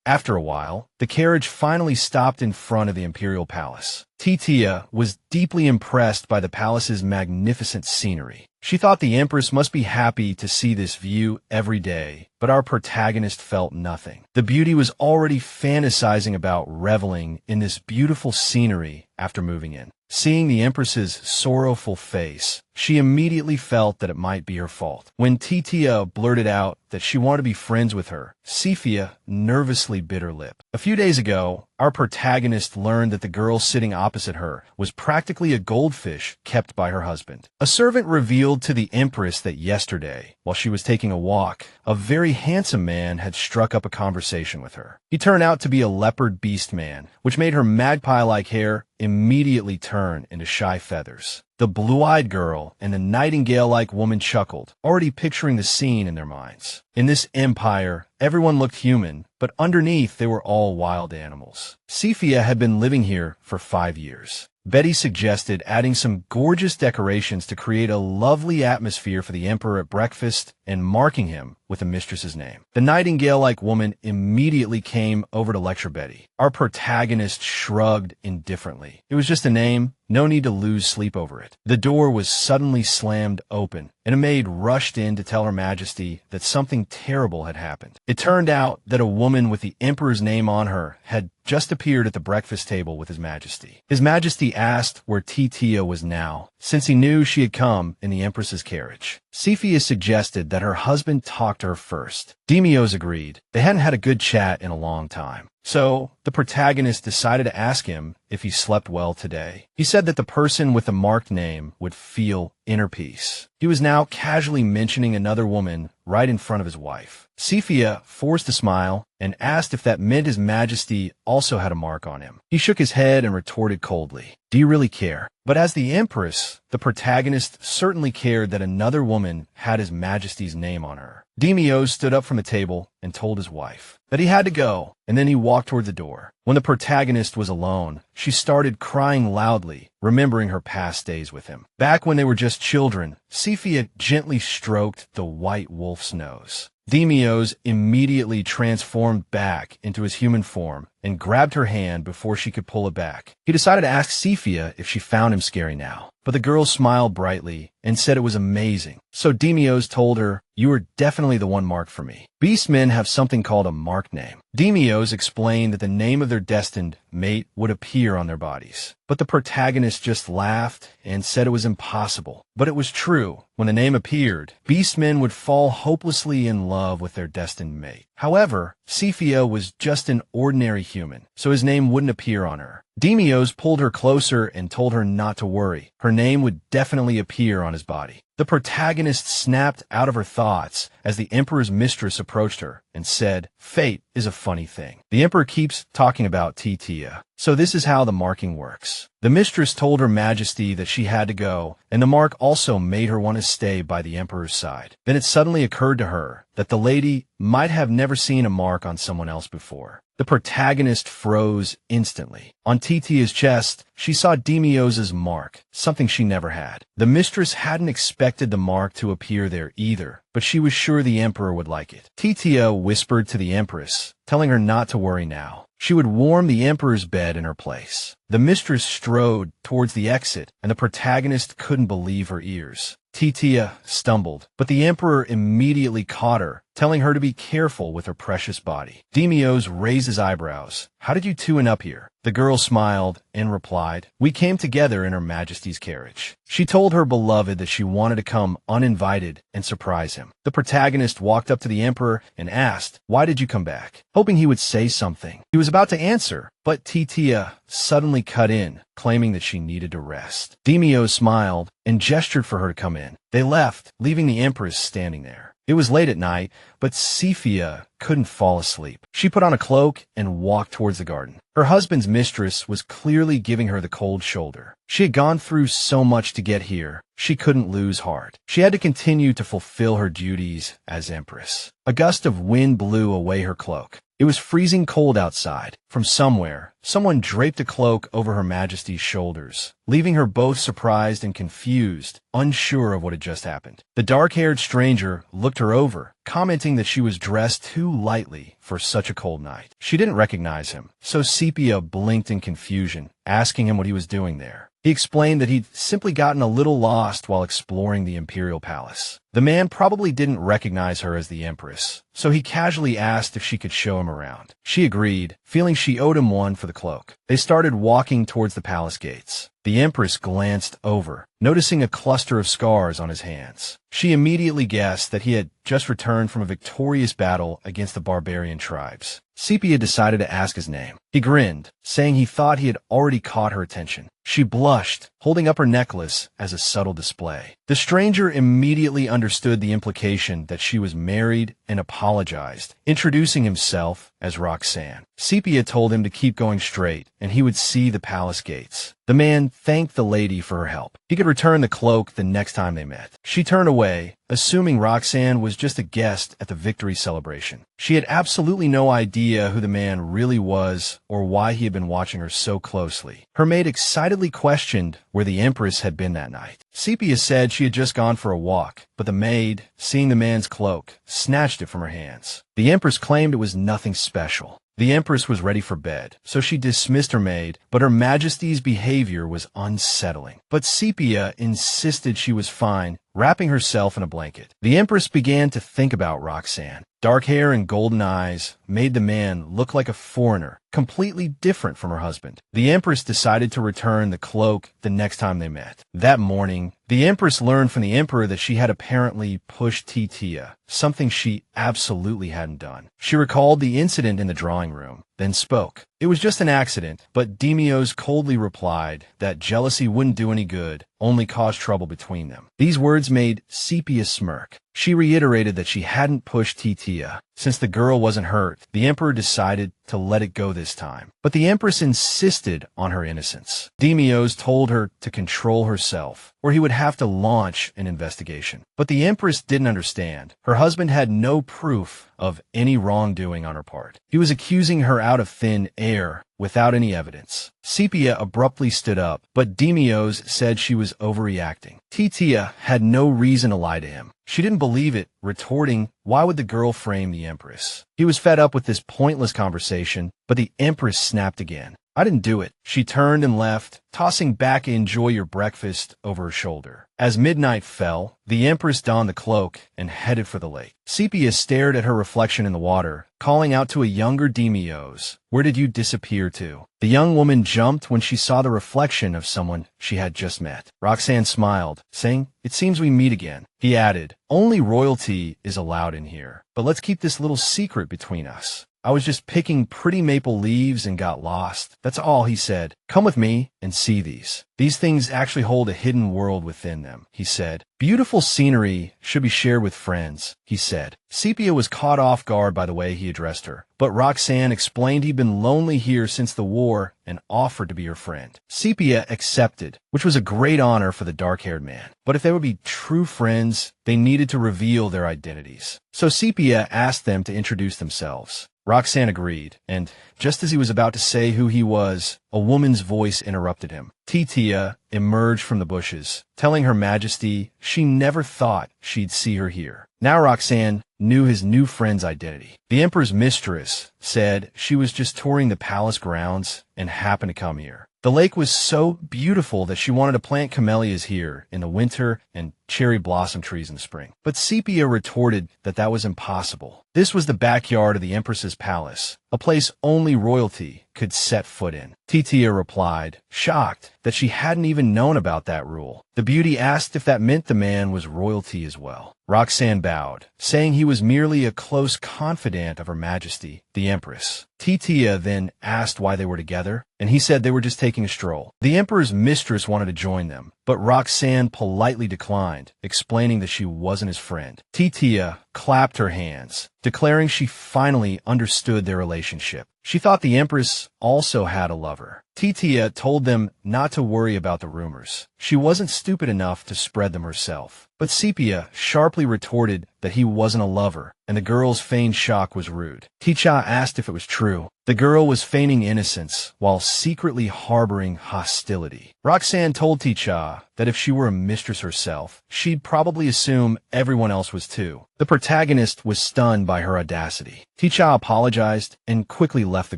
After a while, the carriage finally stopped in front of the imperial palace. Titia was deeply impressed by the palace's magnificent scenery. She thought the Empress must be happy to see this view every day, but our protagonist felt nothing. The beauty was already fantasizing about reveling in this beautiful scenery after moving in. Seeing the Empress's sorrowful face, she immediately felt that it might be her fault. When Titia blurted out that she wanted to be friends with her, Sepia nervously bit her lip. A few days ago, our protagonist learned that the girl sitting opposite her was practically a goldfish kept by her husband. A servant revealed to the Empress that yesterday, while she was taking a walk, a very handsome man had struck up a conversation with her. He turned out to be a leopard beast man, which made her magpie-like hair immediately turn into shy feathers. The blue-eyed girl and the nightingale-like woman chuckled, already picturing the scene in their minds. In this empire, everyone looked human, but underneath they were all wild animals. Sepia had been living here for 5 years. Betty suggested adding some gorgeous decorations to create a lovely atmosphere for the emperor at breakfast and marking him with the mistress's name. The nightingale-like woman immediately came over to lecture Betty. Our protagonist shrugged indifferently. It was just a name, no need to lose sleep over it. The door was suddenly slammed open, and a maid rushed in to tell Her Majesty that something terrible had happened. It turned out that a woman with the emperor's name on her had just appeared at the breakfast table with His Majesty. His Majesty asked where Titia was now, since he knew she had come in the Empress's carriage. Sepia suggested that her husband talk to her first. Demios agreed. They hadn't had a good chat in a long time. So, the protagonist decided to ask him if he slept well today. He said that the person with the marked name would feel inner peace. He was now casually mentioning another woman right in front of his wife. Sepia forced a smile and asked if that meant His Majesty also had a mark on him. He shook his head and retorted coldly, "Do you really care?" But as the Empress, the protagonist certainly cared that another woman had His Majesty's name on her. Demios stood up from the table and told his wife that he had to go, and then he walked toward the door. When the protagonist was alone, she started crying loudly, remembering her past days with him. Back when they were just children, Sepia gently stroked the white wolf's nose. Demios immediately transformed back into his human form and grabbed her hand before she could pull it back. He decided to ask Sepia if she found him scary now, but the girl smiled brightly and said it was amazing. So Demios told her, "You are definitely the one marked for me." Beastmen have something called a marked name. Demios explained that the name of their destined mate would appear on their bodies. But the protagonist just laughed and said it was impossible. But it was true. When the name appeared, beastmen would fall hopelessly in love with their destined mate. However, Sepia was just an ordinary human, so his name wouldn't appear on her. Demios pulled her closer and told her not to worry. Her name would definitely appear on his body. The protagonist snapped out of her thoughts as the Emperor's mistress approached her and said, "Fate is a funny thing. The Emperor keeps talking about Titia. So this is how the marking works." The mistress told Her Majesty that she had to go, and the mark also made her want to stay by the Emperor's side. Then it suddenly occurred to her that the lady might have never seen a mark on someone else before. The protagonist froze instantly. On Titia's chest, she saw Demios's mark, something she never had. The mistress hadn't expected the mark to appear there either, but she was sure the Emperor would like it. Titia whispered to the Empress, telling her not to worry now. She would warm the Emperor's bed in her place. The mistress strode towards the exit, and the protagonist couldn't believe her ears. Titia stumbled, but the Emperor immediately caught her, telling her to be careful with her precious body. Demios raised his eyebrows. "How did you two end up here?" The girl smiled and replied, "We came together in Her Majesty's carriage." She told her beloved that she wanted to come uninvited and surprise him. The protagonist walked up to the Emperor and asked, "Why did you come back?" hoping he would say something. He was about to answer, but Titia suddenly cut in, claiming that she needed to rest. Demios smiled and gestured for her to come in. They left, leaving the Empress standing there. It was late at night, but Sepia couldn't fall asleep. She put on a cloak and walked towards the garden. Her husband's mistress was clearly giving her the cold shoulder. She had gone through so much to get here, she couldn't lose heart. She had to continue to fulfill her duties as Empress. A gust of wind blew away her cloak. It was freezing cold outside. From somewhere, someone draped a cloak over Her Majesty's shoulders, leaving her both surprised and confused, unsure of what had just happened. The dark-haired stranger looked her over, commenting that she was dressed too lightly for such a cold night. She didn't recognize him, so Sepia blinked in confusion, asking him what he was doing there. He explained that he'd simply gotten a little lost while exploring the imperial palace. The man probably didn't recognize her as the Empress, so he casually asked if she could show him around. She agreed, feeling she owed him one for the cloak. They started walking towards the palace gates. The Empress glanced over, noticing a cluster of scars on his hands. She immediately guessed that he had just returned from a victorious battle against the barbarian tribes. Sepia decided to ask his name. He grinned, saying he thought he had already caught her attention. She blushed, holding up her necklace as a subtle display. The stranger immediately understood the implication that she was married and apologized, introducing himself as Roxanne. Sepia told him to keep going straight, and he would see the palace gates. The man thanked the lady for her help. He could return the cloak the next time they met. She turned away, assuming Roxanne was just a guest at the victory celebration. She had absolutely no idea who the man really was or why he had been watching her so closely. Her maid excitedly questioned where the Empress had been that night. Sepia said she had just gone for a walk, but the maid, seeing the man's cloak, snatched it from her hands. The Empress claimed it was nothing special. The Empress was ready for bed, so she dismissed her maid, but Her Majesty's behavior was unsettling. But Sepia insisted she was fine, wrapping herself in a blanket. The Empress began to think about Roxanne. Dark hair and golden eyes made the man look like a foreigner, completely different from her husband. The Empress decided to return the cloak the next time they met. That morning, the Empress learned from the Emperor that she had apparently pushed Titia, something she absolutely hadn't done. She recalled the incident in the drawing room, then spoke. It was just an accident, but Demios coldly replied that jealousy wouldn't do any good, only cause trouble between them. These words made Sepia smirk. She reiterated that she hadn't pushed Titia. Since the girl wasn't hurt, the Emperor decided to let it go this time. But the Empress insisted on her innocence. Demios told her to control herself, or he would have to launch an investigation. But the Empress didn't understand. Her husband had no proof of any wrongdoing on her part. He was accusing her out of thin air, without any evidence. Sepia abruptly stood up, but Demios said she was overreacting. Titia had no reason to lie to him. She didn't believe it, retorting, "Why would the girl frame the Empress?" He was fed up with this pointless conversation, but the Empress snapped again. "I didn't do it." She turned and left, tossing back "enjoy your breakfast" over her shoulder. As midnight fell, the Empress donned the cloak and headed for the lake. Sepia stared at her reflection in the water, calling out to a younger Demios, "Where did you disappear to?" The young woman jumped when she saw the reflection of someone she had just met. Roxanne smiled, saying, "It seems we meet again." He added, "Only royalty is allowed in here, but let's keep this little secret between us. I was just picking pretty maple leaves and got lost. That's all," he said. "Come with me and see these. These things actually hold a hidden world within them," he said. "Beautiful scenery should be shared with friends," he said. Sepia was caught off guard by the way he addressed her, but Roxanne explained he'd been lonely here since the war and offered to be her friend. Sepia accepted, which was a great honor for the dark-haired man. But if they would be true friends, they needed to reveal their identities. So Sepia asked them to introduce themselves. Roxanne agreed, and just as he was about to say who he was, a woman's voice interrupted him. Titia emerged from the bushes, telling Her Majesty she never thought she'd see her here. Now Roxanne knew his new friend's identity. The Emperor's mistress said she was just touring the palace grounds and happened to come here. The lake was so beautiful that she wanted to plant camellias here in the winter and cherry blossom trees in the spring. But Sepia retorted that that was impossible. This was the backyard of the Empress's palace, a place only royalty could set foot in. Titia replied, shocked that she hadn't even known about that rule. The beauty asked if that meant the man was royalty as well. Roxanne bowed, saying he was merely a close confidant of Her Majesty, the Empress. Titia then asked why they were together, and he said they were just taking a stroll. The Emperor's mistress wanted to join them, but Roxanne politely declined, explaining that she wasn't his friend. Titia clapped her hands, declaring she finally understood their relationship. She thought the Empress also had a lover. Titia told them not to worry about the rumors. She wasn't stupid enough to spread them herself. But Sepia sharply retorted that he wasn't a lover, and the girl's feigned shock was rude. Titia asked if it was true. The girl was feigning innocence while secretly harboring hostility. Roxanne told Titia that if she were a mistress herself, she'd probably assume everyone else was too. The protagonist was stunned by her audacity. Titia apologized and quickly left the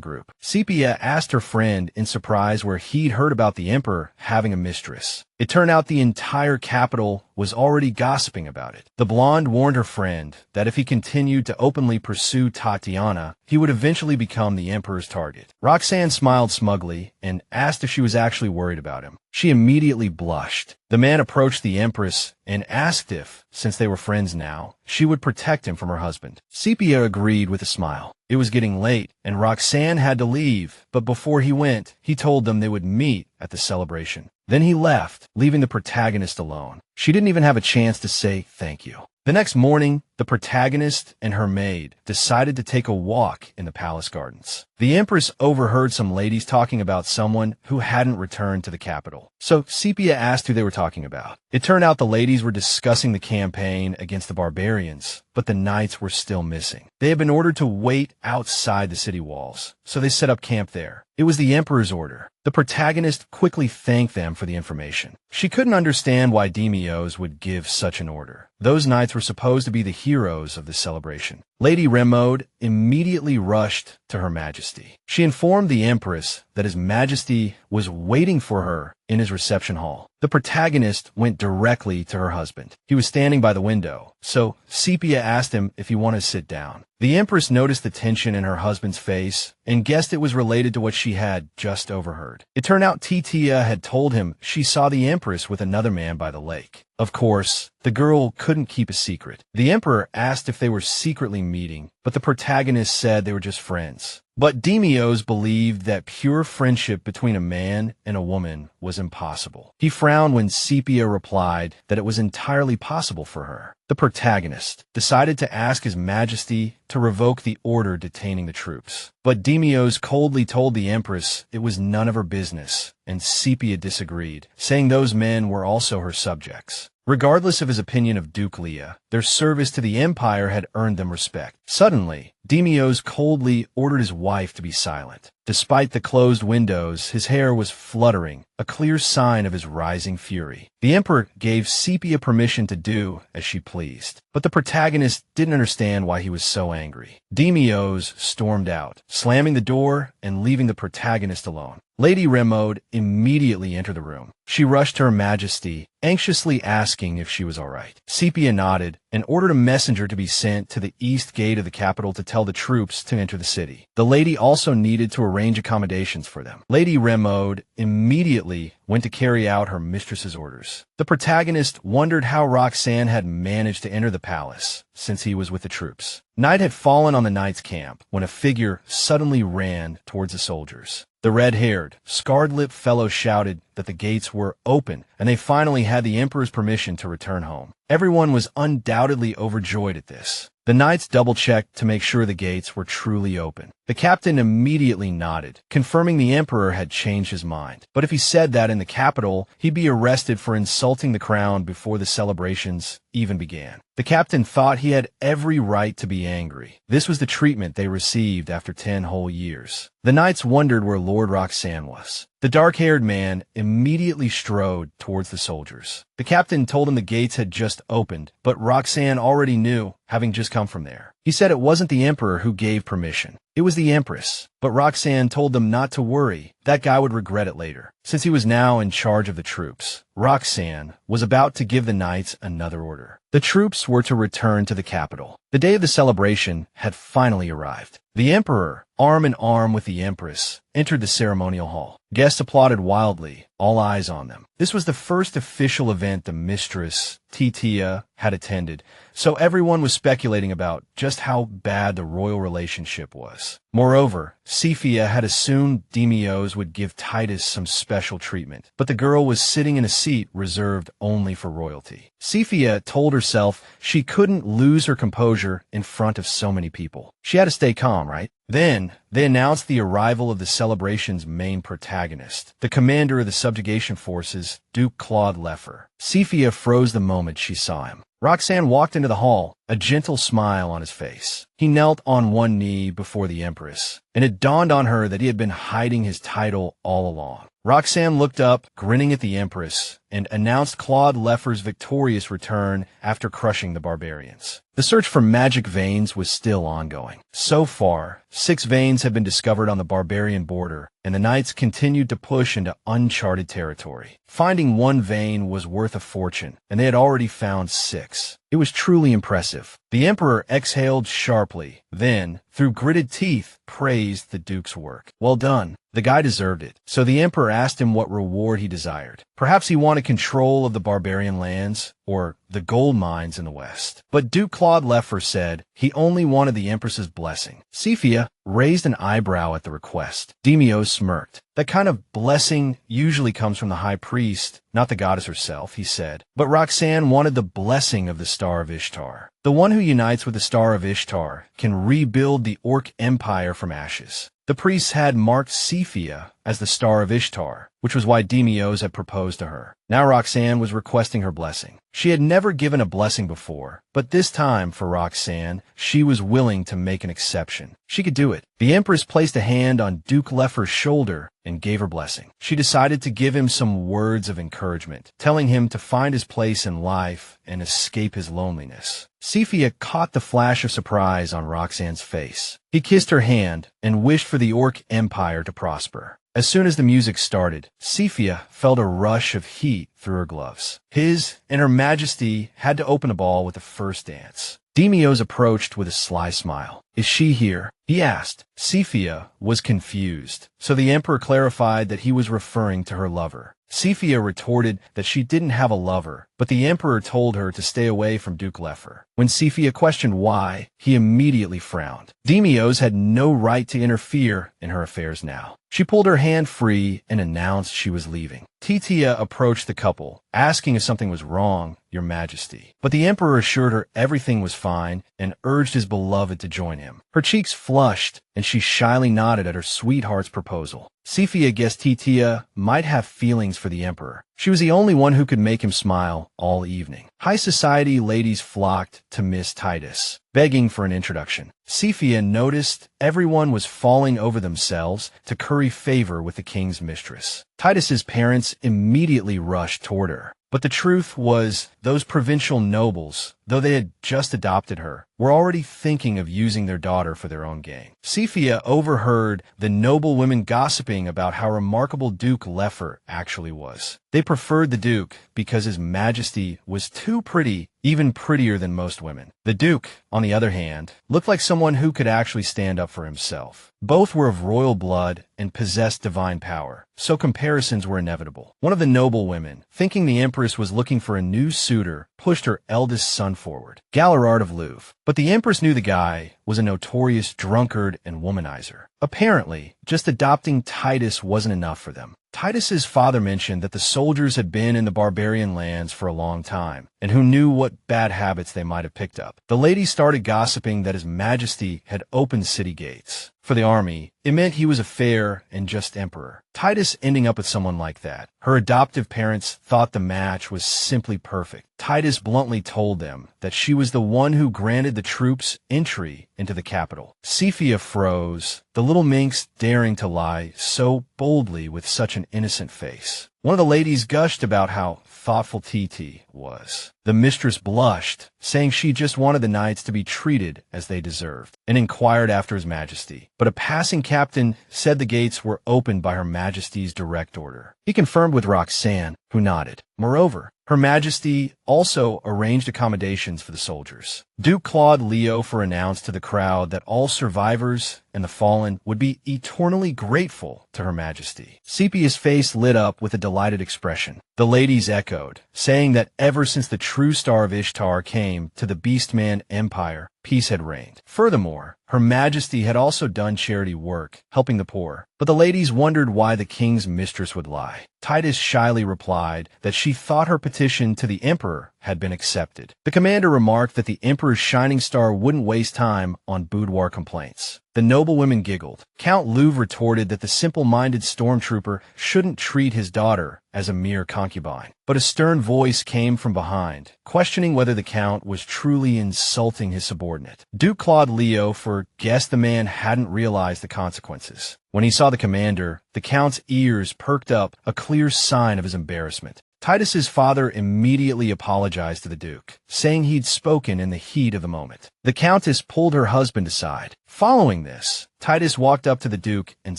group. Sepia asked her friend in surprise where he'd heard about the Emperor having a mistress. It turned out the entire capital was already gossiping about it. The blonde warned her friend that if he continued to openly pursue Tatiana, he would eventually become the Emperor's target. Roxanne smiled smugly and asked if she was actually worried about him. She immediately blushed. The man approached the Empress and asked if, since they were friends now, she would protect him from her husband. Sepia agreed with a smile. It was getting late, and Roxanne had to leave, but before he went, he told them they would meet at the celebration. Then he left, leaving the protagonist alone. She didn't even have a chance to say thank you. The next morning, the protagonist and her maid decided to take a walk in the palace gardens. The Empress overheard some ladies talking about someone who hadn't returned to the capital. So Sepia asked who they were talking about. It turned out the ladies were discussing the campaign against the barbarians, but the knights were still missing. They had been ordered to wait outside the city walls, so they set up camp there. It was the Emperor's order. The protagonist quickly thanked them for the information. She couldn't understand why Demios would give such an order. Those knights were supposed to be the heroes of the celebration. Lady Remode immediately rushed to Her Majesty. She informed the Empress that His Majesty was waiting for her in his reception hall. The protagonist went directly to her husband. He was standing by the window, so Sepia asked him if he wanted to sit down. The Empress noticed the tension in her husband's face and guessed it was related to what she had just overheard. It turned out Titia had told him she saw the Empress with another man by the lake. Of course, the girl couldn't keep a secret. The Emperor asked if they were secretly meeting, but the protagonist said they were just friends. But Demios believed that pure friendship between a man and a woman was impossible. He frowned when Sepia replied that it was entirely possible for her. The protagonist decided to ask His Majesty to revoke the order detaining the troops. But Demios coldly told the Empress it was none of her business, and Sepia disagreed, saying those men were also her subjects. Regardless of his opinion of Duke Leah, their service to the Empire had earned them respect. Suddenly, Demios coldly ordered his wife to be silent. Despite the closed windows, his hair was fluttering, a clear sign of his rising fury. The Emperor gave Sepia permission to do as she pleased, but the protagonist didn't understand why he was so angry. Demios stormed out, slamming the door and leaving the protagonist alone. Lady Remode immediately entered the room. She rushed to Her Majesty, anxiously asking if she was all right. Sepia nodded and ordered a messenger to be sent to the east gate of the capital to tell the troops to enter the city. The lady also needed to arrange accommodations for them. Lady Remode immediately went to carry out her mistress's orders. The protagonist wondered how Roxanne had managed to enter the palace, since he was with the troops. Night had fallen on the knight's camp when a figure suddenly ran towards the soldiers. The red-haired, scarred-lipped fellow shouted that the gates were open, and they finally had the Emperor's permission to return home. Everyone was undoubtedly overjoyed at this. The knights double-checked to make sure the gates were truly open. The captain immediately nodded, confirming the Emperor had changed his mind. But if he said that in the capital, he'd be arrested for insulting the crown before the celebrations even began. The captain thought he had every right to be angry. This was the treatment they received after 10 whole years. The knights wondered where Lord Roxanne was. The dark-haired man immediately strode towards the soldiers. The captain told him the gates had just opened, but Roxanne already knew, having just come from there. He said it wasn't the Emperor who gave permission. It was the Empress. But Roxanne told them not to worry. That guy would regret it later. Since he was now in charge of the troops, Roxanne was about to give the knights another order. The troops were to return to the capital. The day of the celebration had finally arrived. The Emperor, arm in arm with the Empress, entered the ceremonial hall. Guests applauded wildly, all eyes on them. This was the first official event the Mistress, Titia, had attended, so everyone was speculating about just how bad the royal relationship was. Moreover, Sepia had assumed Demios would give Titus some special treatment, but the girl was sitting in a seat reserved only for royalty. Sepia told herself she couldn't lose her composure in front of so many people. She had to stay calm, right? Then, they announced the arrival of the celebration's main protagonist, the commander of the subjugation forces, Duke Claude Leffer. Sepia froze the moment she saw him. Roxanne walked into the hall, a gentle smile on his face. He knelt on one knee before the Empress, and it dawned on her that he had been hiding his title all along. Roxanne looked up, grinning at the Empress, and announced Claude Leffer's victorious return after crushing the barbarians. The search for magic veins was still ongoing. So far, 6 veins had been discovered on the barbarian border, and the knights continued to push into uncharted territory. Finding one vein was worth a fortune, and they had already found 6. It was truly impressive. The Emperor exhaled sharply, then, through gritted teeth, praised the Duke's work. Well done. The guy deserved it. So the Emperor asked him what reward he desired. Perhaps he wanted control of the barbarian lands, or the gold mines in the west. But Duke Claude Leffer said he only wanted the Empress's blessing. Sepia raised an eyebrow at the request. Demios smirked. That kind of blessing usually comes from the high priest, not the goddess herself, he said. But Roxanne wanted the blessing of the Star of Ishtar. The one who unites with the Star of Ishtar can rebuild the Orc Empire from ashes. The priests had marked Sepia as the Star of Ishtar, which was why Demios had proposed to her. Now Roxanne was requesting her blessing. She had never given a blessing before, but this time, for Roxanne, she was willing to make an exception. She could do it. The Empress placed a hand on Duke Leffer's shoulder and gave her blessing. She decided to give him some words of encouragement, telling him to find his place in life and escape his loneliness. Sepia caught the flash of surprise on Roxanne's face. He kissed her hand and wished for the Orc Empire to prosper. As soon as the music started, Sepia felt a rush of heat through her gloves. His and Her Majesty had to open the ball with the first dance. Demios approached with a sly smile. "Is she here?" he asked. Sepia was confused, so the Emperor clarified that he was referring to her lover. Sepia retorted that she didn't have a lover, but the Emperor told her to stay away from Duke Leffer. When Sepia questioned why, he immediately frowned. Demios had no right to interfere in her affairs now. She pulled her hand free and announced she was leaving. Titia approached the couple, asking if something was wrong, Your Majesty. But the Emperor assured her everything was fine and urged his beloved to join him. Her cheeks flushed, and she shyly nodded at her sweetheart's proposal. Sepia guessed Titia might have feelings for the Emperor. She was the only one who could make him smile all evening. High society ladies flocked to Miss Titus, begging for an introduction. Sepia noticed everyone was falling over themselves to curry favor with the king's mistress. Titus's parents immediately rushed toward her. But the truth was, those provincial nobles, though they had just adopted her, were already thinking of using their daughter for their own gain. Sepia overheard the noble women gossiping about how remarkable Duke Leffer actually was. They preferred the Duke because His Majesty was too pretty, even prettier than most women. The Duke, on the other hand, looked like someone who could actually stand up for himself. Both were of royal blood and possessed divine power, so comparisons were inevitable. One of the noble women, thinking the Empress was looking for a new suitor, pushed her eldest son forward, Gallerard of Louvre. But the Empress knew the guy was a notorious drunkard and womanizer. Apparently, just adopting Titus wasn't enough for them. Titus's father mentioned that the soldiers had been in the barbarian lands for a long time, and who knew what bad habits they might have picked up. The ladies started gossiping that His Majesty had opened city gates. For the army, it meant he was a fair and just emperor. Titus ending up with someone like that. Her adoptive parents thought the match was simply perfect. Titus bluntly told them that she was the one who granted the troops entry into the capital. Sepia froze, the little minx daring to lie so boldly with such an innocent face. One of the ladies gushed about how thoughtful Titia was. The mistress blushed, saying she just wanted the knights to be treated as they deserved, and inquired after His Majesty. But a passing captain said the gates were opened by Her Majesty's direct order. He confirmed with Roxanne, who nodded. Moreover, Her Majesty also arranged accommodations for the soldiers. Duke Claude Leofer announced to the crowd that all survivors and the fallen would be eternally grateful to Her Majesty. Sepia's face lit up with a delighted expression. The ladies echoed, saying that ever since the true Star of Ishtar came to the Beastman Empire, peace had reigned. Furthermore, Her Majesty had also done charity work, helping the poor. But the ladies wondered why the king's mistress would lie. Titus shyly replied that she thought her petition to the emperor had been accepted. The commander remarked that the emperor's shining star wouldn't waste time on boudoir complaints. The noblewomen giggled. Count Louv retorted that the simple-minded stormtrooper shouldn't treat his daughter as a mere concubine. But a stern voice came from behind, questioning whether the count was truly insulting his subordinate. Duke Claude Leo guessed the man hadn't realized the consequences. When he saw the commander, the count's ears perked up, a clear sign of his embarrassment. Titus's father immediately apologized to the Duke, saying he'd spoken in the heat of the moment. The Countess pulled her husband aside. Following this, Titus walked up to the Duke and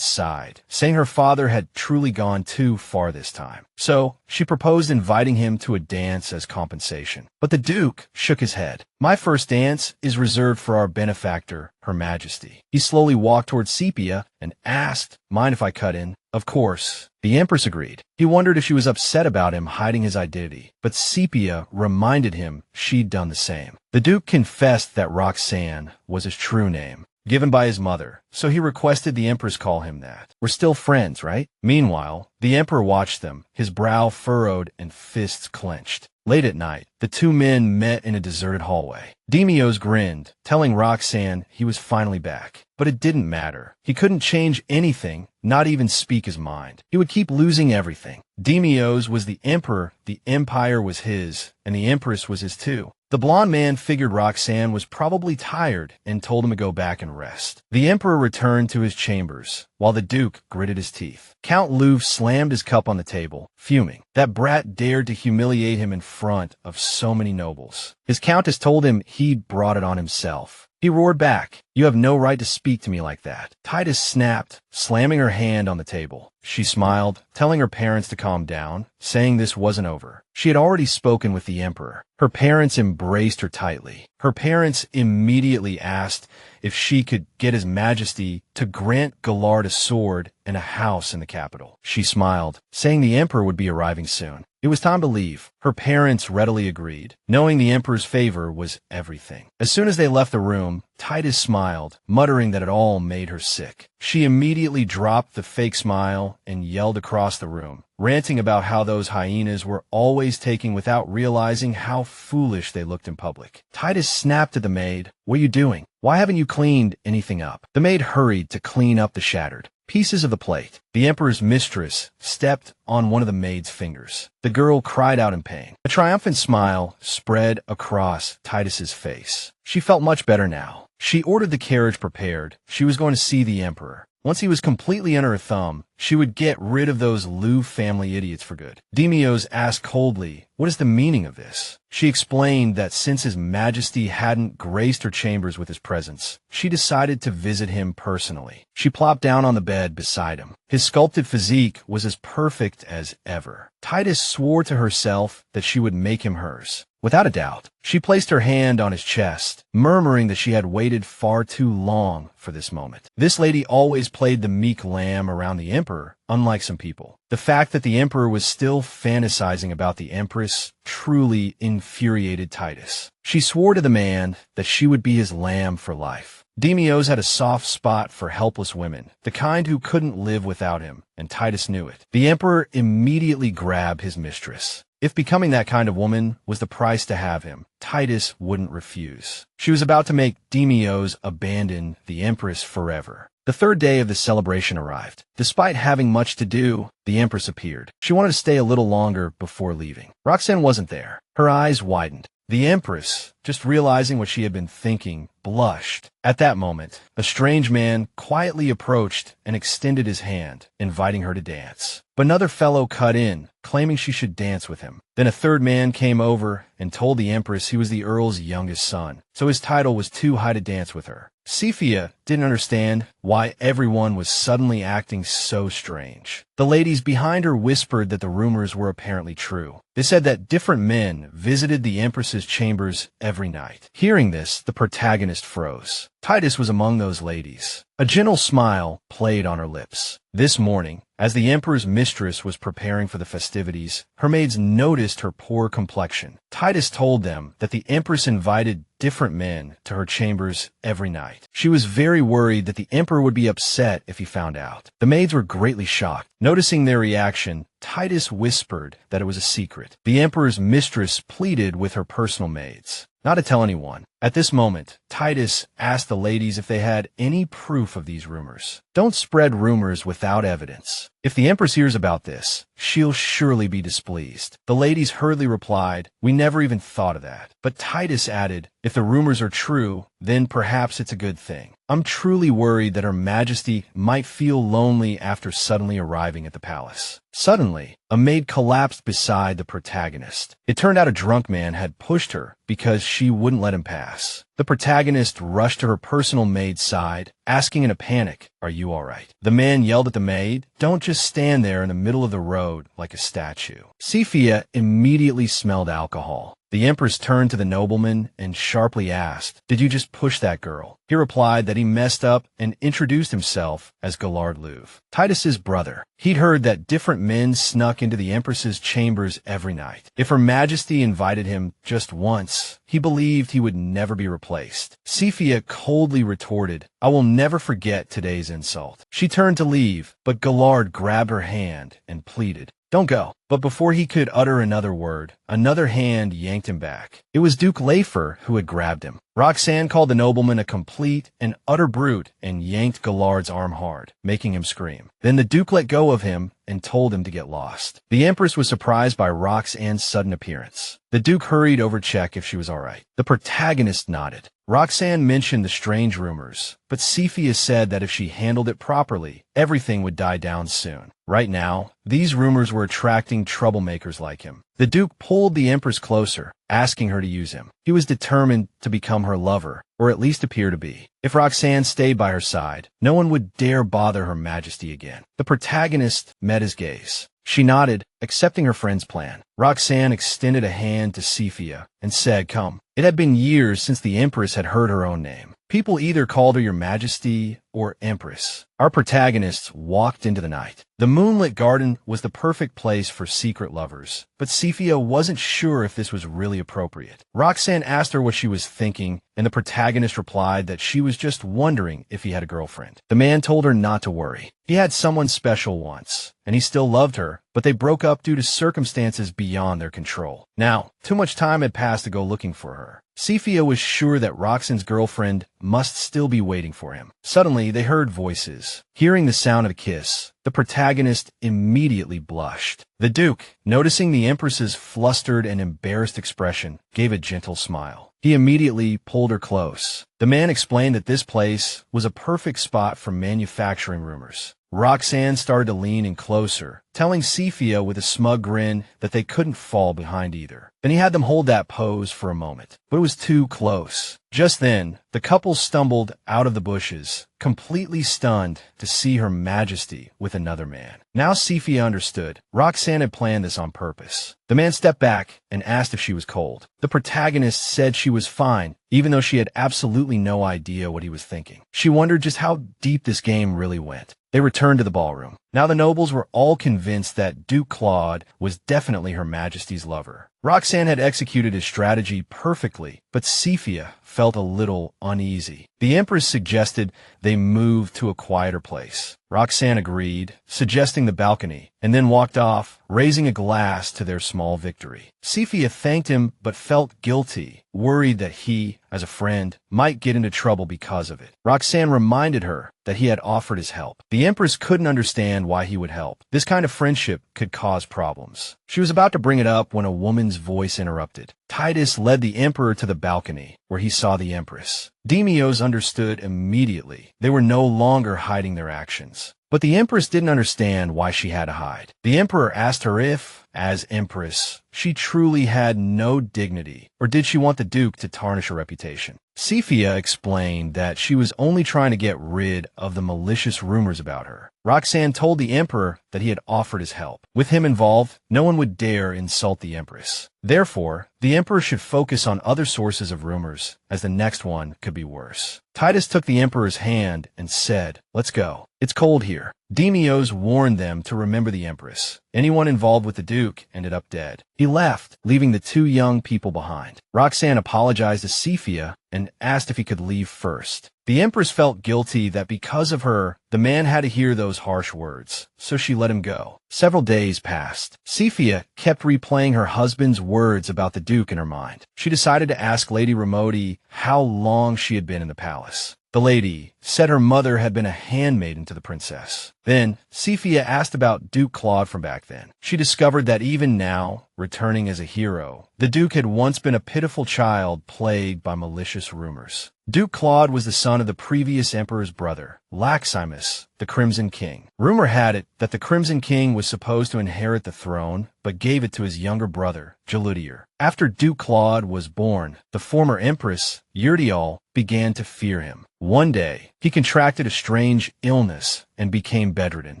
sighed, saying her father had truly gone too far this time. So, she proposed inviting him to a dance as compensation. But the Duke shook his head. "My first dance is reserved for our benefactor, Her Majesty." He slowly walked toward Sepia and asked, "Mind if I cut in?" Of course. The Empress agreed. He wondered if she was upset about him hiding his identity, but Sepia reminded him she'd done the same. The Duke confessed that Roxanne was his true name, given by his mother, so he requested the Empress call him that. "We're still friends, right?" Meanwhile, the Emperor watched them, his brow furrowed and fists clenched. Late at night, the two men met in a deserted hallway. Demios grinned, telling Roxanne he was finally back. But it didn't matter. He couldn't change anything, not even speak his mind. He would keep losing everything. Demios was the emperor, the empire was his, and the empress was his too. The blonde man figured Roxanne was probably tired and told him to go back and rest. The emperor returned to his chambers, while the Duke gritted his teeth. Count Louv slammed his cup on the table, fuming. That brat dared to humiliate him in front of so many nobles. His countess told him he'd brought it on himself. He roared back, "You have no right to speak to me like that." Titus snapped, slamming her hand on the table. She smiled, telling her parents to calm down, saying this wasn't over. She had already spoken with the emperor. Her parents embraced her tightly. Her parents immediately asked if she could get His Majesty to grant Gallard a sword and a house in the capital. She smiled, saying the emperor would be arriving soon. It was time to leave. Her parents readily agreed, knowing the emperor's favor was everything. As soon as they left the room, Titus smiled, muttering that it all made her sick. She immediately dropped the fake smile and yelled across the room, ranting about how those hyenas were always taking without realizing how foolish they looked in public. Titus snapped at the maid, "What are you doing? Why haven't you cleaned anything up?" The maid hurried to clean up the shattered pieces of the plate. The emperor's mistress stepped on one of the maid's fingers. The girl cried out in pain. A triumphant smile spread across Titus's face. She felt much better now. She ordered the carriage prepared. She was going to see the emperor. Once he was completely under her thumb, she would get rid of those Louv family idiots for good. Demios asked coldly, "What is the meaning of this?" She explained that since His Majesty hadn't graced her chambers with his presence, she decided to visit him personally. She plopped down on the bed beside him. His sculpted physique was as perfect as ever. Titus swore to herself that she would make him hers. Without a doubt, she placed her hand on his chest, murmuring that she had waited far too long for this moment. This lady always played the meek lamb around the emperor, unlike some people. The fact that the emperor was still fantasizing about the empress truly infuriated Titus. She swore to the man that she would be his lamb for life. Demios had a soft spot for helpless women, the kind who couldn't live without him, and Titus knew it. The emperor immediately grabbed his mistress. If becoming that kind of woman was the price to have him, Titus wouldn't refuse. She was about to make Demios abandon the empress forever. The third day of the celebration arrived. Despite having much to do, the empress appeared. She wanted to stay a little longer before leaving. Roxanne wasn't there. Her eyes widened. The empress, just realizing what she had been thinking, blushed. At that moment, a strange man quietly approached and extended his hand, inviting her to dance. But another fellow cut in, claiming she should dance with him. Then a third man came over and told the empress he was the earl's youngest son, so his title was too high to dance with her. Sepia didn't understand why everyone was suddenly acting so strange. The ladies behind her whispered that the rumors were apparently true. They said that different men visited the Empress's chambers every night. Hearing this, the protagonist froze. Titus was among those ladies. A gentle smile played on her lips. This morning, as the Emperor's mistress was preparing for the festivities, her maids noticed her poor complexion. Titus told them that the Empress invited different men to her chambers every night. She was very worried that the Emperor would be upset if he found out. The maids were greatly shocked. Noticing their reaction, Titus whispered that it was a secret. The Emperor's mistress pleaded with her personal maids not to tell anyone. At this moment, Titus asked the ladies if they had any proof of these rumors. Don't spread rumors without evidence. If the Empress hears about this, she'll surely be displeased. The ladies hurriedly replied, "We never even thought of that." But Titus added, "If the rumors are true, then perhaps it's a good thing. I'm truly worried that Her Majesty might feel lonely after suddenly arriving at the palace." Suddenly, a maid collapsed beside the protagonist. It turned out a drunk man had pushed her because she wouldn't let him pass. The protagonist rushed to her personal maid's side, asking in a panic, "Are you all right?" The man yelled at the maid, "Don't just stand there in the middle of the road like a statue." Sepia immediately smelled alcohol. The Empress turned to the nobleman and sharply asked, "Did you just push that girl?" He replied that he messed up and introduced himself as Gallard Louv, Titus's brother. He'd heard that different men snuck into the Empress's chambers every night. If Her Majesty invited him just once, he believed he would never be replaced. Sepia coldly retorted, "I will never forget today's insult." She turned to leave, but Gallard grabbed her hand and pleaded, "Don't go." But before he could utter another word, another hand yanked him back. It was Duke Leifer who had grabbed him. Roxanne called the nobleman a complete and utter brute and yanked Gallard's arm hard, making him scream. Then the Duke let go of him and told him to get lost. The Empress was surprised by Roxanne's sudden appearance. The Duke hurried over to check if she was all right. The protagonist nodded. Roxanne mentioned the strange rumors, but Sepia said that if she handled it properly, everything would die down soon. Right now, these rumors were attracting troublemakers like him. The Duke pulled the Empress closer, asking her to use him. He was determined to become her lover, or at least appear to be. If Roxanne stayed by her side, no one would dare bother Her Majesty again. The protagonist met his gaze. She nodded, accepting her friend's plan. Roxanne extended a hand to Sepia and said, "Come." It had been years since the Empress had heard her own name. People either called her Your Majesty or Empress. Our protagonists walked into the night. The moonlit garden was the perfect place for secret lovers, but Sepia wasn't sure if this was really appropriate. Roxanne asked her what she was thinking, and the protagonist replied that she was just wondering if he had a girlfriend. The man told her not to worry. He had someone special once, and he still loved her, but they broke up due to circumstances beyond their control. Now, too much time had passed to go looking for her. Sepia was sure that Roxanne's girlfriend must still be waiting for him. Suddenly, they heard voices. Hearing the sound of a kiss, the protagonist immediately blushed. The Duke, noticing the Empress's flustered and embarrassed expression, gave a gentle smile. He immediately pulled her close. The man explained that this place was a perfect spot for manufacturing rumors. Roxanne started to lean in closer, telling Sepia with a smug grin that they couldn't fall behind either. Then he had them hold that pose for a moment, but it was too close. Just then, the couple stumbled out of the bushes, completely stunned to see Her Majesty with another man. Now Sepia understood. Roxanne had planned this on purpose. The man stepped back and asked if she was cold. The protagonist said she was fine, even though she had absolutely no idea what he was thinking. She wondered just how deep this game really went. They returned to the ballroom. Now the nobles were all convinced that Duke Claude was definitely Her Majesty's lover. Roxanne had executed his strategy perfectly, but Sepia felt a little uneasy. The Empress suggested they move to a quieter place. Roxanne agreed, suggesting the balcony, and then walked off, raising a glass to their small victory. Sepia thanked him but felt guilty, worried that he, as a friend, might get into trouble because of it. Roxanne reminded her that he had offered his help. The Empress couldn't understand why he would help. This kind of friendship could cause problems. She was about to bring it up when a woman's voice interrupted. Titus led the Emperor to the balcony, where he saw the Empress. Demios understood immediately. They were no longer hiding their actions. But the Empress didn't understand why she had to hide. The Emperor asked her if as Empress, she truly had no dignity, or did she want the Duke to tarnish her reputation? Sepia explained that she was only trying to get rid of the malicious rumors about her. Roxanne told the Emperor that he had offered his help. With him involved, no one would dare insult the Empress. Therefore, the Emperor should focus on other sources of rumors, as the next one could be worse. Titus took the Emperor's hand and said, "Let's go. It's cold here." Demios warned them to remember the Empress. Anyone involved with the Duke ended up dead. He left, leaving the two young people behind. Roxanne apologized to Sepia and asked if he could leave first. The Empress felt guilty that because of her, the man had to hear those harsh words, so she let him go. Several days passed. Sepia kept replaying her husband's words about the Duke in her mind. She decided to ask Lady Remoti how long she had been in the palace. The lady said her mother had been a handmaiden to the princess. Then, Sepia asked about Duke Claude from back then. She discovered that even now, returning as a hero, the Duke had once been a pitiful child plagued by malicious rumors. Duke Claude was the son of the previous emperor's brother, Laximus, the Crimson King. Rumor had it that the Crimson King was supposed to inherit the throne, but gave it to his younger brother, Jaludier. After Duke Claude was born, the former empress, Yurdial, began to fear him. One day, he contracted a strange illness and became bedridden.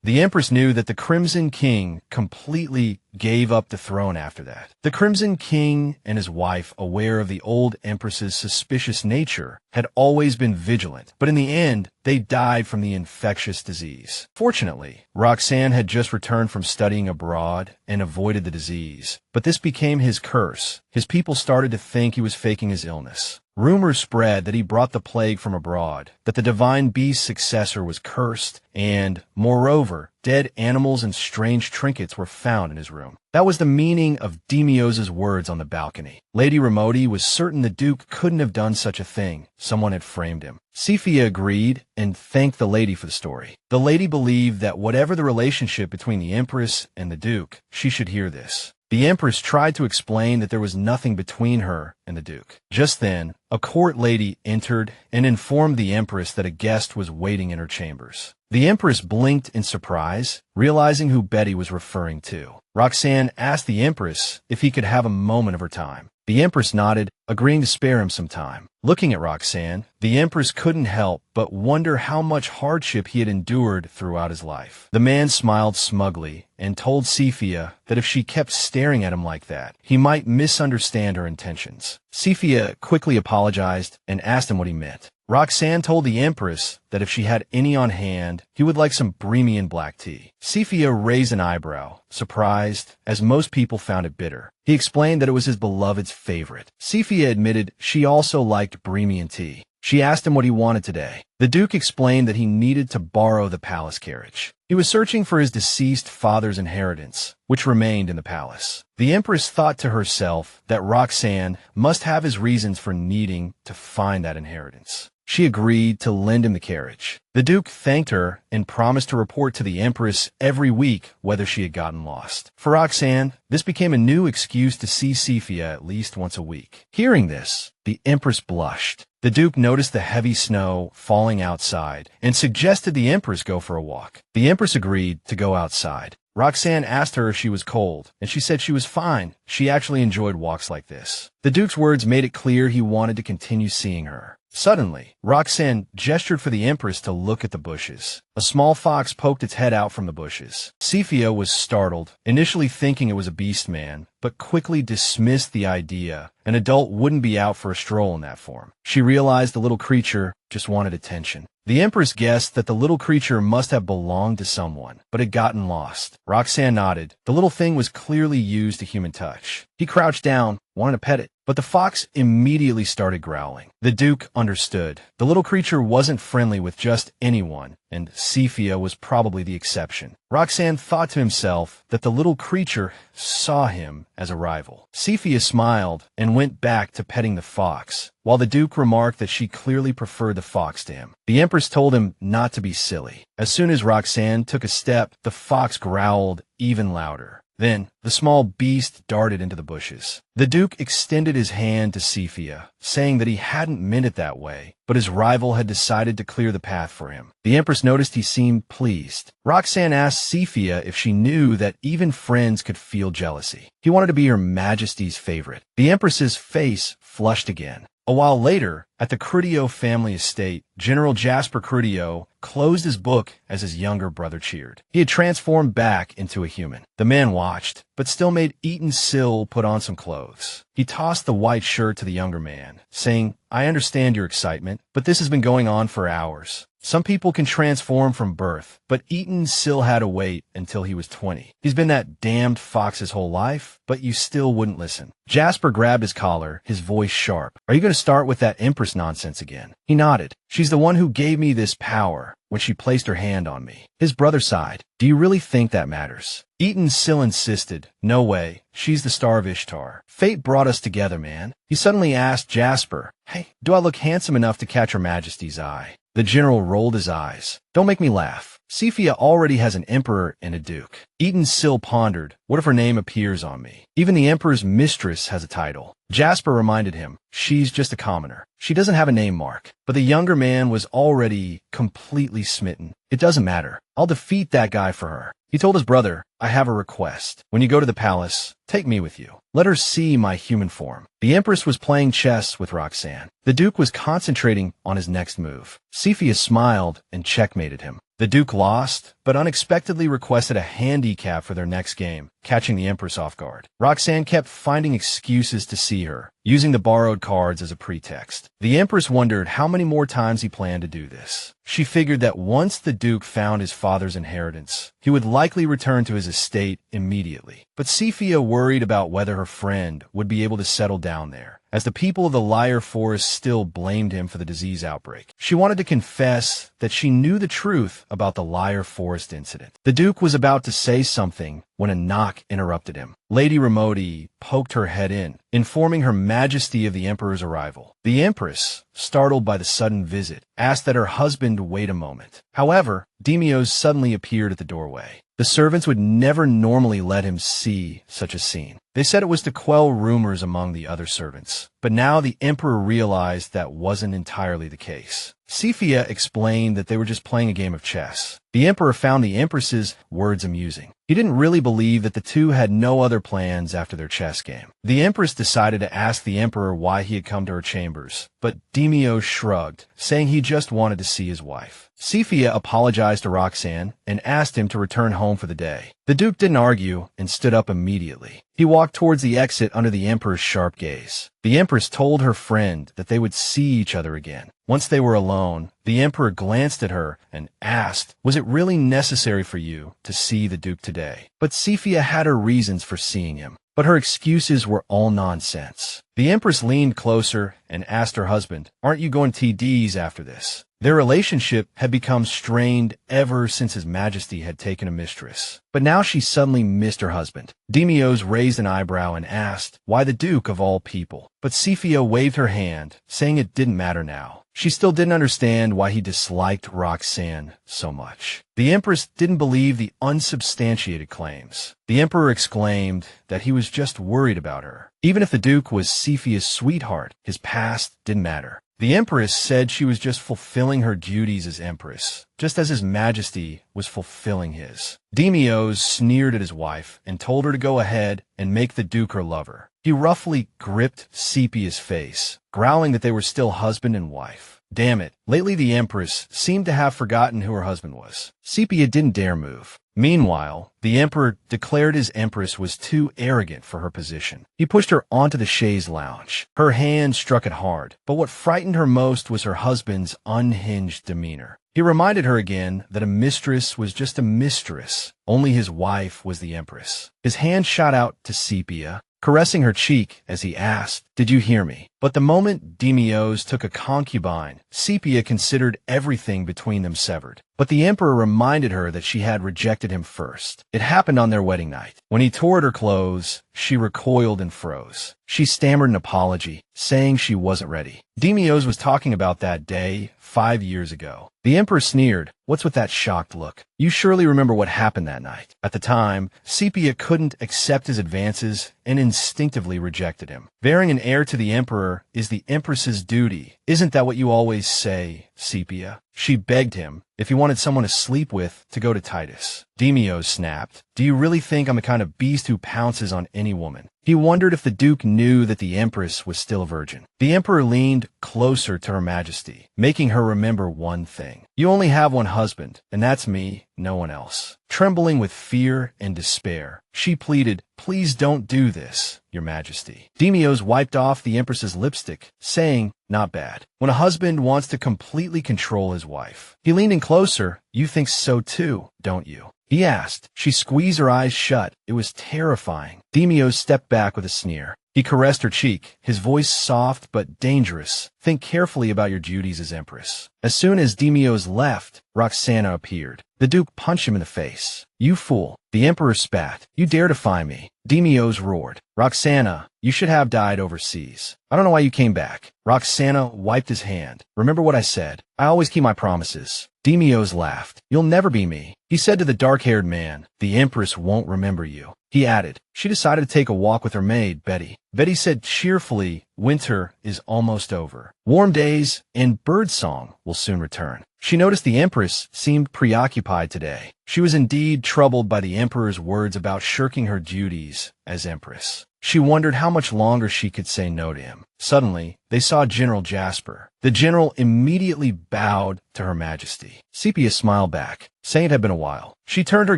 The Empress knew that the Crimson King completely gave up the throne after that. The Crimson King and his wife, aware of the old Empress's suspicious nature, had always been vigilant, but in the end, they died from the infectious disease. Fortunately, Roxanne had just returned from studying abroad and avoided the disease, but this became his curse. His people started to think he was faking his illness. Rumors spread that he brought the plague from abroad, that the divine beast's successor was cursed, and, moreover, dead animals and strange trinkets were found in his room. That was the meaning of Demios' words on the balcony. Lady Remoti was certain the Duke couldn't have done such a thing. Someone had framed him. Sepia agreed and thanked the lady for the story. The lady believed that whatever the relationship between the Empress and the Duke, she should hear this. The Empress tried to explain that there was nothing between her and the Duke. Just then, a court lady entered and informed the Empress that a guest was waiting in her chambers. The Empress blinked in surprise, realizing who Betty was referring to. Roxanne asked the Empress if he could have a moment of her time. The Empress nodded, agreeing to spare him some time. Looking at Roxanne, the Empress couldn't help but wonder how much hardship he had endured throughout his life. The man smiled smugly and told Sepia that if she kept staring at him like that, he might misunderstand her intentions. Sepia quickly apologized and asked him what he meant. Roxanne told the Empress that if she had any on hand, he would like some Bremian black tea. Sepia raised an eyebrow, surprised, as most people found it bitter. He explained that it was his beloved's favorite. Sepia admitted she also liked Bremian tea. She asked him what he wanted today. The Duke explained that he needed to borrow the palace carriage. He was searching for his deceased father's inheritance, which remained in the palace. The Empress thought to herself that Roxanne must have his reasons for needing to find that inheritance. She agreed to lend him the carriage. The Duke thanked her and promised to report to the Empress every week whether she had gotten lost. For Roxanne, this became a new excuse to see Sepia at least once a week. Hearing this, the Empress blushed. The Duke noticed the heavy snow falling outside and suggested the Empress go for a walk. The Empress agreed to go outside. Roxanne asked her if she was cold, and she said she was fine. She actually enjoyed walks like this. The Duke's words made it clear he wanted to continue seeing her. Suddenly, Roxanne gestured for the Empress to look at the bushes. A small fox poked its head out from the bushes. Sepia was startled, initially thinking it was a beast man, but quickly dismissed the idea. An adult wouldn't be out for a stroll in that form. She realized the little creature just wanted attention. The Empress guessed that the little creature must have belonged to someone, but had gotten lost. Roxanne nodded. The little thing was clearly used to human touch. He crouched down, wanted to pet it, but the fox immediately started growling. The Duke understood. The little creature wasn't friendly with just anyone, and Sepia was probably the exception. Roxanne thought to himself that the little creature saw him as a rival. Sepia smiled and went back to petting the fox, while the Duke remarked that she clearly preferred the fox to him. The Empress told him not to be silly. As soon as Roxanne took a step, the fox growled even louder. Then, the small beast darted into the bushes. The Duke extended his hand to Sepia, saying that he hadn't meant it that way, but his rival had decided to clear the path for him. The Empress noticed he seemed pleased. Roxanne asked Sepia if she knew that even friends could feel jealousy. He wanted to be Her Majesty's favorite. The Empress's face flushed again. A while later, at the Critio family estate, General Jasper Critio closed his book as his younger brother cheered. He had transformed back into a human. The man watched, but still made Eaton Sill put on some clothes. He tossed the white shirt to the younger man, saying, "I understand your excitement, but this has been going on for hours. Some people can transform from birth, but Eaton Sill had to wait until he was 20. He's been that damned fox his whole life, but you still wouldn't listen." Jasper grabbed his collar, his voice sharp. "Are you going to start with that Empress nonsense again?" He nodded. "She's the one who gave me this power when she placed her hand on me." His brother sighed. "Do you really think that matters?" Eaton Sill insisted. "No way. She's the star of Ishtar. Fate brought us together, man." He suddenly asked Jasper, "Hey, do I look handsome enough to catch Her Majesty's eye?" The general rolled his eyes. "Don't make me laugh. Sepia already has an emperor and a duke." Eaton Sill pondered. "What if her name appears on me? Even the emperor's mistress has a title." Jasper reminded him, "She's just a commoner. She doesn't have a name mark." But the younger man was already completely smitten. "It doesn't matter. I'll defeat that guy for her." He told his brother, "I have a request. When you go to the palace, take me with you. Let her see my human form." The Empress was playing chess with Roxanne. The Duke was concentrating on his next move. Sepia smiled and checkmated him. The Duke lost, but unexpectedly requested a handicap for their next game, catching the Empress off guard. Roxanne kept finding excuses to see her, using the borrowed cards as a pretext. The Empress wondered how many more times he planned to do this. She figured that once the Duke found his father's inheritance, he would likely return to his estate immediately. But Sepia worried about whether her friend would be able to settle down there, as the people of the Lyre Forest still blamed him for the disease outbreak. She wanted to confess that she knew the truth about the Lyre Forest incident. The Duke was about to say something when a knock interrupted him. Lady Remoti poked her head in, informing Her Majesty of the Emperor's arrival. The Empress, startled by the sudden visit, asked that her husband wait a moment. However, Demios suddenly appeared at the doorway. The servants would never normally let him see such a scene. They said it was to quell rumors among the other servants. But now the Emperor realized that wasn't entirely the case. Sepia explained that they were just playing a game of chess. The Emperor found the Empress's words amusing. He didn't really believe that the two had no other plans after their chess game. The Empress decided to ask the Emperor why he had come to her chambers, but Demios shrugged, saying he just wanted to see his wife. Sepia apologized to Roxanne and asked him to return home for the day. The Duke didn't argue and stood up immediately. He walked towards the exit under the Emperor's sharp gaze. The Empress told her friend that they would see each other again. Once they were alone, the Emperor glanced at her and asked, "Was it really necessary for you to see the Duke today?" But Sepia had her reasons for seeing him. But her excuses were all nonsense. The Empress leaned closer and asked her husband, "Aren't you going to TD's after this?" Their relationship had become strained ever since His Majesty had taken a mistress. But now she suddenly missed her husband. Demios raised an eyebrow and asked, "Why the Duke of all people?" But Sepia waved her hand, saying it didn't matter now. She still didn't understand why he disliked Roxanne so much. The Empress didn't believe the unsubstantiated claims. The Emperor exclaimed that he was just worried about her. Even if the Duke was Sepia's sweetheart, his past didn't matter. The Empress said she was just fulfilling her duties as Empress, just as His Majesty was fulfilling his. Demios sneered at his wife and told her to go ahead and make the Duke her lover. He roughly gripped Sepia's face, growling that they were still husband and wife. Damn it, lately the Empress seemed to have forgotten who her husband was. Sepia didn't dare move. Meanwhile, the Emperor declared his Empress was too arrogant for her position. He pushed her onto the chaise lounge. Her hand struck it hard, but what frightened her most was her husband's unhinged demeanor. He reminded her again that a mistress was just a mistress. Only his wife was the Empress. His hand shot out to Sepia, caressing her cheek as he asked, "Did you hear me?" But the moment Demios took a concubine, Sepia considered everything between them severed. but the Emperor reminded her that she had rejected him first. It happened on their wedding night. When he tore at her clothes, she recoiled and froze. She stammered an apology, saying she wasn't ready. Demios was talking about that day 5 years ago. The Emperor sneered. What's with that shocked look? You surely remember what happened that night. At the time, Sepia couldn't accept his advances and instinctively rejected him. Bearing an heir to the Emperor is the Empress's duty. Isn't that what you always say, Sepia? She begged him, if he wanted someone to sleep with, to go to Titus. Demios snapped. Do you really think I'm the kind of beast who pounces on any woman? He wondered if the Duke knew that the Empress was still a virgin. The Emperor leaned closer to Her Majesty, making her remember one thing. You only have one husband, and that's me, no one else. Trembling with fear and despair, she pleaded, please don't do this, Your Majesty. Demios wiped off the Empress's lipstick, saying, not bad. When a husband wants to completely control his wife. He leaned in closer. You think so too, don't you? He asked. She squeezed her eyes shut. It was terrifying. Demios stepped back with a sneer. He caressed her cheek, his voice soft but dangerous. Think carefully about your duties as Empress. As soon as Demios left, Roxanne appeared. The Duke punched him in the face. You fool. The Emperor spat. You dare defy me. Demios roared. Roxanne, you should have died overseas. I don't know why you came back. Roxanne wiped his hand. Remember what I said. I always keep my promises. Demios laughed. You'll never be me. He said to the dark-haired man, the Empress won't remember you. He added, she decided to take a walk with her maid, Betty. Betty said cheerfully, winter is almost over. Warm days and birdsong will soon return. She noticed the Empress seemed preoccupied today. She was indeed troubled by the Emperor's words about shirking her duties as Empress. She wondered how much longer she could say no to him. Suddenly, they saw General Jasper. The general immediately bowed to Her Majesty. Sepia smiled back, saying it had been a while. She turned her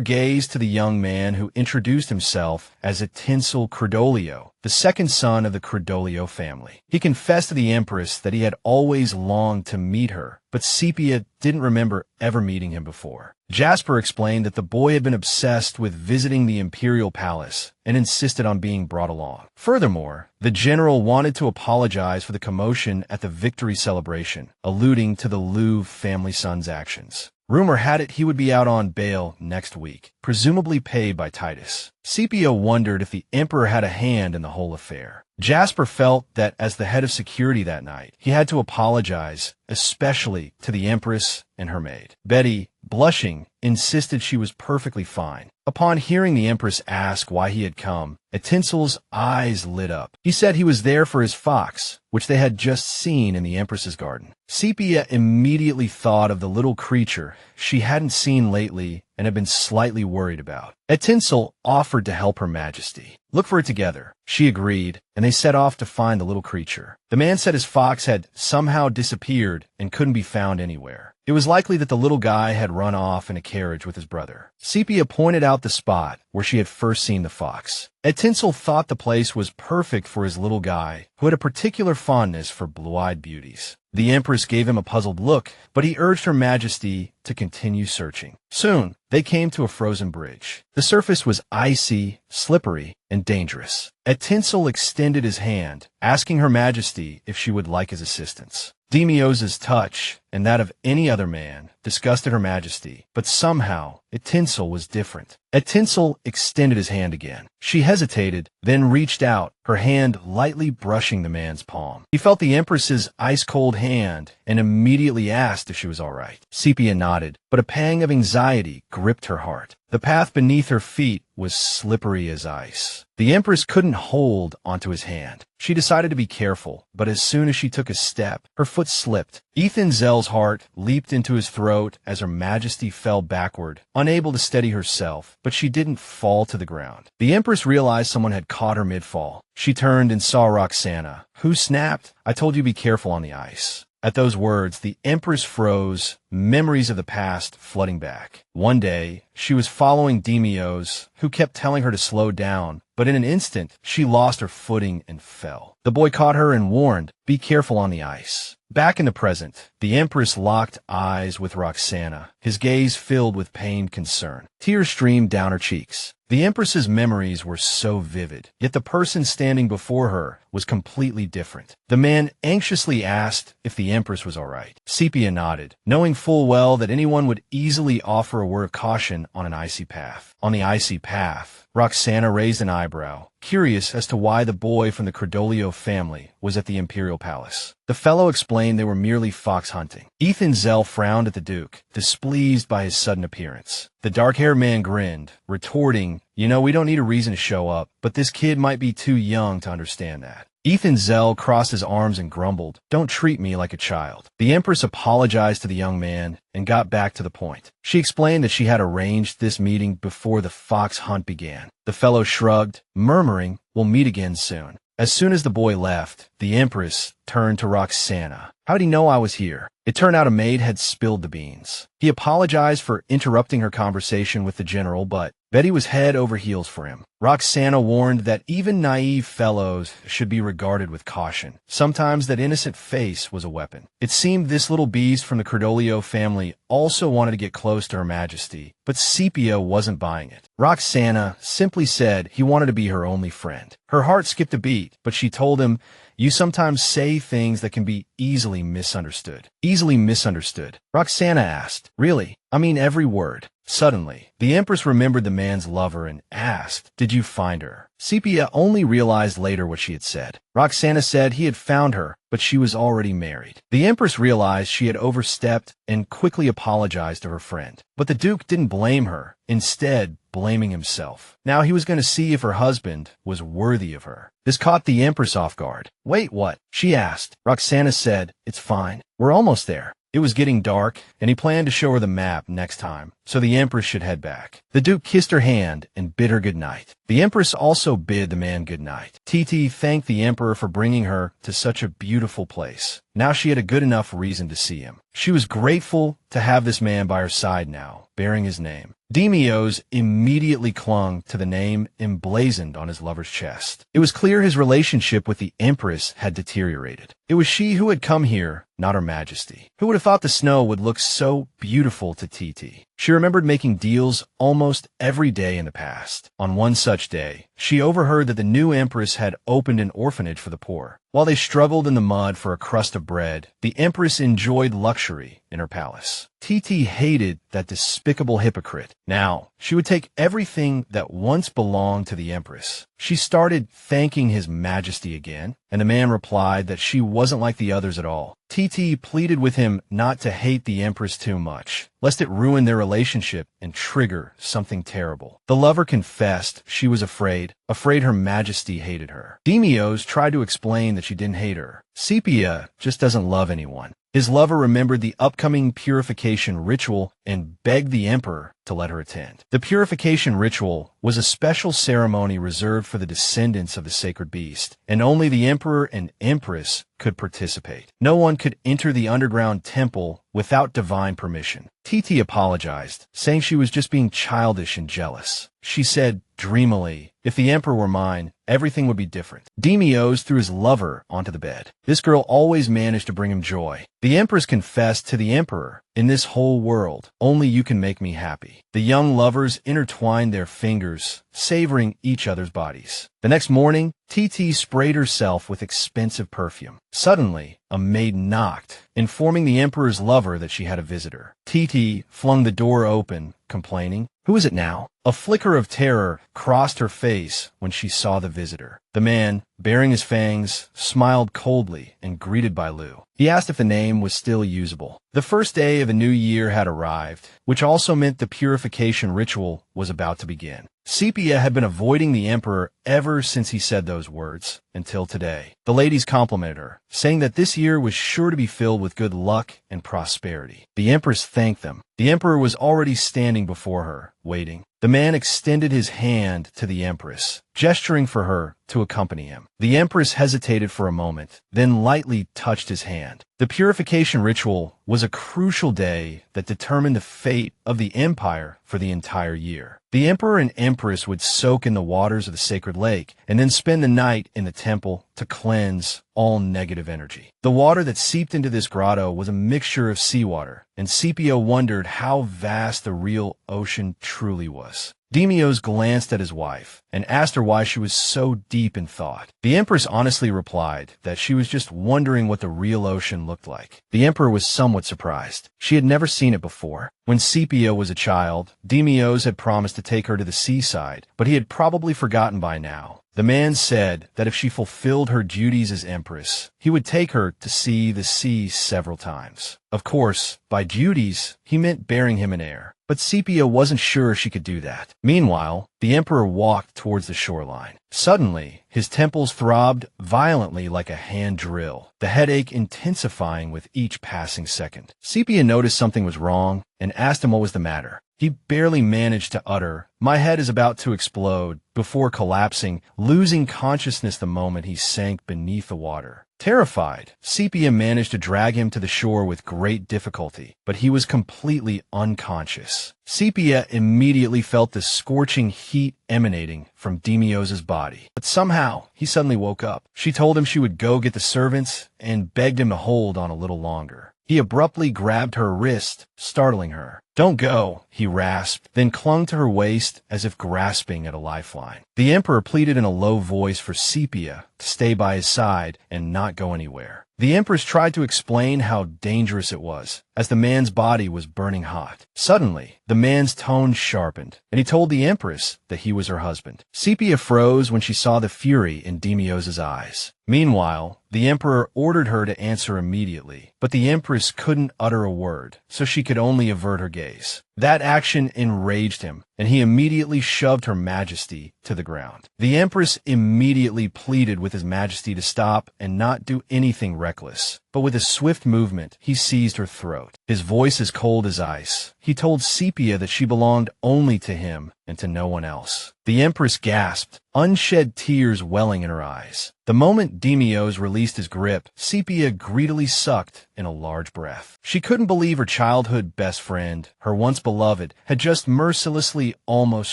gaze to the young man who introduced himself as Atinsel Credolio, the second son of the Credolio family. He confessed to the Empress that he had always longed to meet her, but Sepia didn't remember ever meeting him before. Jasper explained that the boy had been obsessed with visiting the imperial palace and insisted on being brought along. Furthermore, the general wanted to apologize for the commotion at the victory celebration, alluding to the Louvre family son's actions. Rumor had it he would be out on bail next week, presumably paid by Titus. Sepia wondered if the Emperor had a hand in the whole affair. Jasper felt that as the head of security that night, he had to apologize, especially to the Empress and her maid. Betty, blushing, insisted she was perfectly fine. Upon hearing the Empress ask why he had come, Atinsel's eyes lit up. He said he was there for his fox, which they had just seen in the Empress's garden. Sepia immediately thought of the little creature she hadn't seen lately and had been slightly worried about. Atinsel offered to help Her Majesty. Look for it together. She agreed, and they set off to find the little creature. The man said his fox had somehow disappeared and couldn't be found anywhere. It was likely that the little guy had run off in a carriage with his brother. Sepia pointed out the spot where she had first seen the fox. Atinsel thought the place was perfect for his little guy, who had a particular fondness for blue-eyed beauties. The Empress gave him a puzzled look, but he urged Her Majesty to continue searching. Soon, they came to a frozen bridge. The surface was icy, slippery, and dangerous. Atinsel extended his hand, asking Her Majesty if she would like his assistance. Demios's touch, and that of any other man, disgusted Her Majesty, but somehow Atinsel was different. Atinsel extended his hand again. She hesitated, then reached out, her hand lightly brushing the man's palm. He felt the Empress's ice-cold hand and immediately asked if she was all right. Sepia nodded, but a pang of anxiety gripped her heart. The path beneath her feet was slippery as ice. The Empress couldn't hold onto his hand. She decided to be careful, but as soon as she took a step, her foot slipped. Ethan Zell's heart leaped into his throat as Her Majesty fell backward, unable to steady herself, but she didn't fall to the ground. The Empress realized someone had caught her mid-fall. She turned and saw Roxanne, who snapped, I told you to be careful on the ice. At those words, the Empress froze, memories of the past flooding back. One day, she was following Demios, who kept telling her to slow down, but in an instant, she lost her footing and fell. The boy caught her and warned, be careful on the ice. Back in the present, the Empress locked eyes with Roxanne, his gaze filled with pained concern. Tears streamed down her cheeks. The Empress's memories were so vivid, yet the person standing before her was completely different. The man anxiously asked if the Empress was all right. Sepia nodded, knowing full well that anyone would easily offer a word of caution on an icy path. On the icy path, Roxanne raised an eyebrow, curious as to why the boy from the Cordolio family was at the Imperial Palace. The fellow explained they were merely fox hunting. Ethan Zell frowned at the Duke, displeased by his sudden appearance. The dark-haired man grinned, retorting, "You know, we don't need a reason to show up, but this kid might be too young to understand that." Ethan Zell crossed his arms and grumbled, "Don't treat me like a child." The Empress apologized to the young man and got back to the point. She explained that she had arranged this meeting before the fox hunt began. The fellow shrugged, murmuring, "We'll meet again soon." As soon as the boy left, the Empress turned to Roxanne. "How'd he know I was here?" It turned out a maid had spilled the beans. He apologized for interrupting her conversation with the general, but Betty was head over heels for him. Roxanne warned that even naive fellows should be regarded with caution. Sometimes that innocent face was a weapon. It seemed this little beast from the Cordolio family also wanted to get close to Her Majesty, but Sepia wasn't buying it. Roxanne simply said he wanted to be her only friend. Her heart skipped a beat, but she told him, "You sometimes say things that can be easily misunderstood." Easily misunderstood? Roxanne asked. "Really? I mean every word." Suddenly, the Empress remembered the man's lover and asked, "Did you find her?" Sepia only realized later what she had said. Roxanne said he had found her, but she was already married. The Empress realized she had overstepped and quickly apologized to her friend. But the Duke didn't blame her, instead blaming himself. Now he was going to see if her husband was worthy of her. This caught the Empress off guard. "Wait, what?" she asked. Roxanne said, "It's fine. We're almost there." It was getting dark, and he planned to show her the map next time, so the Empress should head back. The Duke kissed her hand and bid her good night. The Empress also bid the man good night. Titia thanked the Emperor for bringing her to such a beautiful place. Now she had a good enough reason to see him. She was grateful to have this man by her side now, bearing his name. Demios immediately clung to the name emblazoned on his lover's chest. It was clear his relationship with the Empress had deteriorated. It was she who had come here, not Her Majesty. Who would have thought the snow would look so beautiful to Titia? She remembered making deals almost every day in the past. On one such day, she overheard that the new Empress had opened an orphanage for the poor. While they struggled in the mud for a crust of bread, the Empress enjoyed luxury in her palace. Titia hated that despicable hypocrite. Now, she would take everything that once belonged to the Empress. She started thanking His Majesty again, and the man replied that she wasn't like the others at all. Titia pleaded with him not to hate the Empress too much, lest it ruin their relationship and trigger something terrible. The lover confessed she was afraid Her Majesty hated her. Demios tried to explain that she didn't hate her. Sepia just doesn't love anyone. His lover remembered the upcoming purification ritual and begged the Emperor to let her attend. The purification ritual was a special ceremony reserved for the descendants of the sacred beast, and only the Emperor and Empress could participate. No one could enter the underground temple without divine permission. Titia apologized, saying she was just being childish and jealous. She said dreamily, "If the Emperor were mine, everything would be different." Demios threw his lover onto the bed. This girl always managed to bring him joy. The Empress confessed to the Emperor, "In this whole world, only you can make me happy." The young lovers intertwined their fingers, savoring each other's bodies. The next morning, Titia sprayed herself with expensive perfume. Suddenly, a maid knocked, informing the Emperor's lover that she had a visitor. Titia flung the door open, complaining, "Who is it now?" A flicker of terror crossed her face when she saw the visitor. The man, baring his fangs, smiled coldly and greeted by Lou. He asked if the name was still usable. The first day of a new year had arrived, which also meant the purification ritual was about to begin. Sepia had been avoiding the Emperor ever since he said those words, until today. The ladies complimented her, saying that this year was sure to be filled with good luck and prosperity. The Empress thanked them. The Emperor was already standing before her, waiting. The man extended his hand to the Empress, gesturing for her to accompany him. The Empress hesitated for a moment, then lightly touched his hand. The purification ritual was a crucial day that determined the fate of the empire for the entire year. The Emperor and Empress would soak in the waters of the sacred lake and then spend the night in the temple to cleanse all negative energy. The water that seeped into this grotto was a mixture of seawater, and Sepia wondered how vast the real ocean truly was. Demios glanced at his wife and asked her why she was so deep in thought. The Empress honestly replied that she was just wondering what the real ocean looked like. The Emperor was somewhat surprised. She had never seen it before. When Sepia was a child, Demios had promised to take her to the seaside, but he had probably forgotten by now. The man said that if she fulfilled her duties as Empress, he would take her to see the sea several times. Of course, by duties, he meant bearing him an heir. But Sepia wasn't sure she could do that. Meanwhile, the Emperor walked towards the shoreline. Suddenly, his temples throbbed violently like a hand drill, the headache intensifying with each passing second. Sepia noticed something was wrong and asked him what was the matter. He barely managed to utter, "My head is about to explode," before collapsing, losing consciousness the moment he sank beneath the water. Terrified, Sepia managed to drag him to the shore with great difficulty, but he was completely unconscious. Sepia immediately felt the scorching heat emanating from Demios' body. But somehow, he suddenly woke up. She told him she would go get the servants and begged him to hold on a little longer. He abruptly grabbed her wrist, startling her. "Don't go," he rasped, then clung to her waist as if grasping at a lifeline. The Emperor pleaded in a low voice for Sepia to stay by his side and not go anywhere. The Empress tried to explain how dangerous it was, as the man's body was burning hot. Suddenly, the man's tone sharpened, and he told the Empress that he was her husband. Sepia froze when she saw the fury in Demios' eyes. Meanwhile, the Emperor ordered her to answer immediately, but the Empress couldn't utter a word, so she could only avert her gaze. That action enraged him, and he immediately shoved Her Majesty to the ground. The Empress immediately pleaded with His Majesty to stop and not do anything reckless, but with a swift movement, he seized her throat. His voice as cold as ice. He told Sepia that she belonged only to him and to no one else. The Empress gasped, unshed tears welling in her eyes. The moment Demios released his grip, Sepia greedily sucked in a large breath. She couldn't believe her childhood best friend, her once beloved, had just mercilessly almost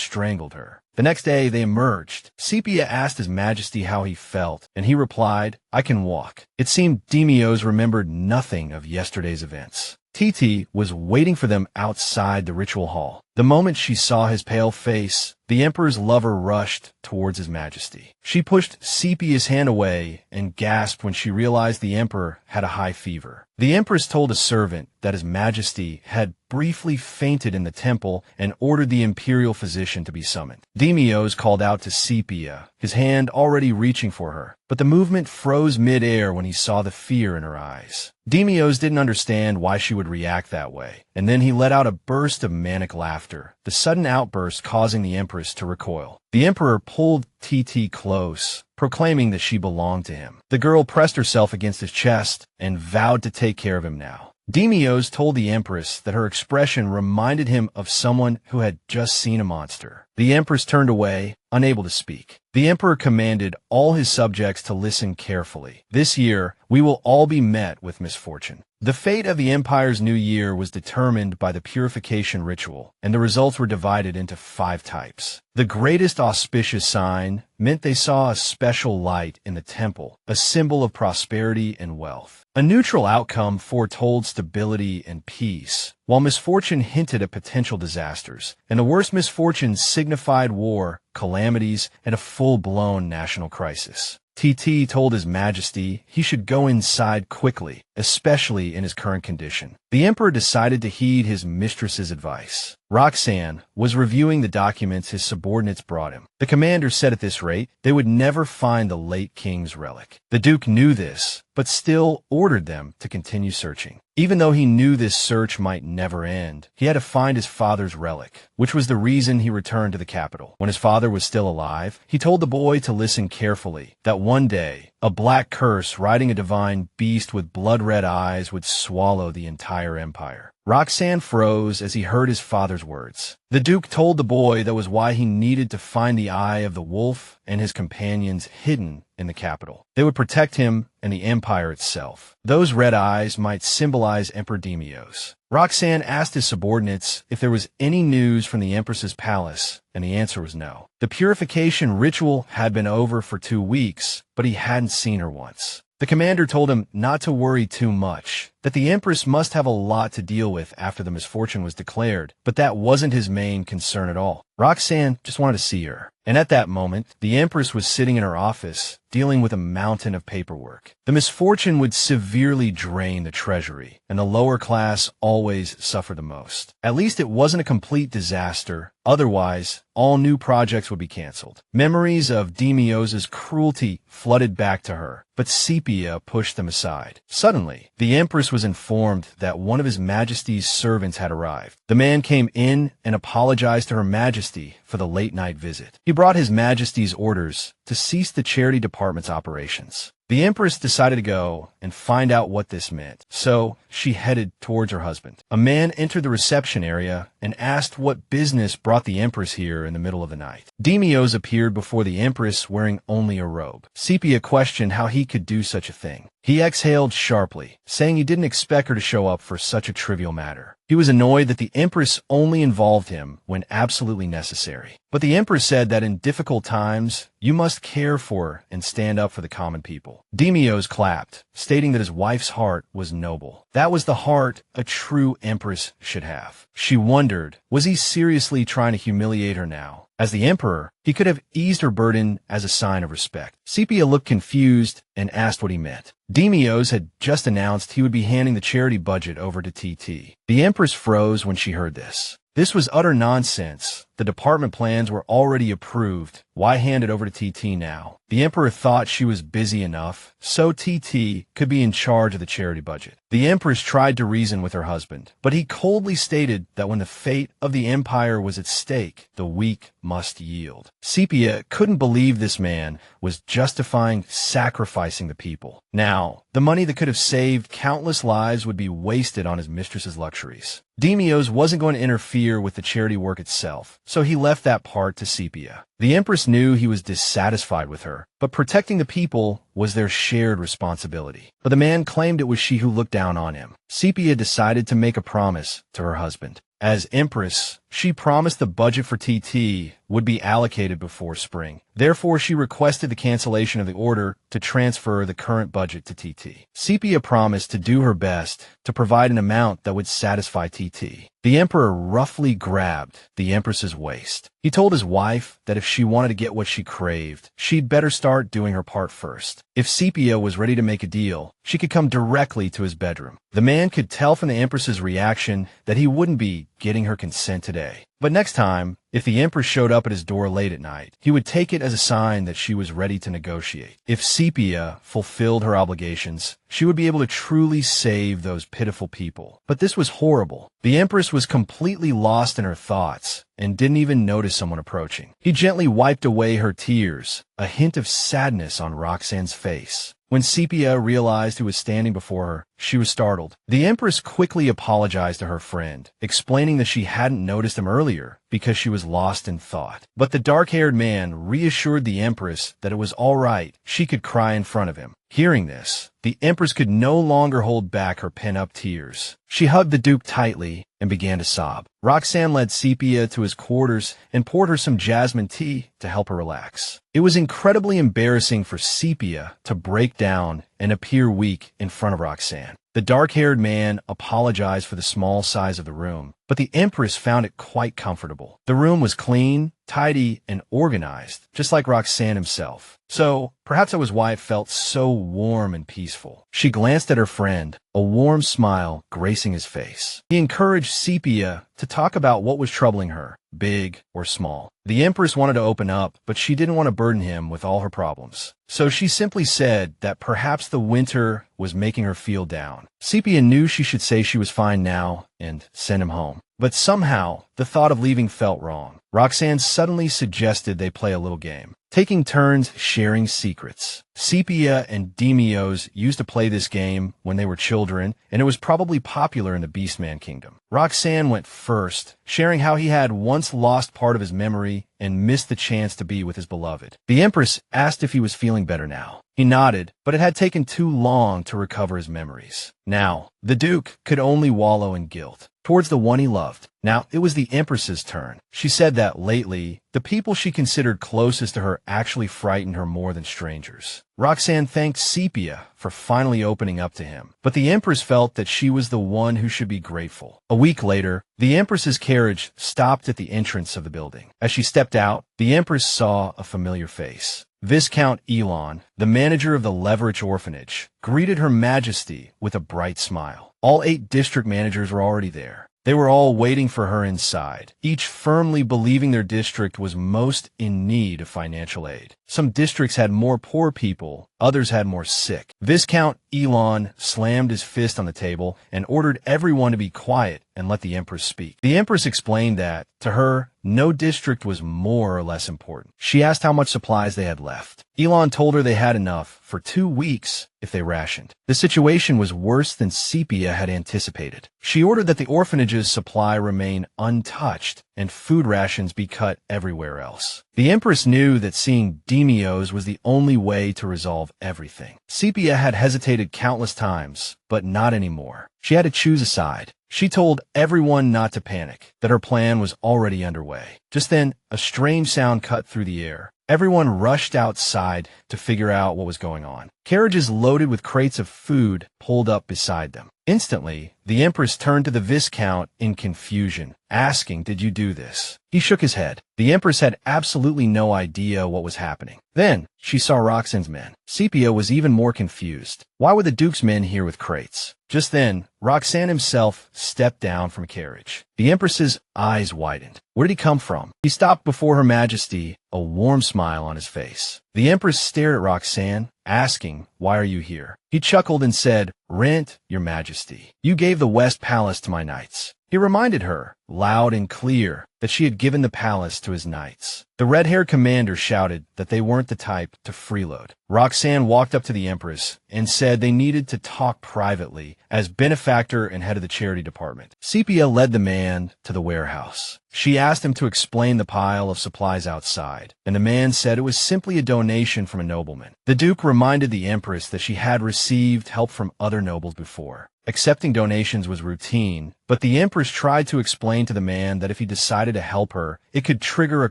strangled her. The next day they emerged. Sepia asked His Majesty how he felt, and he replied, "I can walk." It seemed Demios remembered nothing of yesterday's events. Titia was waiting for them outside the ritual hall. The moment she saw his pale face, the Emperor's lover rushed towards His Majesty. She pushed Sepia's hand away and gasped when she realized the Emperor had a high fever. The Empress told a servant that His Majesty had briefly fainted in the temple and ordered the imperial physician to be summoned. Demios called out to Sepia, his hand already reaching for her, but the movement froze mid-air when he saw the fear in her eyes. Demios didn't understand why she would react that way, and then he let out a burst of manic laughter, the sudden outburst causing the Empress to recoil. The Emperor pulled Titia close, proclaiming that she belonged to him. The girl pressed herself against his chest and vowed to take care of him now. Demios told the Empress that her expression reminded him of someone who had just seen a monster. The Empress turned away, unable to speak. The Emperor commanded all his subjects to listen carefully. "This year, we will all be met with misfortune." The fate of the Empire's new year was determined by the purification ritual, and the results were divided into 5 types. The greatest auspicious sign meant they saw a special light in the temple, a symbol of prosperity and wealth. A neutral outcome foretold stability and peace, while misfortune hinted at potential disasters, and the worst misfortunes signified war, calamities, and a full-blown national crisis. Titia told His Majesty he should go inside quickly, especially in his current condition. The Emperor decided to heed his mistress's advice. Roxanne was reviewing the documents his subordinates brought him. The commander said at this rate, they would never find the late king's relic. The Duke knew this, but still ordered them to continue searching. Even though he knew this search might never end, he had to find his father's relic, which was the reason he returned to the capital. When his father was still alive, he told the boy to listen carefully, that one day, a black curse riding a divine beast with blood-red eyes would swallow the entire empire. Roxanne froze as he heard his father's words. The Duke told the boy that was why he needed to find the eye of the wolf and his companions hidden in the capital. They would protect him and the empire itself. Those red eyes might symbolize Emperor Demios. Roxanne asked his subordinates if there was any news from the Empress's palace, and the answer was no. The purification ritual had been over for 2 weeks, but he hadn't seen her once. The commander told him not to worry too much, that the Empress must have a lot to deal with after the misfortune was declared, but that wasn't his main concern at all. Roxanne just wanted to see her. And at that moment, the Empress was sitting in her office, dealing with a mountain of paperwork. The misfortune would severely drain the treasury, and the lower class always suffer the most. At least it wasn't a complete disaster. Otherwise, all new projects would be canceled. Memories of Demios' cruelty flooded back to her, but Sepia pushed them aside. Suddenly, the Empress was informed that one of His Majesty's servants had arrived. The man came in and apologized to Her Majesty for the late-night visit. He brought His Majesty's orders to cease the charity department's operations. The Empress decided to go and find out what this meant, so she headed towards her husband. A man entered the reception area and asked what business brought the Empress here in the middle of the night. Demios appeared before the Empress wearing only a robe. Sepia questioned how he could do such a thing. He exhaled sharply, saying he didn't expect her to show up for such a trivial matter. He was annoyed that the Empress only involved him when absolutely necessary. But the Empress said that in difficult times, you must care for and stand up for the common people. Demios clapped, stating that his wife's heart was noble. That was the heart a true Empress should have. She wondered, was he seriously trying to humiliate her now? As the Emperor, he could have eased her burden as a sign of respect. Sepia looked confused and asked what he meant. Demios had just announced he would be handing the charity budget over to Titia. The Empress froze when she heard this. This was utter nonsense. The department plans were already approved. Why hand it over to Titia now? The Emperor thought she was busy enough, so Titia could be in charge of the charity budget. The Empress tried to reason with her husband, but he coldly stated that when the fate of the empire was at stake, the weak must yield. Sepia couldn't believe this man was justifying sacrificing the people. Now, the money that could have saved countless lives would be wasted on his mistress's luxuries. Demios wasn't going to interfere with the charity work itself, so he left that part to Sepia. The Empress knew he was dissatisfied with her, but protecting the people was their shared responsibility. But the man claimed it was she who looked down on him. Sepia decided to make a promise to her husband. As Empress, she promised the budget for TT would be allocated before spring. Therefore, she requested the cancellation of the order to transfer the current budget to TT. Sepia promised to do her best to provide an amount that would satisfy TT. The Emperor roughly grabbed the Empress's waist. He told his wife that if she wanted to get what she craved, she'd better start doing her part first. If Sepia was ready to make a deal, she could come directly to his bedroom. The man could tell from the Empress's reaction that he wouldn't be getting her consent today. But next time, if the Empress showed up at his door late at night, he would take it as a sign that she was ready to negotiate. If Sepia fulfilled her obligations, she would be able to truly save those pitiful people. But this was horrible. The Empress was completely lost in her thoughts and didn't even notice someone approaching. He gently wiped away her tears, a hint of sadness on Roxanne's face. When Sepia realized who was standing before her, she was startled. The Empress quickly apologized to her friend, explaining that she hadn't noticed him earlier because she was lost in thought. But the dark-haired man reassured the Empress that it was all right. She could cry in front of him. Hearing this, the Empress could no longer hold back her pent-up tears. She hugged the Duke tightly and began to sob. Roxanne led Sepia to his quarters and poured her some jasmine tea to help her relax. It was incredibly embarrassing for Sepia to break down and appear weak in front of Roxanne. The dark-haired man apologized for the small size of the room, but the Empress found it quite comfortable. The room was clean, tidy, and organized, just like Roxanne himself. So, perhaps that was why it felt so warm and peaceful. She glanced at her friend, a warm smile gracing his face. He encouraged Sepia to talk about what was troubling her, big or small. The Empress wanted to open up, but she didn't want to burden him with all her problems. So she simply said that perhaps the winter was making her feel down. Sepia knew she should say she was fine now and send him home. But somehow, the thought of leaving felt wrong. Roxanne suddenly suggested they play a little game, taking turns sharing secrets. Sepia and Demios used to play this game when they were children, and it was probably popular in the Beastman Kingdom. Roxanne went first, sharing how he had once lost part of his memory and missed the chance to be with his beloved. The Empress asked if he was feeling better now. He nodded, but it had taken too long to recover his memories. Now, the Duke could only wallow in guilt towards the one he loved. Now, it was the Empress's turn. She said that lately, the people she considered closest to her actually frightened her more than strangers. Roxanne thanked Sepia for finally opening up to him, but the Empress felt that she was the one who should be grateful. A week later, the Empress's carriage stopped at the entrance of the building. As she stepped out, the Empress saw a familiar face. Viscount Elon, the manager of the Leverage Orphanage, greeted Her Majesty with a bright smile. All 8 district managers were already there. They were all waiting for her inside, each firmly believing their district was most in need of financial aid. Some districts had more poor people, others had more sick. Viscount Elon slammed his fist on the table and ordered everyone to be quiet and let the Empress speak. The Empress explained that, to her, no district was more or less important. She asked how much supplies they had left. Elon told her they had enough for 2 weeks if they rationed. The situation was worse than Sepia had anticipated. She ordered that the orphanage's supply remain untouched and food rations be cut everywhere else. The Empress knew that seeing Demios was the only way to resolve everything. Sepia had hesitated countless times, but not anymore. She had to choose a side. She told everyone not to panic, that her plan was already underway. Just then, a strange sound cut through the air. Everyone rushed outside to figure out what was going on. Carriages loaded with crates of food pulled up beside them. Instantly, the Empress turned to the Viscount in confusion, asking, "Did you do this?" He shook his head. The Empress had absolutely no idea what was happening. Then, she saw Roxanne's men. Sepia was even more confused. Why were the Duke's men here with crates? Just then, Roxanne himself stepped down from a carriage. The Empress's eyes widened. Where did he come from? He stopped before Her Majesty, a warm smile on his face. The Empress stared at Roxanne, asking, "Why are you here?" He chuckled and said, "Rent, Your Majesty. You gave the West Palace to my knights." He reminded her, loud and clear, that she had given the palace to his knights. The red-haired commander shouted that they weren't the type to freeload. Roxanne walked up to the Empress and said they needed to talk privately as benefactor and head of the charity department. Sepia led the man to the warehouse. She asked him to explain the pile of supplies outside, and the man said it was simply a donation from a nobleman. The Duke reminded the Empress that she had received help from other nobles before. Accepting donations was routine, but the Empress tried to explain to the man that if he decided to help her, it could trigger a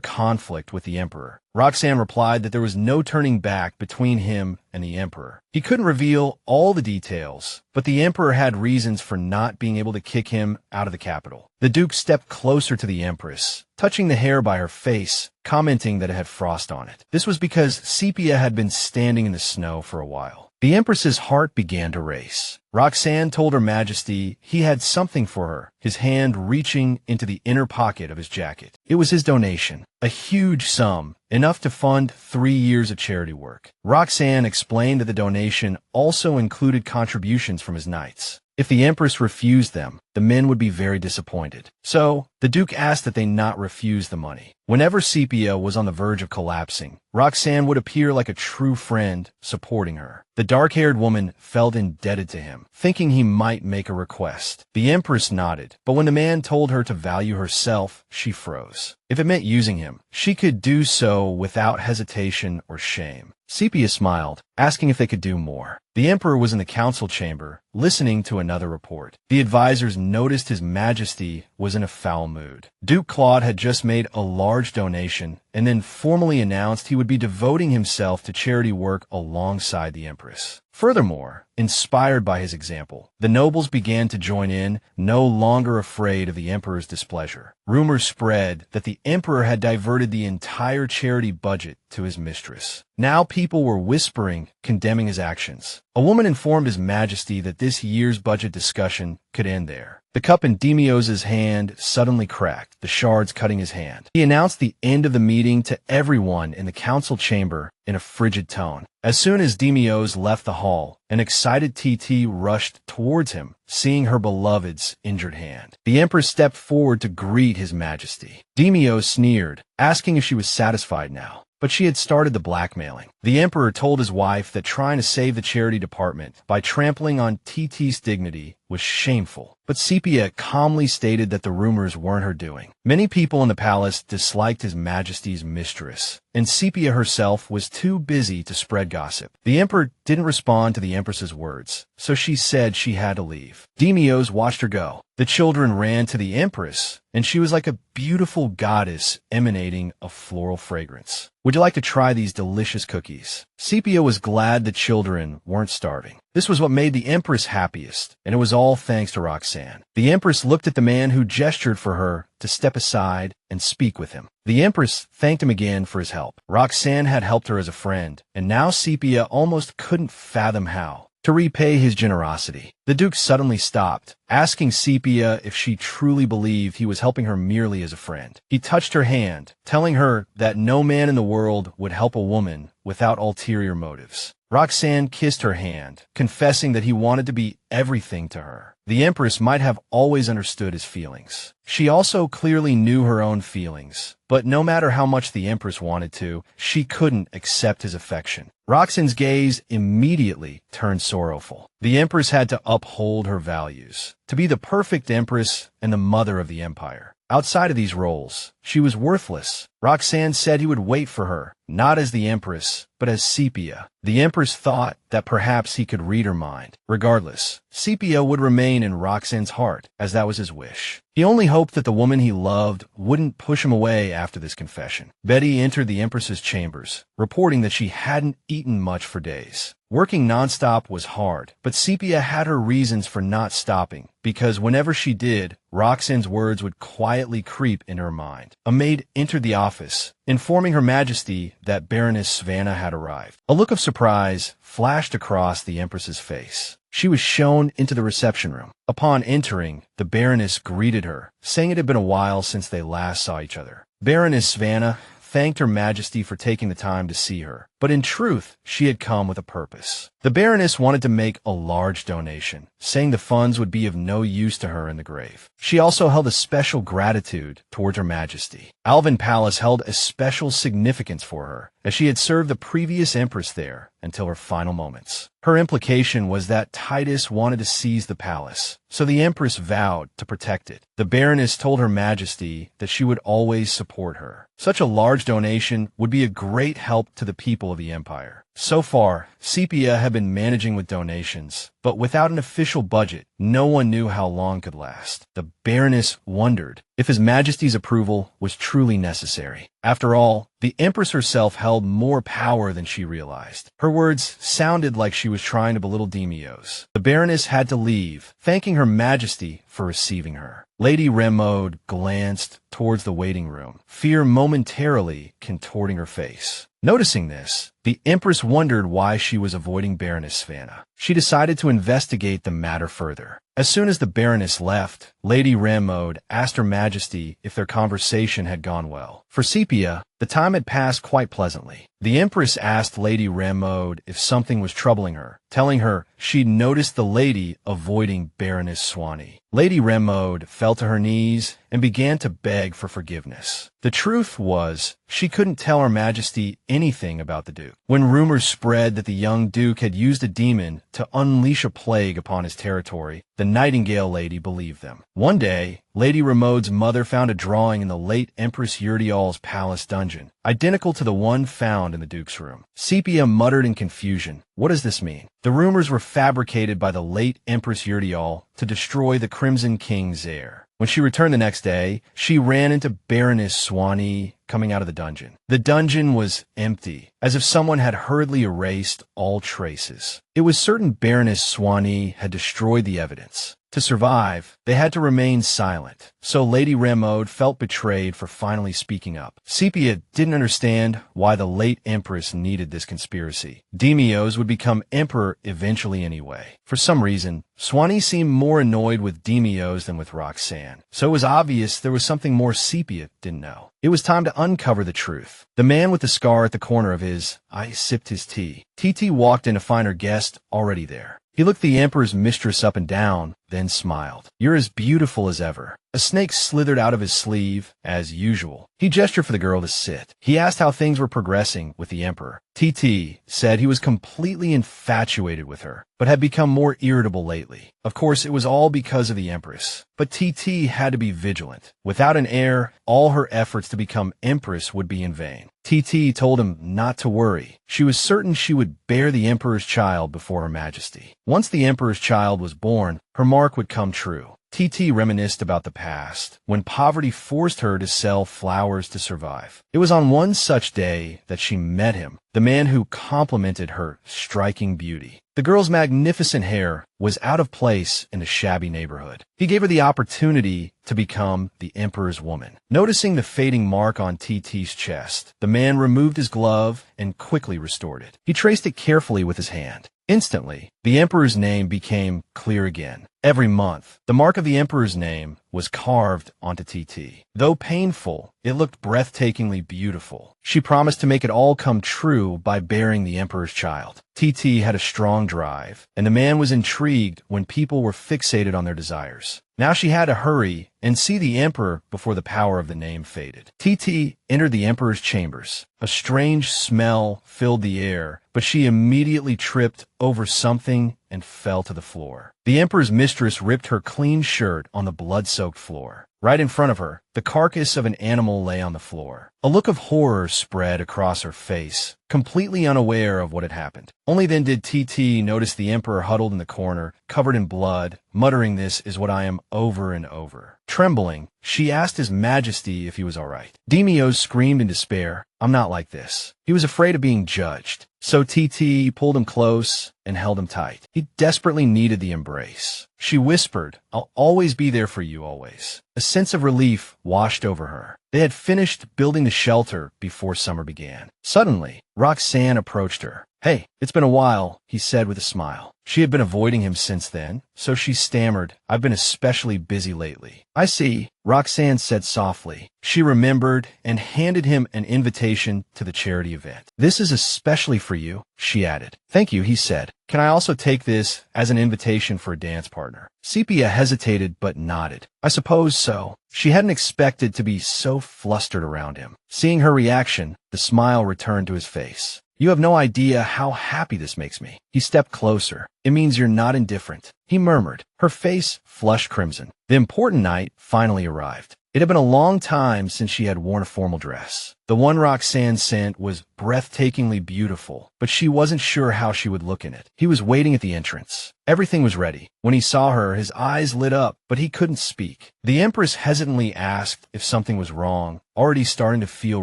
conflict with the Emperor. Roxanne replied that there was no turning back between him and the Emperor. He couldn't reveal all the details, but the Emperor had reasons for not being able to kick him out of the capital. The Duke stepped closer to the Empress, touching the hair by her face, commenting that it had frost on it. This was because Sepia had been standing in the snow for a while. The Empress's heart began to race. Roxanne told Her Majesty he had something for her, his hand reaching into the inner pocket of his jacket. It was his donation, a huge sum, enough to fund 3 years of charity work. Roxanne explained that the donation also included contributions from his knights. If the Empress refused them, the men would be very disappointed. So, the Duke asked that they not refuse the money. Whenever Sepia was on the verge of collapsing, Roxanne would appear like a true friend, supporting her. The dark-haired woman felt indebted to him, thinking he might make a request. The Empress nodded, but when the man told her to value herself, she froze. If it meant using him, she could do so without hesitation or shame. Sepia smiled, asking if they could do more. The Emperor was in the council chamber, listening to another report. The advisors noticed His Majesty was in a foul mood. Duke Claude had just made a large donation and then formally announced he would be devoting himself to charity work alongside the Empress. Furthermore, inspired by his example, the nobles began to join in, no longer afraid of the Emperor's displeasure. Rumors spread that the Emperor had diverted the entire charity budget to his mistress. Now people were whispering, condemning his actions. A woman informed His Majesty that this year's budget discussion could end there. The cup in Demios' hand suddenly cracked, the shards cutting his hand. He announced the end of the meeting to everyone in the council chamber in a frigid tone. As soon as Demios left the hall, an excited TT rushed towards him, seeing her beloved's injured hand. The Empress stepped forward to greet His Majesty. Demios sneered, asking if she was satisfied now. But she had started the blackmailing. The Emperor told his wife that trying to save the charity department by trampling on TT's dignity was shameful. But Sepia calmly stated that the rumors weren't her doing. Many people in the palace disliked His Majesty's Mistress, and Sepia herself was too busy to spread gossip. The Emperor didn't respond to the Empress's words, so she said she had to leave. Demios watched her go. The children ran to the Empress, and she was like a beautiful goddess emanating a floral fragrance. Would you like to try these delicious cookies? Sepia was glad the children weren't starving. This was what made the Empress happiest, and it was all thanks to Roxanne. The Empress looked at the man who gestured for her to step aside and speak with him. The Empress thanked him again for his help. Roxanne had helped her as a friend, and now Sepia almost couldn't fathom how to repay his generosity. The Duke suddenly stopped, asking Sepia if she truly believed he was helping her merely as a friend. He touched her hand, telling her that no man in the world would help a woman without ulterior motives. Roxanne kissed her hand, confessing that he wanted to be everything to her. The Empress might have always understood his feelings. She also clearly knew her own feelings, but no matter how much the Empress wanted to, she couldn't accept his affection. Roxanne's gaze immediately turned sorrowful. The Empress had to uphold her values, to be the perfect Empress and the mother of the Empire. Outside of these roles, she was worthless. Roxanne said he would wait for her, not as the Empress, but as Sepia. The Empress thought that perhaps he could read her mind. Regardless, Sepia would remain in Roxanne's heart, as that was his wish. He only hoped that the woman he loved wouldn't push him away after this confession. Betty entered the Empress's chambers, reporting that she hadn't eaten much for days. Working nonstop was hard, but Sepia had her reasons for not stopping, because whenever she did, Roxanne's words would quietly creep into her mind. A maid entered the office, informing Her Majesty that Baroness Savannah had arrived. A look of surprise flashed across the Empress's face. She was shown into the reception room. Upon entering, the Baroness greeted her, saying it had been a while since they last saw each other. Baroness Savannah thanked Her Majesty for taking the time to see her, but in truth, she had come with a purpose. The Baroness wanted to make a large donation, saying the funds would be of no use to her in the grave. She also held a special gratitude towards Her Majesty. Alvin Palace held a special significance for her, as she had served the previous Empress there until her final moments. Her implication was that Titus wanted to seize the palace, so the Empress vowed to protect it. The Baroness told Her Majesty that she would always support her. Such a large donation would be a great help to the people of the Empire. So far, Sepia had been managing with donations, but without an official budget, no one knew how long could last. The Baroness wondered if His Majesty's approval was truly necessary. After all, the Empress herself held more power than she realized. Her words sounded like she was trying to belittle Demios. The Baroness had to leave, thanking Her Majesty for receiving her. Lady Remode glanced towards the waiting room, fear momentarily contorting her face. Noticing this, the Empress wondered why she was avoiding Baroness Savannah. She decided to investigate the matter further. As soon as the Baroness left, Lady Remode asked Her Majesty if their conversation had gone well. For Sepia, the time had passed quite pleasantly. The Empress asked Lady Remode if something was troubling her, telling her she'd noticed the lady avoiding Baroness Swanee. Lady Remode fell to her knees and began to beg for forgiveness. The truth was, she couldn't tell Her Majesty anything about the Duke. When rumors spread that the young Duke had used a demon to unleash a plague upon his territory, the Nightingale lady believed them. One day, Lady Remode's mother found a drawing in the late Empress Uridial's palace dungeon, identical to the one found in the Duke's room. Sepia muttered in confusion. What does this mean? The rumors were fabricated by the late Empress Uridial to destroy the Crimson King's heir. When she returned the next day, she ran into Baroness Swanee coming out of the dungeon. The dungeon was empty, as if someone had hurriedly erased all traces. It was certain Baroness Swanee had destroyed the evidence. To survive, they had to remain silent, so Lady Remode felt betrayed for finally speaking up. Sepia didn't understand why the late Empress needed this conspiracy. Demios would become emperor eventually anyway. For some reason, Swanee seemed more annoyed with Demios than with Roxanne, so it was obvious there was something more Sepia didn't know. It was time to uncover the truth. The man with the scar at the corner of his eye sipped his tea. Titia walked in to find her guest already there. He looked the Emperor's mistress up and down, then smiled. "You're as beautiful as ever." A snake slithered out of his sleeve, as usual. He gestured for the girl to sit. He asked how things were progressing with the Emperor. Titia said he was completely infatuated with her, but had become more irritable lately. Of course, it was all because of the Empress. But Titia had to be vigilant. Without an heir, all her efforts to become Empress would be in vain. Titia told him not to worry. She was certain she would bear the Emperor's child before Her Majesty. Once the Emperor's child was born, her mark would come true. Titia reminisced about the past, when poverty forced her to sell flowers to survive. It was on one such day that she met him, the man who complimented her striking beauty. The girl's magnificent hair was out of place in a shabby neighborhood. He gave her the opportunity to become the Emperor's woman. Noticing the fading mark on Titi's chest, the man removed his glove and quickly restored it. He traced it carefully with his hand. Instantly, the Emperor's name became clear again. Every month, the mark of the Emperor's name was carved onto Titia. Though painful, it looked breathtakingly beautiful. She promised to make it all come true by bearing the Emperor's child. Titia had a strong drive, and the man was intrigued when people were fixated on their desires. Now she had to hurry and see the Emperor before the power of the name faded. Titia entered the Emperor's chambers. A strange smell filled the air, but she immediately tripped over something and fell to the floor. The Emperor's mistress ripped her clean shirt on the blood-soaked floor. Right in front of her, the carcass of an animal lay on the floor. A look of horror spread across her face, completely unaware of what had happened. Only then did Titia notice the Emperor huddled in the corner, covered in blood, muttering, "This is what I am," over and over. Trembling, she asked His Majesty if he was all right. Demios screamed in despair, "I'm not like this." He was afraid of being judged, so Titia pulled him close and held him tight. He desperately needed the embrace. She whispered, "I'll always be there for you, always." A sense of relief washed over her. They had finished building the shelter before summer began. Suddenly, Roxanne approached her. "Hey, it's been a while," he said with a smile. She had been avoiding him since then, so she stammered, "I've been especially busy lately." "I see," Roxanne said softly. She remembered and handed him an invitation to the charity event. "This is especially for you," she added. "Thank you," he said. "Can I also take this as an invitation for a dance partner?" Sepia hesitated but nodded. "I suppose so." She hadn't expected to be so flustered around him. Seeing her reaction, the smile returned to his face. "You have no idea how happy this makes me." He stepped closer. "It means you're not indifferent," he murmured. Her face flushed crimson. The important night finally arrived. It had been a long time since she had worn a formal dress. The one Roxanne sent was breathtakingly beautiful, but she wasn't sure how she would look in it. He was waiting at the entrance. Everything was ready. When he saw her, his eyes lit up, but he couldn't speak. The Empress hesitantly asked if something was wrong, already starting to feel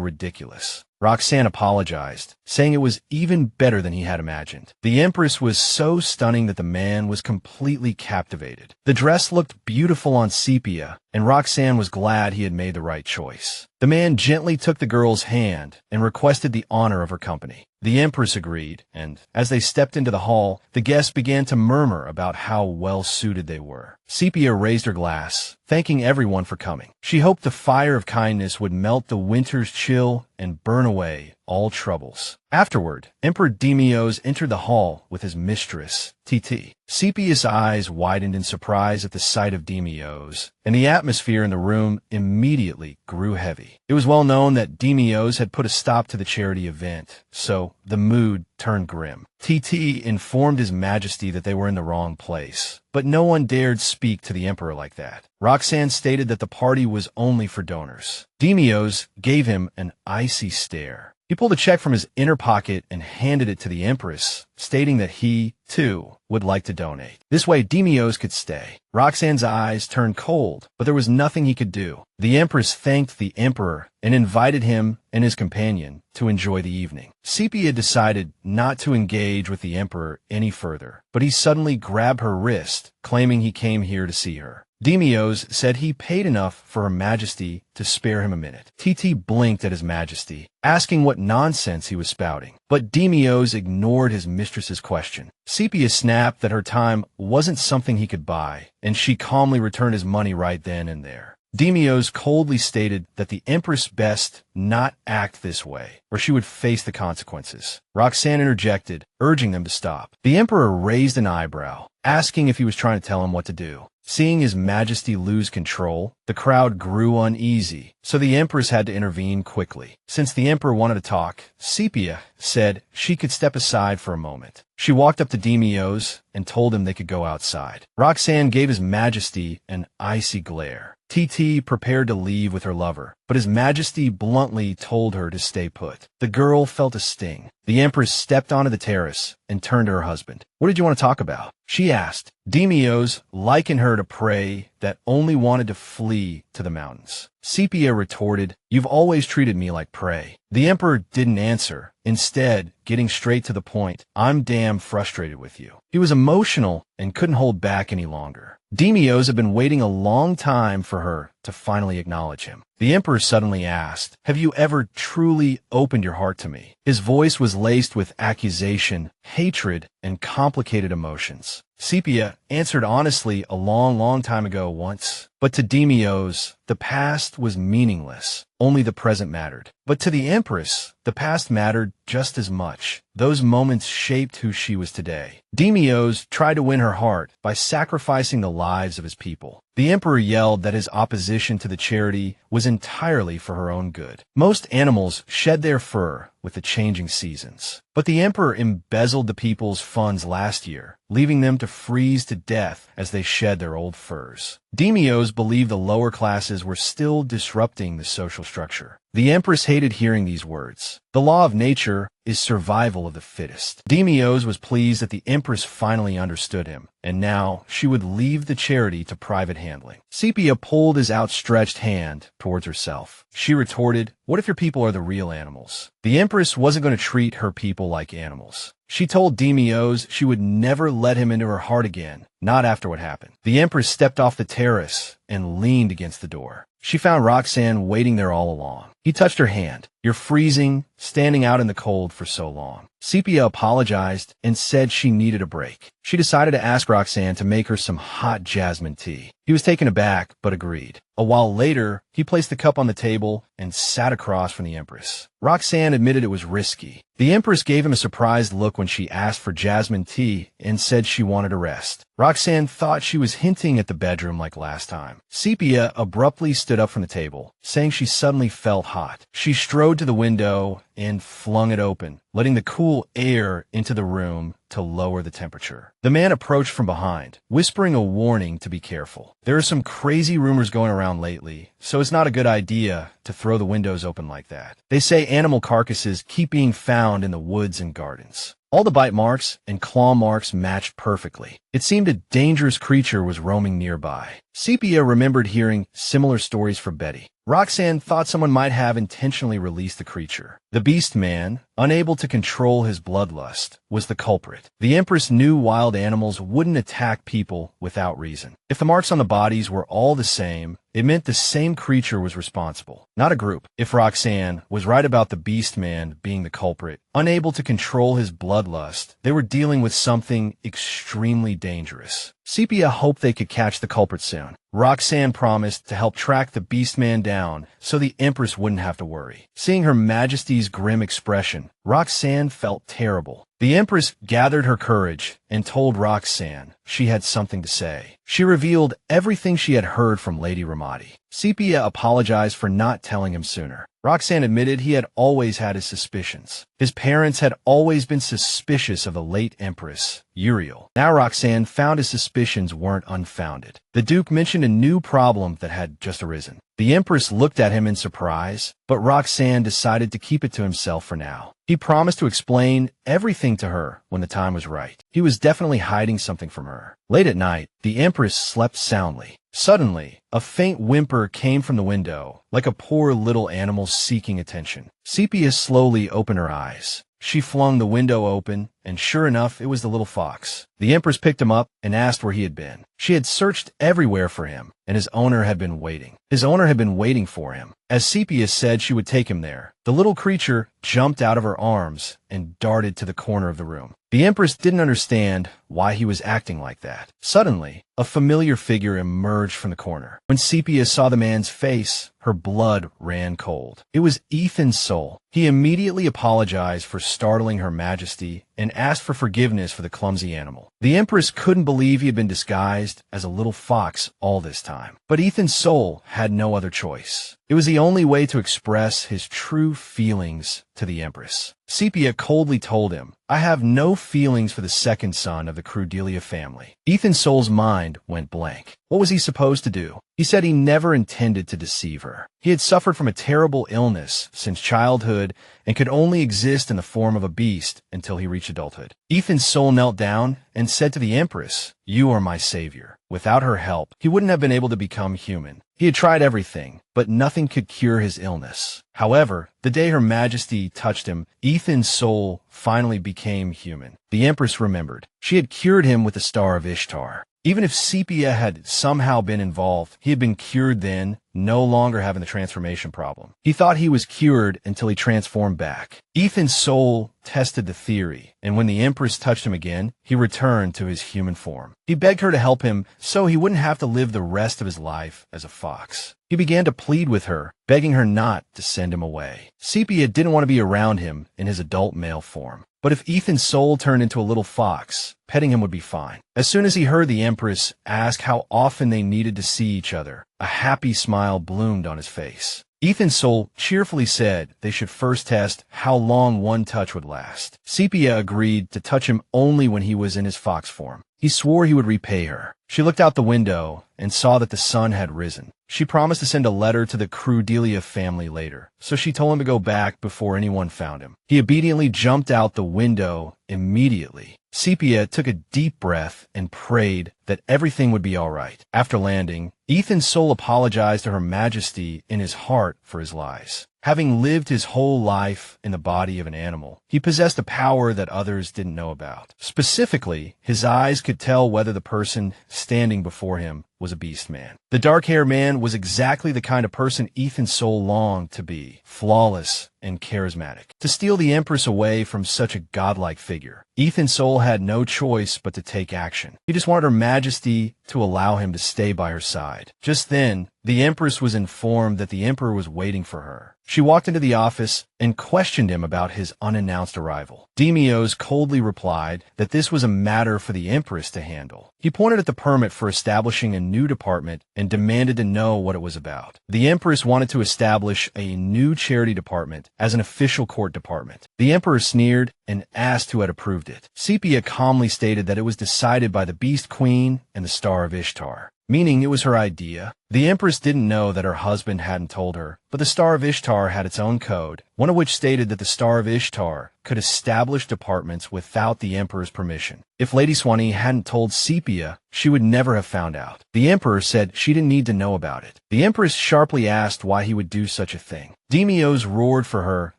ridiculous. Roxanne apologized, saying it was even better than he had imagined. The Empress was so stunning that the man was completely captivated. The dress looked beautiful on Sepia, and Roxanne was glad he had made the right choice. The man gently took the girl's hand and requested the honor of her company. The Empress agreed, and as they stepped into the hall, the guests began to murmur about how well-suited they were. Sepia raised her glass, thanking everyone for coming. She hoped the fire of kindness would melt the winter's chill and burn away all troubles. Afterward, Emperor Demios entered the hall with his mistress, Titia. Sepia's eyes widened in surprise at the sight of Demios, and the atmosphere in the room immediately grew heavy. It was well known that Demios had put a stop to the charity event, so the mood turned grim. Titia informed His Majesty that they were in the wrong place, but no one dared speak to the Emperor like that. Roxanne stated that the party was only for donors. Demios gave him an icy stare. He pulled a check from his inner pocket and handed it to the Empress, stating that he, too, would like to donate. This way, Demios could stay. Roxanne's eyes turned cold, but there was nothing he could do. The Empress thanked the Emperor and invited him and his companion to enjoy the evening. Sepia decided not to engage with the Emperor any further, but he suddenly grabbed her wrist, claiming he came here to see her. Demios said he paid enough for Her Majesty to spare him a minute. Titia blinked at His Majesty, asking what nonsense he was spouting. But Demios ignored his mistress's question. Sepia snapped that her time wasn't something he could buy, and she calmly returned his money right then and there. Demios coldly stated that the Empress best not act this way, or she would face the consequences. Roxanne interjected, urging them to stop. The Emperor raised an eyebrow, asking if he was trying to tell him what to do. Seeing His Majesty lose control, the crowd grew uneasy, so the Empress had to intervene quickly. Since the Emperor wanted to talk, Sepia said she could step aside for a moment. She walked up to Demios and told him they could go outside. Roxanne gave His Majesty an icy glare. Titia prepared to leave with her lover, but His Majesty bluntly told her to stay put. The girl felt a sting. The Empress stepped onto the terrace and turned to her husband. "What did you want to talk about?" she asked. Demios likened her to prey that only wanted to flee to the mountains. Sepia retorted, "You've always treated me like prey." The Emperor didn't answer, instead getting straight to the point. "I'm damn frustrated with you." He was emotional and couldn't hold back any longer. Demios had been waiting a long time for her to finally acknowledge him. The Emperor suddenly asked, "Have you ever truly opened your heart to me?" His voice was laced with accusation, hatred, and complicated emotions. Sepia answered honestly a long time ago once. But to Demios, the past was meaningless. Only the present mattered. But to the Empress, the past mattered just as much. Those moments shaped who she was today. Demios tried to win her heart by sacrificing the lives of his people. The Emperor yelled that his opposition to the charity was entirely for her own good. Most animals shed their fur with the changing seasons. But the Emperor embezzled the people's funds last year, leaving them to freeze to death as they shed their old furs. Demios believed the lower classes were still disrupting the social structure. The Empress hated hearing these words. The law of nature is survival of the fittest. Demios was pleased that the Empress finally understood him, and now she would leave the charity to private handling. Sepia pulled his outstretched hand towards herself. She retorted, "What if your people are the real animals?" The Empress wasn't going to treat her people like animals. She told Demios she would never let him into her heart again, not after what happened. The Empress stepped off the terrace and leaned against the door. She found Roxanne waiting there all along. He touched her hand. "You're freezing, standing out in the cold for so long." Sepia apologized and said she needed a break. She decided to ask Roxanne to make her some hot jasmine tea. He was taken aback, but agreed. A while later, he placed the cup on the table and sat across from the Empress. Roxanne admitted it was risky. The Empress gave him a surprised look when she asked for jasmine tea and said she wanted a rest. Roxanne thought she was hinting at the bedroom like last time. Sepia abruptly stood up from the table, saying she suddenly felt hot. She strode to the window and flung it open, letting the cool air into the room to lower the temperature. The man approached from behind, whispering a warning to be careful. "There are some crazy rumors going around lately, so it's not a good idea to throw the windows open like that. They say animal carcasses keep being found in the woods and gardens." All the bite marks and claw marks matched perfectly. It seemed a dangerous creature was roaming nearby. Sepia remembered hearing similar stories from Betty. Roxanne thought someone might have intentionally released the creature. The beast man, unable to control his bloodlust, was the culprit. The Empress knew wild animals wouldn't attack people without reason. If the marks on the bodies were all the same, it meant the same creature was responsible, not a group. If Roxanne was right about the beast man being the culprit, unable to control his bloodlust, they were dealing with something extremely dangerous. Sepia hoped they could catch the culprit soon. Roxanne promised to help track the beast man down so the Empress wouldn't have to worry. Seeing Her Majesty's grim expression, Roxanne felt terrible. The Empress gathered her courage and told Roxanne she had something to say. She revealed everything she had heard from Lady Ramadi. Sepia apologized for not telling him sooner. Roxanne admitted he had always had his suspicions. His parents had always been suspicious of the late Empress, Uriel. Now Roxanne found his suspicions weren't unfounded. The Duke mentioned a new problem that had just arisen. The Empress looked at him in surprise, but Roxanne decided to keep it to himself for now. He promised to explain everything to her when the time was right. He was definitely hiding something from her. Late at night, the Empress slept soundly. Suddenly, a faint whimper came from the window, like a poor little animal seeking attention. Sepia slowly opened her eyes. She flung the window open, and sure enough, it was the little fox. The Empress picked him up and asked where he had been. She had searched everywhere for him, and his owner had been waiting. His owner had been waiting for him. As Sepia said she would take him there, the little creature jumped out of her arms and darted to the corner of the room. The Empress didn't understand why he was acting like that. Suddenly, a familiar figure emerged from the corner. When Sepia saw the man's face, her blood ran cold. It was Ethan's soul. He immediately apologized for startling Her Majesty and asked for forgiveness for the clumsy animal. The Empress couldn't believe he had been disguised as a little fox all this time. But Ethan's soul had no other choice. It was the only way to express his true feelings to the Empress. Sepia coldly told him, "I have no feelings for the second son of the Crudelia family." Ethan's soul's mind went blank. What was he supposed to do? He said he never intended to deceive her. He had suffered from a terrible illness since childhood and could only exist in the form of a beast until he reached adulthood. Ethan's soul knelt down and said to the Empress, "You are my savior." Without her help, he wouldn't have been able to become human. He had tried everything, but nothing could cure his illness. However, the day Her Majesty touched him, Ethan's soul finally became human. The Empress remembered. She had cured him with the Star of Ishtar. Even if Sepia had somehow been involved, he had been cured then, no longer having the transformation problem. He thought he was cured until he transformed back. Ethan's soul tested the theory, and when the Empress touched him again, he returned to his human form. He begged her to help him so he wouldn't have to live the rest of his life as a fox. He began to plead with her, begging her not to send him away. Sepia didn't want to be around him in his adult male form. But if Ethan's soul turned into a little fox, petting him would be fine. As soon as he heard the Empress ask how often they needed to see each other, a happy smile bloomed on his face. Ethan's soul cheerfully said they should first test how long one touch would last. Sepia agreed to touch him only when he was in his fox form. He swore he would repay her. She looked out the window and saw that the sun had risen. She promised to send a letter to the Crudelia family later, so she told him to go back before anyone found him. He obediently jumped out the window immediately. Sepia took a deep breath and prayed that everything would be all right. After landing, Ethan's soul apologized to Her Majesty in his heart for his lies. Having lived his whole life in the body of an animal, he possessed a power that others didn't know about. Specifically, his eyes could tell whether the person standing before him was a beast man. The dark-haired man was exactly the kind of person Ethan's soul longed to be, flawless and charismatic. To steal the Empress away from such a godlike figure, Ethan's soul had no choice but to take action. He just wanted Her Majesty to allow him to stay by her side. Just then, the Empress was informed that the Emperor was waiting for her. She walked into the office and questioned him about his unannounced arrival. Demios coldly replied that this was a matter for the Empress to handle. He pointed at the permit for establishing a new department and demanded to know what it was about. The Empress wanted to establish a new charity department as an official court department. The Emperor sneered and asked who had approved it. Sepia calmly stated that it was decided by the Beast Queen and the Star of Ishtar, meaning it was her idea. The Empress didn't know that her husband hadn't told her, but the Star of Ishtar had its own code, one of which stated that the Star of Ishtar could establish departments without the Emperor's permission. If Lady Swanee hadn't told Sepia, she would never have found out. The Emperor said she didn't need to know about it. The Empress sharply asked why he would do such a thing. Demios roared for her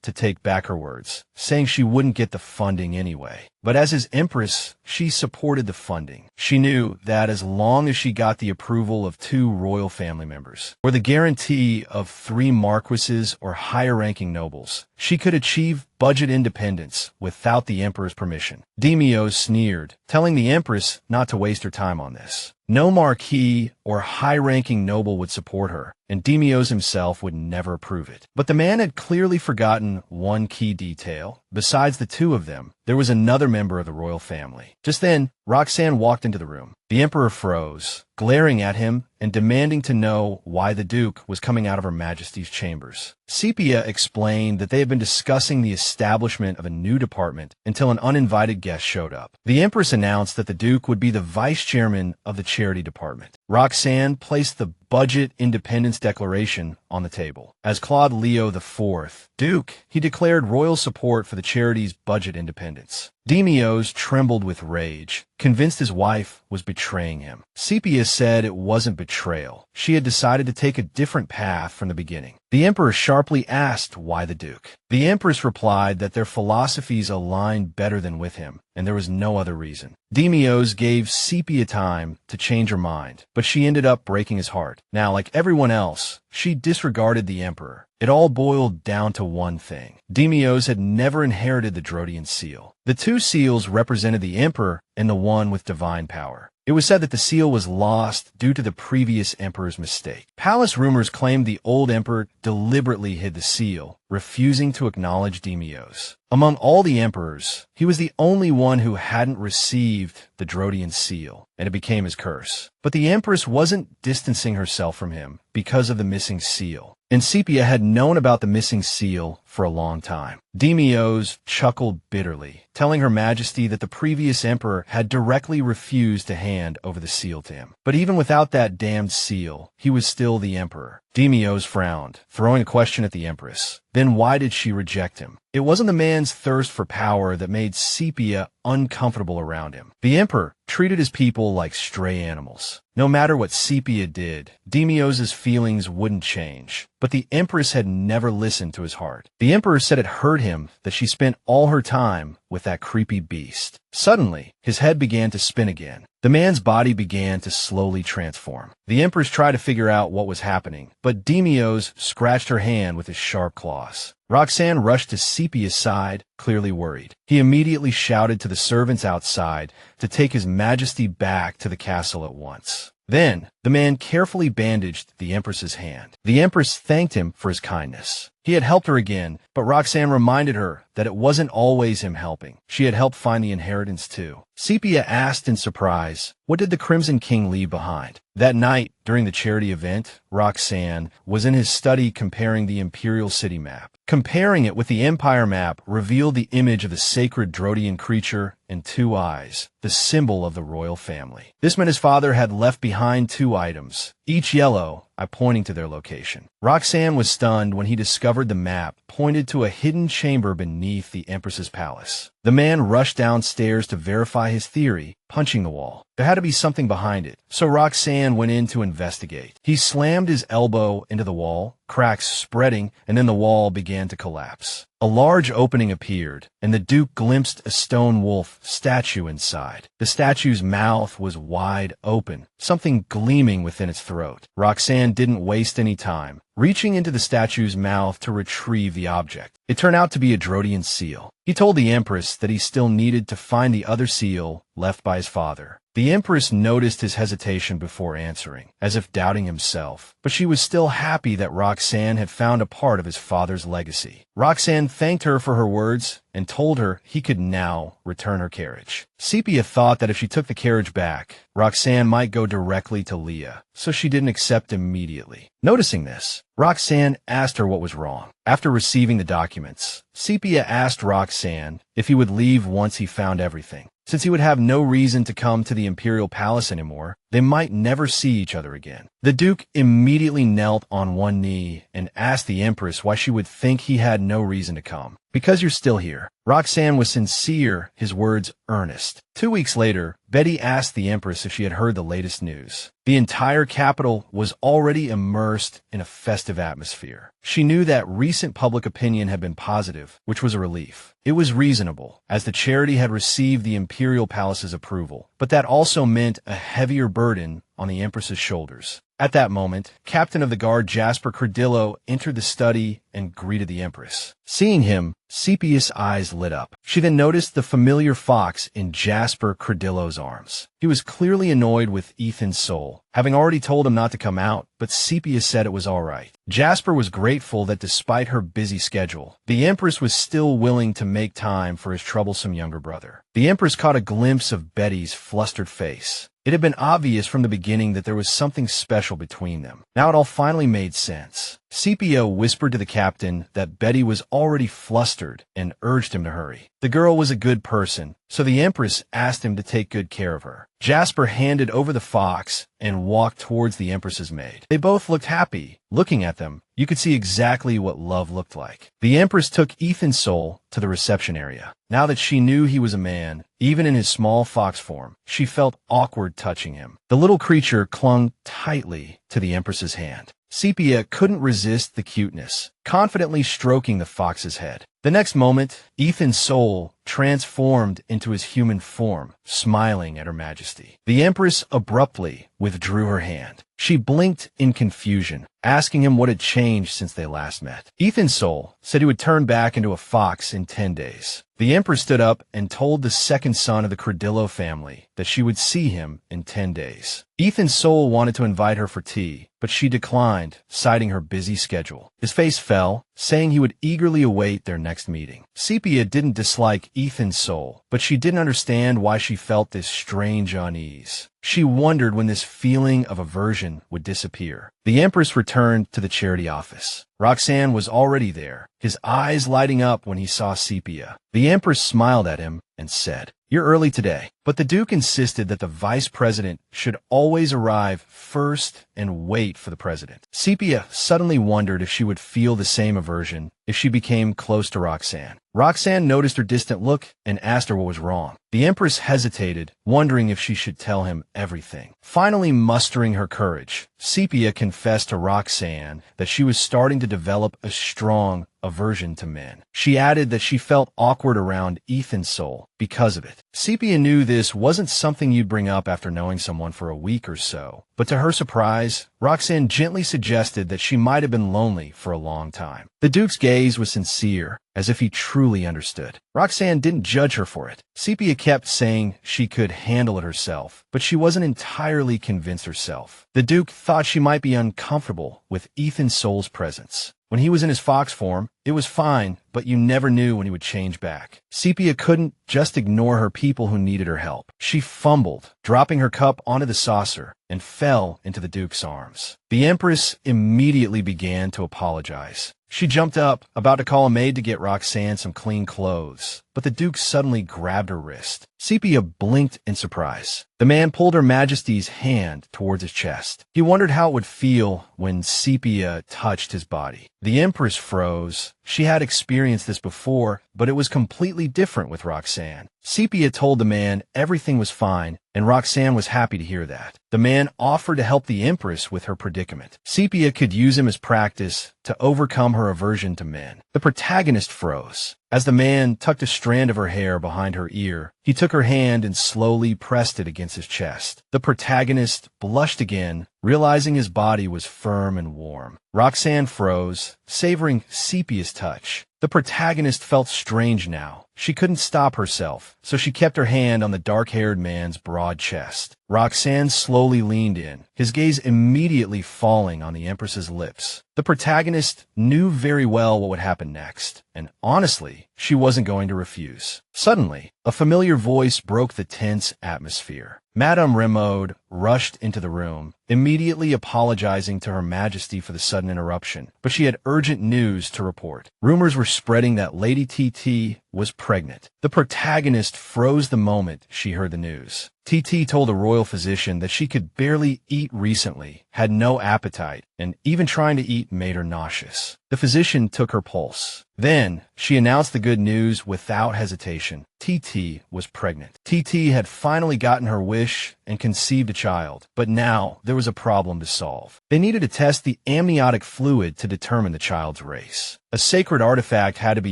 to take back her words, saying she wouldn't get the funding anyway. But as his Empress, she supported the funding. She knew that as long as she got the approval of 2 royal family members, or the guarantee of 3 marquises or higher-ranking nobles, she could achieve budget independence without the Emperor's permission. Demios sneered, telling the Empress not to waste her time on this. No marquis or high-ranking noble would support her, and Demios himself would never approve it. But the man had clearly forgotten one key detail. Besides the 2 of them, there was another member of the royal family. Just then, Roxanne walked into the room. The Emperor froze, glaring at him and demanding to know why the Duke was coming out of Her Majesty's chambers. Sepia explained that they had been discussing the establishment of a new department until an uninvited guest showed up. The Empress announced that the Duke would be the vice chairman of the charity department. Roxanne placed the Budget Independence Declaration on the table. As Claude Leo IV, Duke, he declared royal support for the charity's budget independence. Demios trembled with rage, convinced his wife was betraying him. Sepia said it wasn't betrayal. She had decided to take a different path from the beginning. The Emperor sharply asked why the Duke. The Empress replied that their philosophies aligned better than with him, and there was no other reason. Demios gave Sepia time to change her mind, but she ended up breaking his heart. Now, like everyone else, she disregarded the Emperor. It all boiled down to one thing. Demios had never inherited the Drodian seal. The two seals represented the Emperor and the one with divine power. It was said that the seal was lost due to the previous emperor's mistake. Palace rumors claimed the old emperor deliberately hid the seal, refusing to acknowledge Demios. Among all the emperors, he was the only one who hadn't received the Drodian seal, and it became his curse. But the Empress wasn't distancing herself from him because of the missing seal, and Sepia had known about the missing seal for a long time. Demios chuckled bitterly, telling Her Majesty that the previous emperor had directly refused to hand over the seal to him. But even without that damned seal, he was still the emperor. Demios frowned, throwing a question at the Empress. Then why did she reject him? It wasn't the man's thirst for power that made Sepia uncomfortable around him. The emperor treated his people like stray animals. No matter what Sepia did, Demios' feelings wouldn't change. But the Empress had never listened to his heart. The emperor said it hurt him that she spent all her time with that creepy beast. Suddenly, his head began to spin again. The man's body began to slowly transform. The Empress tried to figure out what was happening, but Demios scratched her hand with his sharp claws. Roxanne rushed to Sepia's side, clearly worried. He immediately shouted to the servants outside to take His Majesty back to the castle at once. Then, the man carefully bandaged the Empress's hand. The Empress thanked him for his kindness. He had helped her again, but Roxanne reminded her that it wasn't always him helping. She had helped find the inheritance too. Sepia asked in surprise, what did the Crimson King leave behind? That night, during the charity event, Roxanne was in his study comparing the Imperial City map. Comparing it with the Empire map revealed the image of the sacred Drodian creature and two eyes, the symbol of the royal family. This meant his father had left behind two items, each yellow, pointing to their location. Roxanne was stunned when he discovered the map pointed to a hidden chamber beneath the Empress's palace. The man rushed downstairs to verify his theory, punching the wall. There had to be something behind it, so Roxanne went in to investigate. He slammed his elbow into the wall, cracks spreading, and then the wall began to collapse. A large opening appeared, and the Duke glimpsed a stone wolf statue inside. The statue's mouth was wide open, something gleaming within its throat. Roxanne didn't waste any time, reaching into the statue's mouth to retrieve the object. It turned out to be a Drodian seal. He told the Empress that he still needed to find the other seal left by his father. The Empress noticed his hesitation before answering, as if doubting himself, but she was still happy that Roxanne had found a part of his father's legacy. Roxanne thanked her for her words and told her he could now return her carriage. Sepia thought that if she took the carriage back, Roxanne might go directly to Leah, so she didn't accept immediately. Noticing this, Roxanne asked her what was wrong. After receiving the documents, Sepia asked Roxanne if he would leave once he found everything. Since he would have no reason to come to the Imperial Palace anymore, they might never see each other again. The Duke immediately knelt on one knee and asked the Empress why she would think he had no reason to come. Because you're still here. Roxanne was sincere, his words earnest. 2 weeks later, Betty asked the Empress if she had heard the latest news. The entire capital was already immersed in a festive atmosphere. She knew that recent public opinion had been positive, which was a relief. It was reasonable, as the charity had received the Imperial Palace's approval, but that also meant a heavier burden on the Empress's shoulders. At that moment, Captain of the Guard Jasper Cardillo entered the study and greeted the Empress. Seeing him, Sepia's eyes lit up. She then noticed the familiar fox in Jasper Cardillo's arms. He was clearly annoyed with Ethan's soul, having already told him not to come out, but Sepia said it was all right. Jasper was grateful that despite her busy schedule, the Empress was still willing to make time for his troublesome younger brother. The Empress caught a glimpse of Betty's flustered face. It had been obvious from the beginning that there was something special between them. Now it all finally made sense. Sepia whispered to the captain that Betty was already flustered and urged him to hurry. The girl was a good person, so the Empress asked him to take good care of her. Jasper handed over the fox and walked towards the Empress's maid. They both looked happy. Looking at them, you could see exactly what love looked like. The Empress took Ethan's soul to the reception area. Now that she knew he was a man, even in his small fox form, she felt awkward touching him. The little creature clung tightly to the Empress's hand. Sepia couldn't resist the cuteness, confidently stroking the fox's head. The next moment, Ethan's soul transformed into his human form, smiling at Her Majesty. The Empress abruptly withdrew her hand. She blinked in confusion, asking him what had changed since they last met. Ethan's soul said he would turn back into a fox in 10 days. The Empress stood up and told the second son of the Credillo family that she would see him in 10 days. Ethan's soul wanted to invite her for tea, but she declined, citing her busy schedule. His face fell, saying he would eagerly await their next meeting. Sepia didn't dislike Ethan's soul, but she didn't understand why she felt this strange unease. She wondered when this feeling of aversion would disappear. The Empress returned to the charity office. Roxanne was already there, his eyes lighting up when he saw Sepia. The Empress smiled at him and said, "You're early today." But the Duke insisted that the Vice President should always arrive first and wait for the President. Sepia suddenly wondered if she would feel the same aversion if she became close to Roxanne. Roxanne noticed her distant look and asked her what was wrong. The Empress hesitated, wondering if she should tell him everything. Finally mustering her courage, Sepia confessed to Roxanne that she was starting to develop a strong aversion to men. She added that she felt awkward around Ethan's soul because of it. Sepia knew this wasn't something you'd bring up after knowing someone for a week or so, but to her surprise, Roxanne gently suggested that she might have been lonely for a long time. The Duke's gaze was sincere, as if he truly understood. Roxanne didn't judge her for it. Sepia kept saying she could handle it herself, but she wasn't entirely convinced herself. The Duke thought she might be uncomfortable with Ethan's soul's presence. When he was in his fox form, it was fine, but you never knew when he would change back. Sepia couldn't just ignore her people who needed her help. She fumbled, dropping her cup onto the saucer, and fell into the Duke's arms. The Empress immediately began to apologize. She jumped up, about to call a maid to get Roxanne some clean clothes, but the Duke suddenly grabbed her wrist. Sepia blinked in surprise. The man pulled Her Majesty's hand towards his chest. He wondered how it would feel when Sepia touched his body. The Empress froze. She had experienced this before, but it was completely different with Roxanne. Sepia told the man everything was fine, and Roxanne was happy to hear that. The man offered to help the Empress with her predicament. Sepia could use him as practice to overcome her aversion to men. The protagonist froze. As the man tucked a strand of her hair behind her ear, he took her hand and slowly pressed it against his chest. The protagonist blushed again, realizing his body was firm and warm. Roxanne froze, savoring Sepia's touch. The protagonist felt strange now. She couldn't stop herself, so she kept her hand on the dark-haired man's broad chest. Roxanne slowly leaned in, his gaze immediately falling on the Empress's lips. The protagonist knew very well what would happen next, and honestly, she wasn't going to refuse. Suddenly, a familiar voice broke the tense atmosphere. Madame Remoud rushed into the room, immediately apologizing to Her Majesty for the sudden interruption, but she had urgent news to report. Rumors were spreading that Lady Titia was pregnant. The protagonist froze the moment she heard the news. Titia told a royal physician that she could barely eat recently, had no appetite, and even trying to eat made her nauseous. The physician took her pulse. Then, she announced the good news without hesitation. Titia was pregnant. Titia had finally gotten her wish and conceived a child, but now there was a problem to solve. They needed to test the amniotic fluid to determine the child's race. A sacred artifact had to be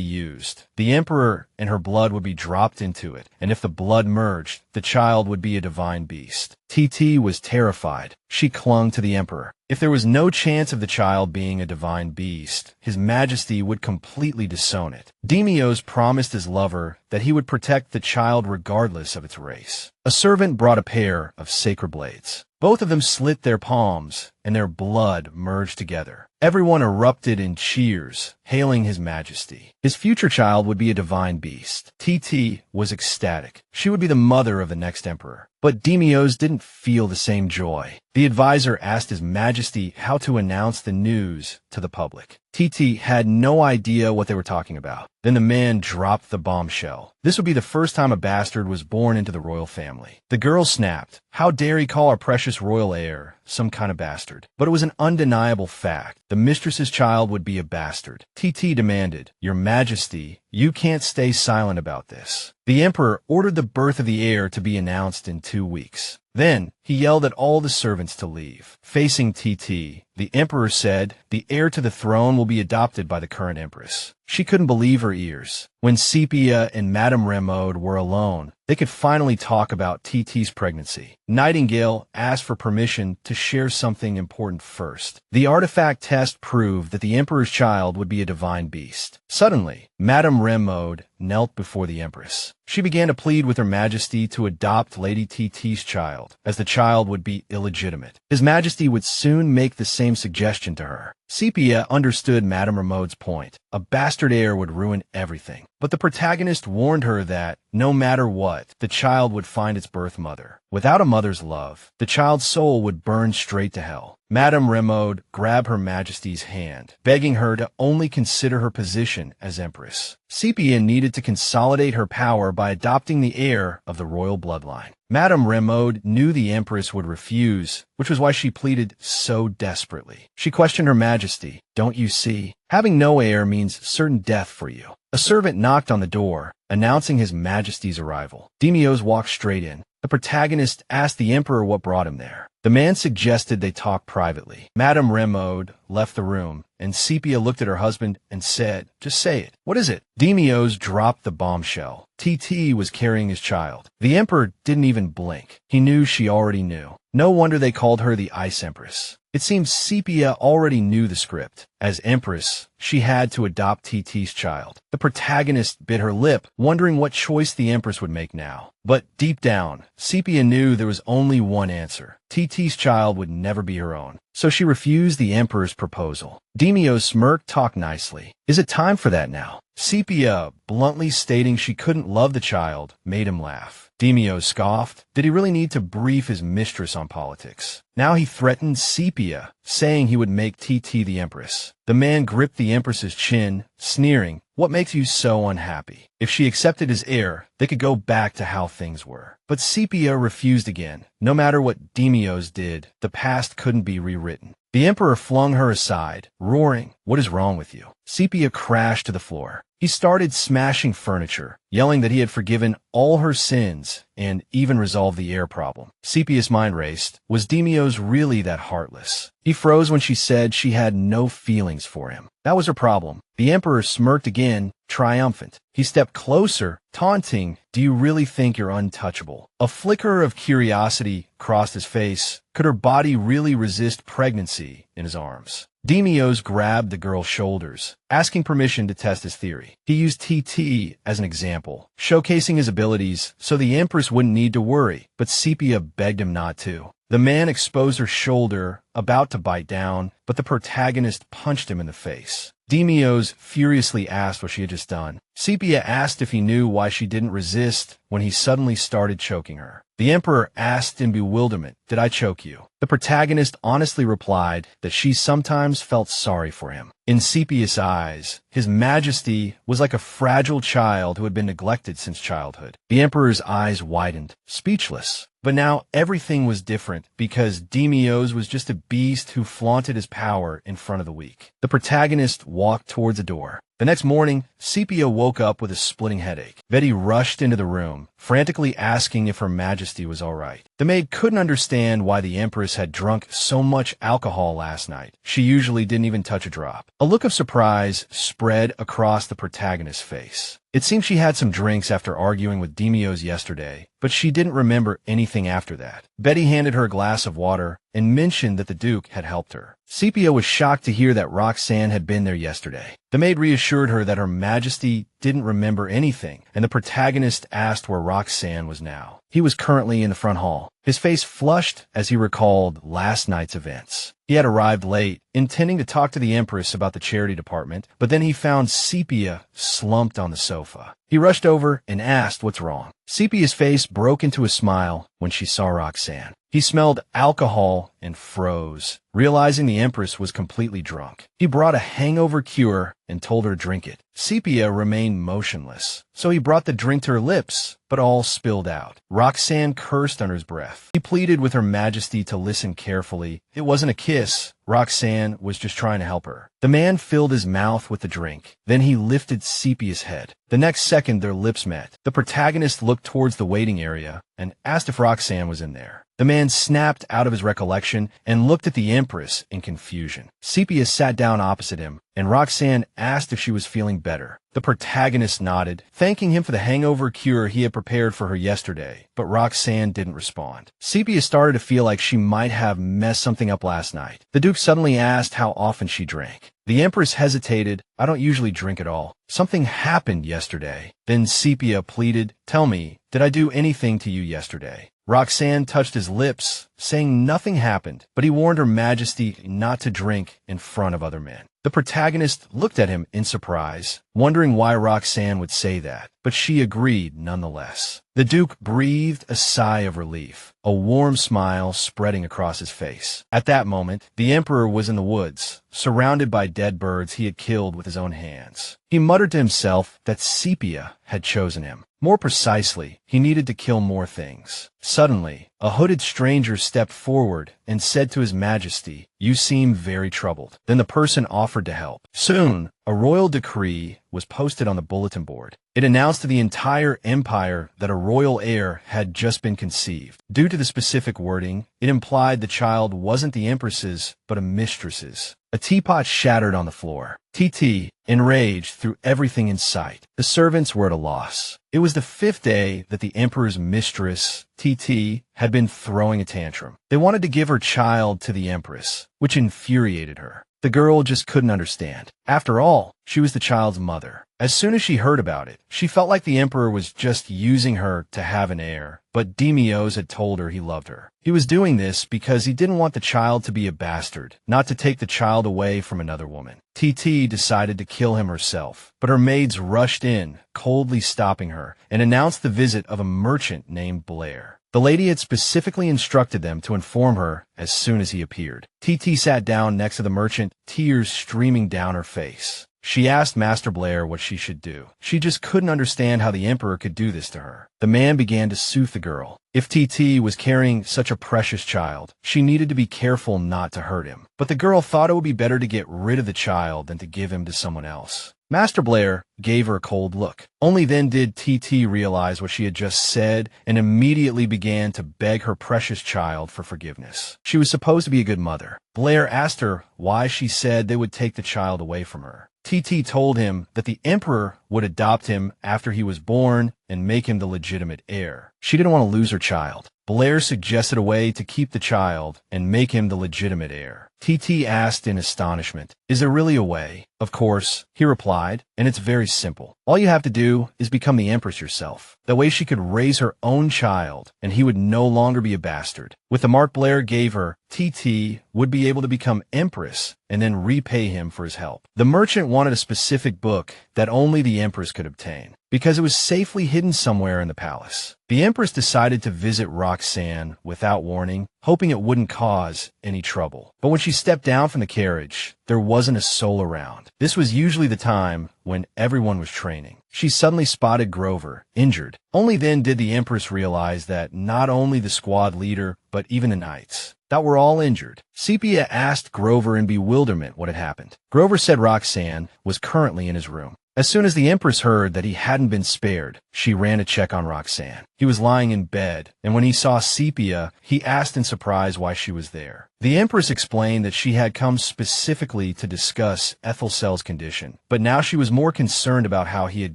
used. The Emperor and her blood would be dropped into it, and if the blood merged, the child would be a divine beast. Titia was terrified. She clung to the Emperor. If there was no chance of the child being a divine beast, His Majesty would completely disown it. Demios promised his lover that he would protect the child regardless of its race. A servant brought a pair of sacred blades. Both of them slit their palms, and their blood merged together. Everyone erupted in cheers, hailing His Majesty. His future child would be a divine beast. Titia was ecstatic. She would be the mother of the next emperor. But Demios didn't feel the same joy. The advisor asked His Majesty how to announce the news to the public. Titia had no idea what they were talking about. Then the man dropped the bombshell. This would be the first time a bastard was born into the royal family. The girl snapped. How dare he call our precious royal heir some kind of bastard? But it was an undeniable fact. The mistress's child would be a bastard. Titia demanded, "Your Majesty, you can't stay silent about this." The emperor ordered the birth of the heir to be announced in 2 weeks. Then he yelled at all the servants to leave. Facing Titia, the emperor said, "The heir to the throne will be adopted by the current empress." She couldn't believe her ears. When Sepia and Madame Remoud were alone, they could finally talk about Titi's pregnancy. Nightingale asked for permission to share something important first. The artifact test proved that the emperor's child would be a divine beast. Suddenly, Madame Remoud knelt before the empress. She began to plead with Her Majesty to adopt Lady Titi's child, as the child would be illegitimate. His Majesty would soon make the same suggestion to her. Sepia understood Madame Remoud's point. A bastard heir would ruin everything. But the protagonist warned her that, no matter what, the child would find its birth mother. Without a mother's love, the child's soul would burn straight to hell. Madame Remoud grabbed Her Majesty's hand, begging her to only consider her position as empress. Sepia needed to consolidate her power by adopting the heir of the royal bloodline. Madame Remoud knew the empress would refuse, which was why she pleaded so desperately. She questioned Her Majesty, "Don't you see? Having no heir means certain death for you." A servant knocked on the door, announcing His Majesty's arrival. Demios walked straight in. The protagonist asked the emperor what brought him there. The man suggested they talk privately. Madame Remoud left the room, and Sepia looked at her husband and said, "Just say it. What is it?" Demios dropped the bombshell. Titia was carrying his child. The emperor didn't even blink. He knew she already knew. No wonder they called her the Ice Empress. It seems Sepia already knew the script. As Empress, she had to adopt Titi's child. The protagonist bit her lip, wondering what choice the Empress would make now. But deep down, Sepia knew there was only one answer. Titi's child would never be her own. So she refused the Emperor's proposal. Demios smirked, "Talk nicely. Is it time for that now?" Sepia, bluntly stating she couldn't love the child, made him laugh. Demios scoffed. Did he really need to brief his mistress on politics? Now he threatened Sepia, saying he would make Titia the empress. The man gripped the empress's chin, sneering, "What makes you so unhappy?" If she accepted his heir, they could go back to how things were. But Sepia refused again. No matter what Demios did, the past couldn't be rewritten. The emperor flung her aside, roaring, "What is wrong with you?" Sepia crashed to the floor. He started smashing furniture, yelling that he had forgiven all her sins and even resolved the heir problem. Sepia's mind raced. Was Demios really that heartless? He froze when she said she had no feelings for him. That was her problem. The emperor smirked again, triumphant. He stepped closer, taunting, "Do you really think you're untouchable?" A flicker of curiosity crossed his face. Could her body really resist pregnancy in his arms? Demios grabbed the girl's shoulders, asking permission to test his theory. He used Titia as an example, showcasing his abilities so the Empress wouldn't need to worry, but Sepia begged him not to. The man exposed her shoulder, about to bite down, but the protagonist punched him in the face. Demios furiously asked what she had just done. Sepia asked if he knew why she didn't resist when he suddenly started choking her. The emperor asked in bewilderment, "Did I choke you?" The protagonist honestly replied that she sometimes felt sorry for him. In Sepia's eyes, His Majesty was like a fragile child who had been neglected since childhood. The emperor's eyes widened, speechless. But now everything was different because Demios was just a beast who flaunted his power in front of the weak. The protagonist walked towards the door. The next morning, Sepia woke up with a splitting headache. Betty rushed into the room, frantically asking if Her Majesty was all right. The maid couldn't understand why the Empress had drunk so much alcohol last night. She usually didn't even touch a drop. A look of surprise spread across the protagonist's face. It seemed she had some drinks after arguing with Demios yesterday, but she didn't remember anything after that. Betty handed her a glass of water and mentioned that the Duke had helped her. Sepia was shocked to hear that Roxanne had been there yesterday. The maid reassured her that Her Majesty didn't remember anything, and the protagonist asked where Roxanne was now. He was currently in the front hall. His face flushed as he recalled last night's events. He had arrived late, intending to talk to the Empress about the charity department, but then he found Sepia slumped on the sofa. He rushed over and asked what's wrong. Sepia's face broke into a smile when she saw Roxanne. He smelled alcohol and froze, realizing the Empress was completely drunk. He brought a hangover cure and told her to drink it. Sepia remained motionless, so he brought the drink to her lips, but all spilled out. Roxanne cursed under his breath. He pleaded with Her Majesty to listen carefully. It wasn't a kiss. Roxanne was just trying to help her. The man filled his mouth with the drink. Then he lifted Sepia's head. The next second, their lips met. The protagonist looked towards the waiting area and asked if Roxanne was in there. The man snapped out of his recollection and looked at the Empress in confusion. Sepia sat down opposite him, and Roxanne asked if she was feeling better. The protagonist nodded, thanking him for the hangover cure he had prepared for her yesterday, but Roxanne didn't respond. Sepia started to feel like she might have messed something up last night. The Duke suddenly asked how often she drank. The Empress hesitated. I don't usually drink at all. Something happened yesterday. Then Sepia pleaded, tell me, did I do anything to you yesterday? Roxanne touched his lips, saying nothing happened, but he warned Her Majesty not to drink in front of other men. The protagonist looked at him in surprise, wondering why Roxanne would say that, but she agreed nonetheless. The Duke breathed a sigh of relief, a warm smile spreading across his face. At that moment, the Emperor was in the woods, surrounded by dead birds he had killed with his own hands. He muttered to himself that Sepia had chosen him. More precisely, he needed to kill more things. Suddenly, a hooded stranger stepped forward and said to His Majesty, you seem very troubled. Then the person offered to help. Soon, a royal decree was posted on the bulletin board. It announced to the entire empire that a royal heir had just been conceived. Due to the specific wording, it implied the child wasn't the Empress's, but a Mistress's. A teapot shattered on the floor. Titia, enraged, threw everything in sight. The servants were at a loss. It was the 5th day that the Emperor's mistress, Titia, had been throwing a tantrum. They wanted to give her child to the Empress, which infuriated her. The girl just couldn't understand. After all, she was the child's mother. As soon as she heard about it, she felt like the Emperor was just using her to have an heir, but Demios had told her he loved her. He was doing this because he didn't want the child to be a bastard, not to take the child away from another woman. Titia decided to kill him herself, but her maids rushed in, coldly stopping her, and announced the visit of a merchant named Blair. The lady had specifically instructed them to inform her as soon as he appeared. Titia sat down next to the merchant, tears streaming down her face. She asked Master Blair what she should do. She just couldn't understand how the Emperor could do this to her. The man began to soothe the girl. If Titia was carrying such a precious child, she needed to be careful not to hurt him. But the girl thought it would be better to get rid of the child than to give him to someone else. Master Blair gave her a cold look. Only then did Titia realize what she had just said and immediately began to beg her precious child for forgiveness. She was supposed to be a good mother. Blair asked her why she said they would take the child away from her. Titia told him that the Emperor would adopt him after he was born and make him the legitimate heir. She didn't want to lose her child. Blair suggested a way to keep the child and make him the legitimate heir. Titia asked in astonishment, is there really a way? Of course, he replied, and it's very simple. All you have to do is become the Empress yourself. That way she could raise her own child, and he would no longer be a bastard. With the mark Blair gave her, Titia would be able to become Empress and then repay him for his help. The merchant wanted a specific book that only the Empress could obtain, because it was safely hidden somewhere in the palace. The Empress decided to visit Roxanne without warning, hoping it wouldn't cause any trouble. But when she stepped down from the carriage, there wasn't a soul around. This was usually the time when everyone was training. She suddenly spotted Grover, injured. Only then did the Empress realize that not only the squad leader, but even the knights, that were all injured. Sepia asked Grover in bewilderment what had happened. Grover said Roxanne was currently in his room. As soon as the Empress heard that he hadn't been spared, she ran to check on Roxanne. He was lying in bed, and when he saw Sepia, he asked in surprise why she was there. The Empress explained that she had come specifically to discuss Ethelcel's condition, but now she was more concerned about how he had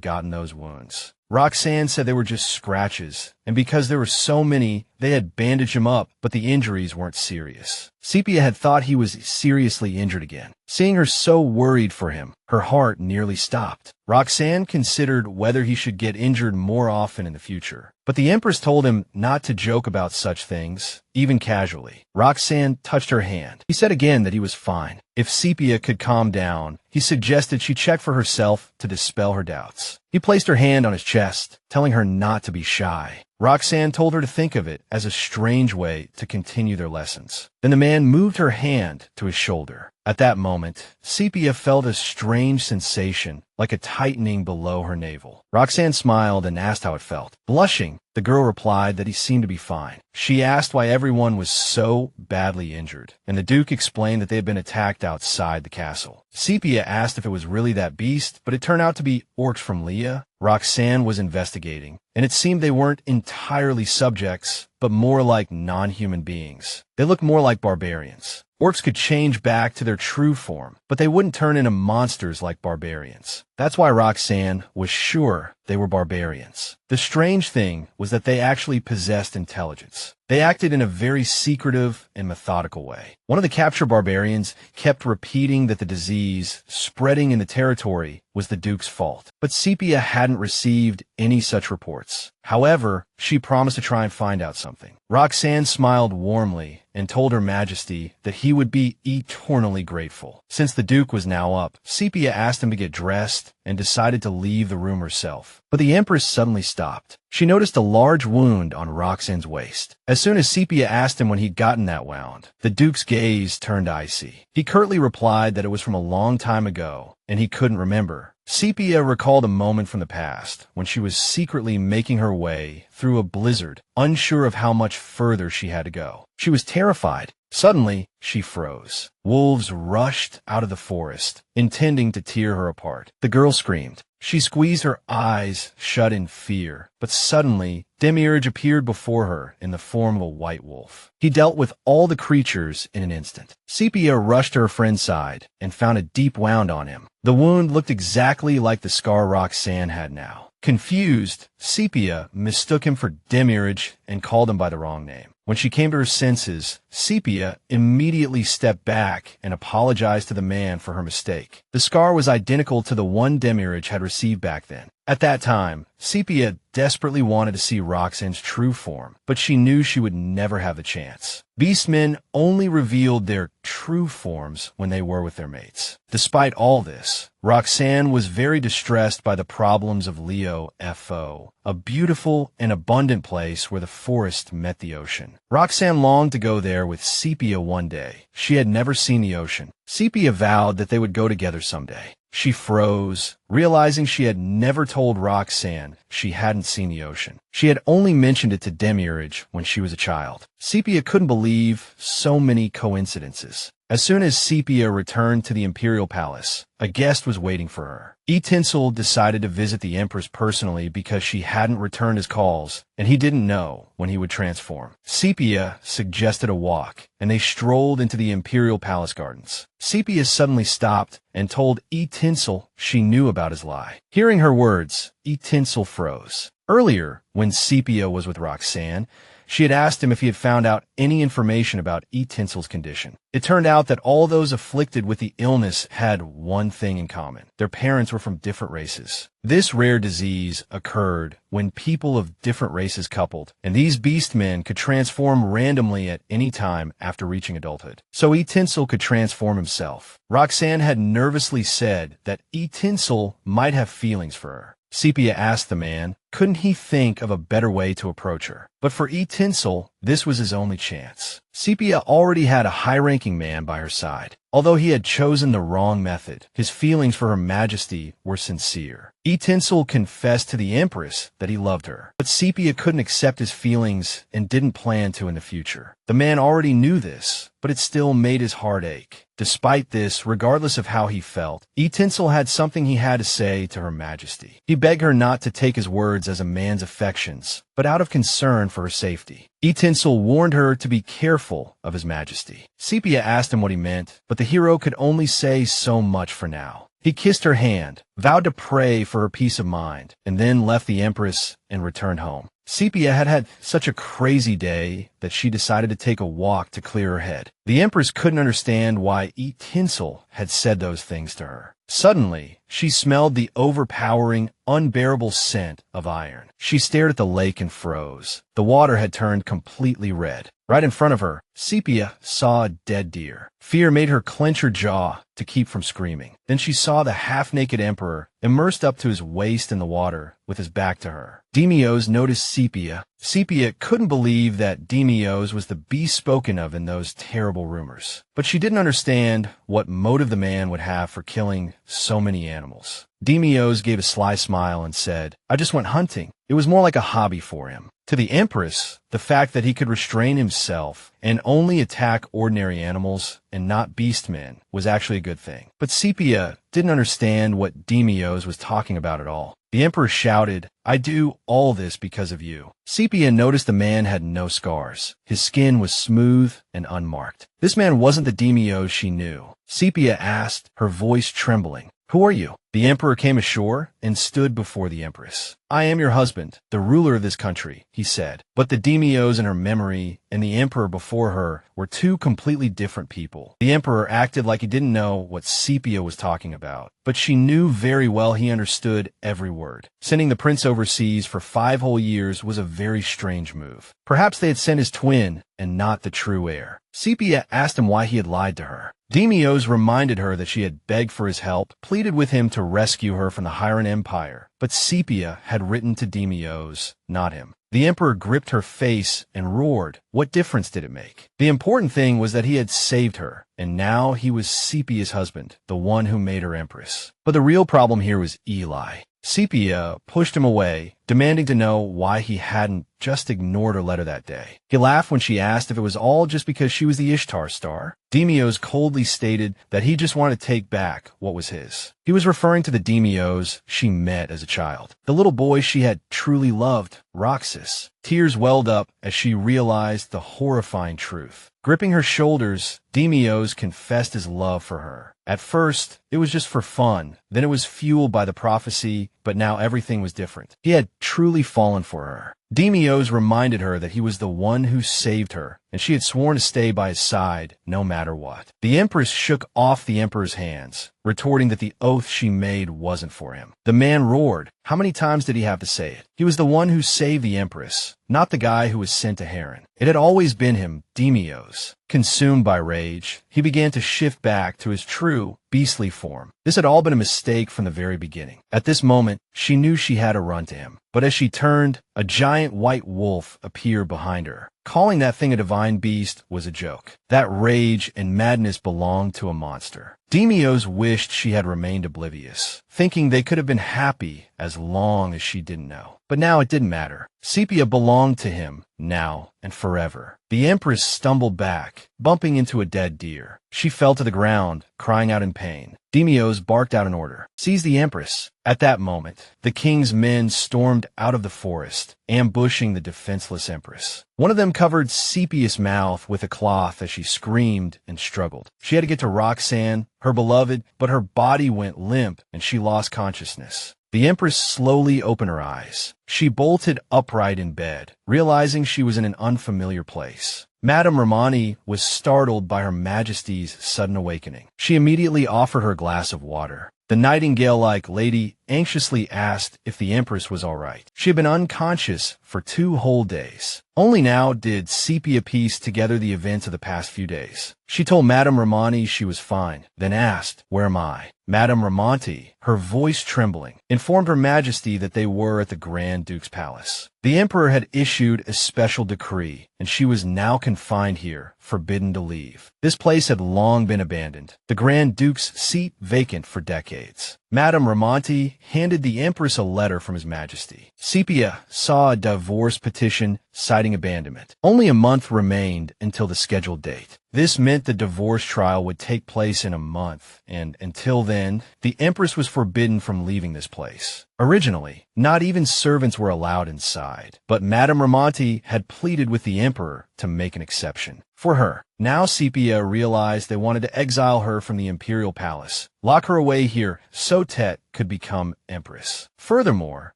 gotten those wounds. Roxanne said they were just scratches, and because there were so many, they had bandaged him up, but the injuries weren't serious. Sepia had thought he was seriously injured again. Seeing her so worried for him, her heart nearly stopped. Roxanne considered whether he should get injured more often in the future, but the Empress told him not to joke about such things, even casually. Roxanne touched her hand. He said again that he was fine. If Sepia could calm down, he suggested she check for herself to dispel her doubts. He placed her hand on his chest, telling her not to be shy. Roxanne told her to think of it as a strange way to continue their lessons. Then the man moved her hand to his shoulder. At that moment, Sepia felt a strange sensation, like a tightening below her navel. Roxanne smiled and asked how it felt. Blushing, the girl replied that he seemed to be fine. She asked why everyone was so badly injured, and the Duke explained that they had been attacked outside the castle. Sepia asked if it was really that beast, but it turned out to be orcs from Leah. Roxanne was investigating, and it seemed they weren't entirely subjects, but more like non-human beings. They looked more like barbarians. Orcs could change back to their true form, but they wouldn't turn into monsters like barbarians. That's why Roxanne was sure they were barbarians. The strange thing was that they actually possessed intelligence. They acted in a very secretive and methodical way. One of the captured barbarians kept repeating that the disease spreading in the territory was the Duke's fault, but Sepia hadn't received any such reports. However, she promised to try and find out something. Roxanne smiled warmly and told Her Majesty that he would be eternally grateful. Since the Duke was now up, Sepia asked him to get dressed and decided to leave the room herself. But the Empress suddenly stopped. She noticed a large wound on Roxanne's waist. As soon as Sepia asked him when he'd gotten that wound, the Duke's gaze turned icy. He curtly replied that it was from a long time ago, and he couldn't remember. Sepia recalled a moment from the past when she was secretly making her way through a blizzard, unsure of how much further she had to go. She was terrified. Suddenly, she froze. Wolves rushed out of the forest, intending to tear her apart. The girl screamed. She squeezed her eyes shut in fear, but suddenly, Demios appeared before her in the form of a white wolf. He dealt with all the creatures in an instant. Sepia rushed to her friend's side and found a deep wound on him. The wound looked exactly like the scar Roxanne had now. Confused, Sepia mistook him for Demios and called him by the wrong name. When she came to her senses, Sepia immediately stepped back and apologized to the man for her mistake. The scar was identical to the one Demios had received back then. At that time, Sepia desperately wanted to see Roxanne's true form, but she knew she would never have the chance. Beastmen only revealed their true forms when they were with their mates. Despite all this, Roxanne was very distressed by the problems of Leo Fo, a beautiful and abundant place where the forest met the ocean. Roxanne longed to go there with Sepia one day. She had never seen the ocean. Sepia vowed that they would go together someday. She froze, realizing she had never told Roxanne she hadn't seen the ocean. She had only mentioned it to Demios when she was a child. Sepia couldn't believe so many coincidences. As soon as Sepia returned to the Imperial Palace, a guest was waiting for her. Titia decided to visit the Empress personally because she hadn't returned his calls, and he didn't know when he would transform. Sepia suggested a walk, and they strolled into the Imperial Palace gardens. Sepia suddenly stopped and told Titia she knew about his lie. Hearing her words, Titia froze. Earlier, when Sepia was with Roxanne, she had asked him if he had found out any information about Titia's condition. It turned out that all those afflicted with the illness had one thing in common. Their parents were from different races. This rare disease occurred when people of different races coupled, and these beastmen could transform randomly at any time after reaching adulthood. So Titia could transform himself. Roxanne had nervously said that Titia might have feelings for her. Sepia asked the man, couldn't he think of a better way to approach her? But for Titia, this was his only chance. Sepia already had a high-ranking man by her side. Although he had chosen the wrong method, his feelings for Her Majesty were sincere. Titia confessed to the Empress that he loved her, but Sepia couldn't accept his feelings and didn't plan to in the future. The man already knew this, but it still made his heart ache. Despite this, regardless of how he felt, Titia had something he had to say to Her Majesty. He begged her not to take his words as a man's affections, but out of concern for her safety. Titia warned her to be careful of His Majesty. Sepia asked him what he meant, but the hero could only say so much for now. He kissed her hand, vowed to pray for her peace of mind, and then left the Empress and returned home. Sepia had had such a crazy day that she decided to take a walk to clear her head. The Empress couldn't understand why Eat Tinsel had said those things to her. Suddenly, she smelled the overpowering, unbearable scent of iron. She stared at the lake and froze. The water had turned completely red. Right in front of her, Sepia saw a dead deer. Fear made her clench her jaw to keep from screaming. Then she saw the half-naked emperor immersed up to his waist in the water with his back to her. Demios noticed Sepia. Sepia couldn't believe that Demios was the beast spoken of in those terrible rumors. But she didn't understand what motive the man would have for killing so many animals. Demios gave a sly smile and said, "I just went hunting. It was more like a hobby for him." To the Empress, the fact that he could restrain himself and only attack ordinary animals and not beastmen was actually a good thing. But Sepia didn't understand what Demios was talking about at all. The Emperor shouted, "I do all this because of you." Sepia noticed the man had no scars. His skin was smooth and unmarked. This man wasn't the Demios she knew. Sepia asked, her voice trembling, "Who are you?" The Emperor came ashore and stood before the Empress. "I am your husband, the ruler of this country," he said. But the Demios in her memory and the Emperor before her were two completely different people. The Emperor acted like he didn't know what Sepia was talking about, but she knew very well he understood every word. Sending the prince overseas for 5 whole years was a very strange move. Perhaps they had sent his twin and not the true heir. Sepia asked him why he had lied to her. Demios reminded her that she had begged for his help, pleaded with him to rescue her from the Hyran Empire, but Sepia had written to Demios, not him. The Emperor gripped her face and roared. What difference did it make? The important thing was that he had saved her, and now he was Sepia's husband, the one who made her Empress. But the real problem here was Eli. Sepia pushed him away, demanding to know why he hadn't just ignored her letter that day. He laughed when she asked if it was all just because she was the Ishtar star. Demios coldly stated that he just wanted to take back what was his. He was referring to the Demios she met as a child, the little boy she had truly loved, Roxas. Tears welled up as she realized the horrifying truth. Gripping her shoulders, Demios confessed his love for her. At first, it was just for fun. Then it was fueled by the prophecy, but now everything was different. He had truly fallen for her. Demios reminded her that he was the one who saved her, and she had sworn to stay by his side no matter what. The Empress shook off the Emperor's hands, retorting that the oath she made wasn't for him. The man roared. How many times did he have to say it? He was the one who saved the Empress, not the guy who was sent to Hyran. It had always been him, Demios. Consumed by rage, he began to shift back to his true, beastly form. This had all been a mistake from the very beginning. At this moment, she knew she had to run to him. But as she turned, a giant white wolf appeared behind her. Calling that thing a divine beast was a joke. That rage and madness belonged to a monster. Demios wished she had remained oblivious, thinking they could have been happy as long as she didn't know. But now it didn't matter. Sepia belonged to him, now and forever. The Empress stumbled back, bumping into a dead deer. She fell to the ground, crying out in pain. Demios barked out an order. "Seize the Empress." At that moment, the king's men stormed out of the forest, ambushing the defenseless Empress. One of them covered Sepia's mouth with a cloth as she screamed and struggled. She had to get to Roxanne, her beloved, but her body went limp and she lost consciousness. The Empress slowly opened her eyes. She bolted upright in bed, realizing she was in an unfamiliar place. Madame Romani was startled by Her Majesty's sudden awakening. She immediately offered her a glass of water. The nightingale-like lady anxiously asked if the Empress was all right. She had been unconscious for 2 whole days. Only now did Sepia piece together the events of the past few days. She told Madame Romani she was fine, then asked, "Where am I?" Madame Romani, her voice trembling, informed Her Majesty that they were at the Grand Duke's palace. The Emperor had issued a special decree, and she was now confined here, forbidden to leave. This place had long been abandoned, the Grand Duke's seat vacant for decades. Madame Romani handed the Empress a letter from His Majesty. Sepia saw a divorce petition citing abandonment. Only a month remained until the scheduled date. This meant the divorce trial would take place in a month, and until then, the Empress was forbidden from leaving this place. Originally, not even servants were allowed inside, but Madame Romani had pleaded with the Emperor to make an exception. for her. Now Sepia realized they wanted to exile her from the imperial palace, lock her away here so Tet could become empress. Furthermore,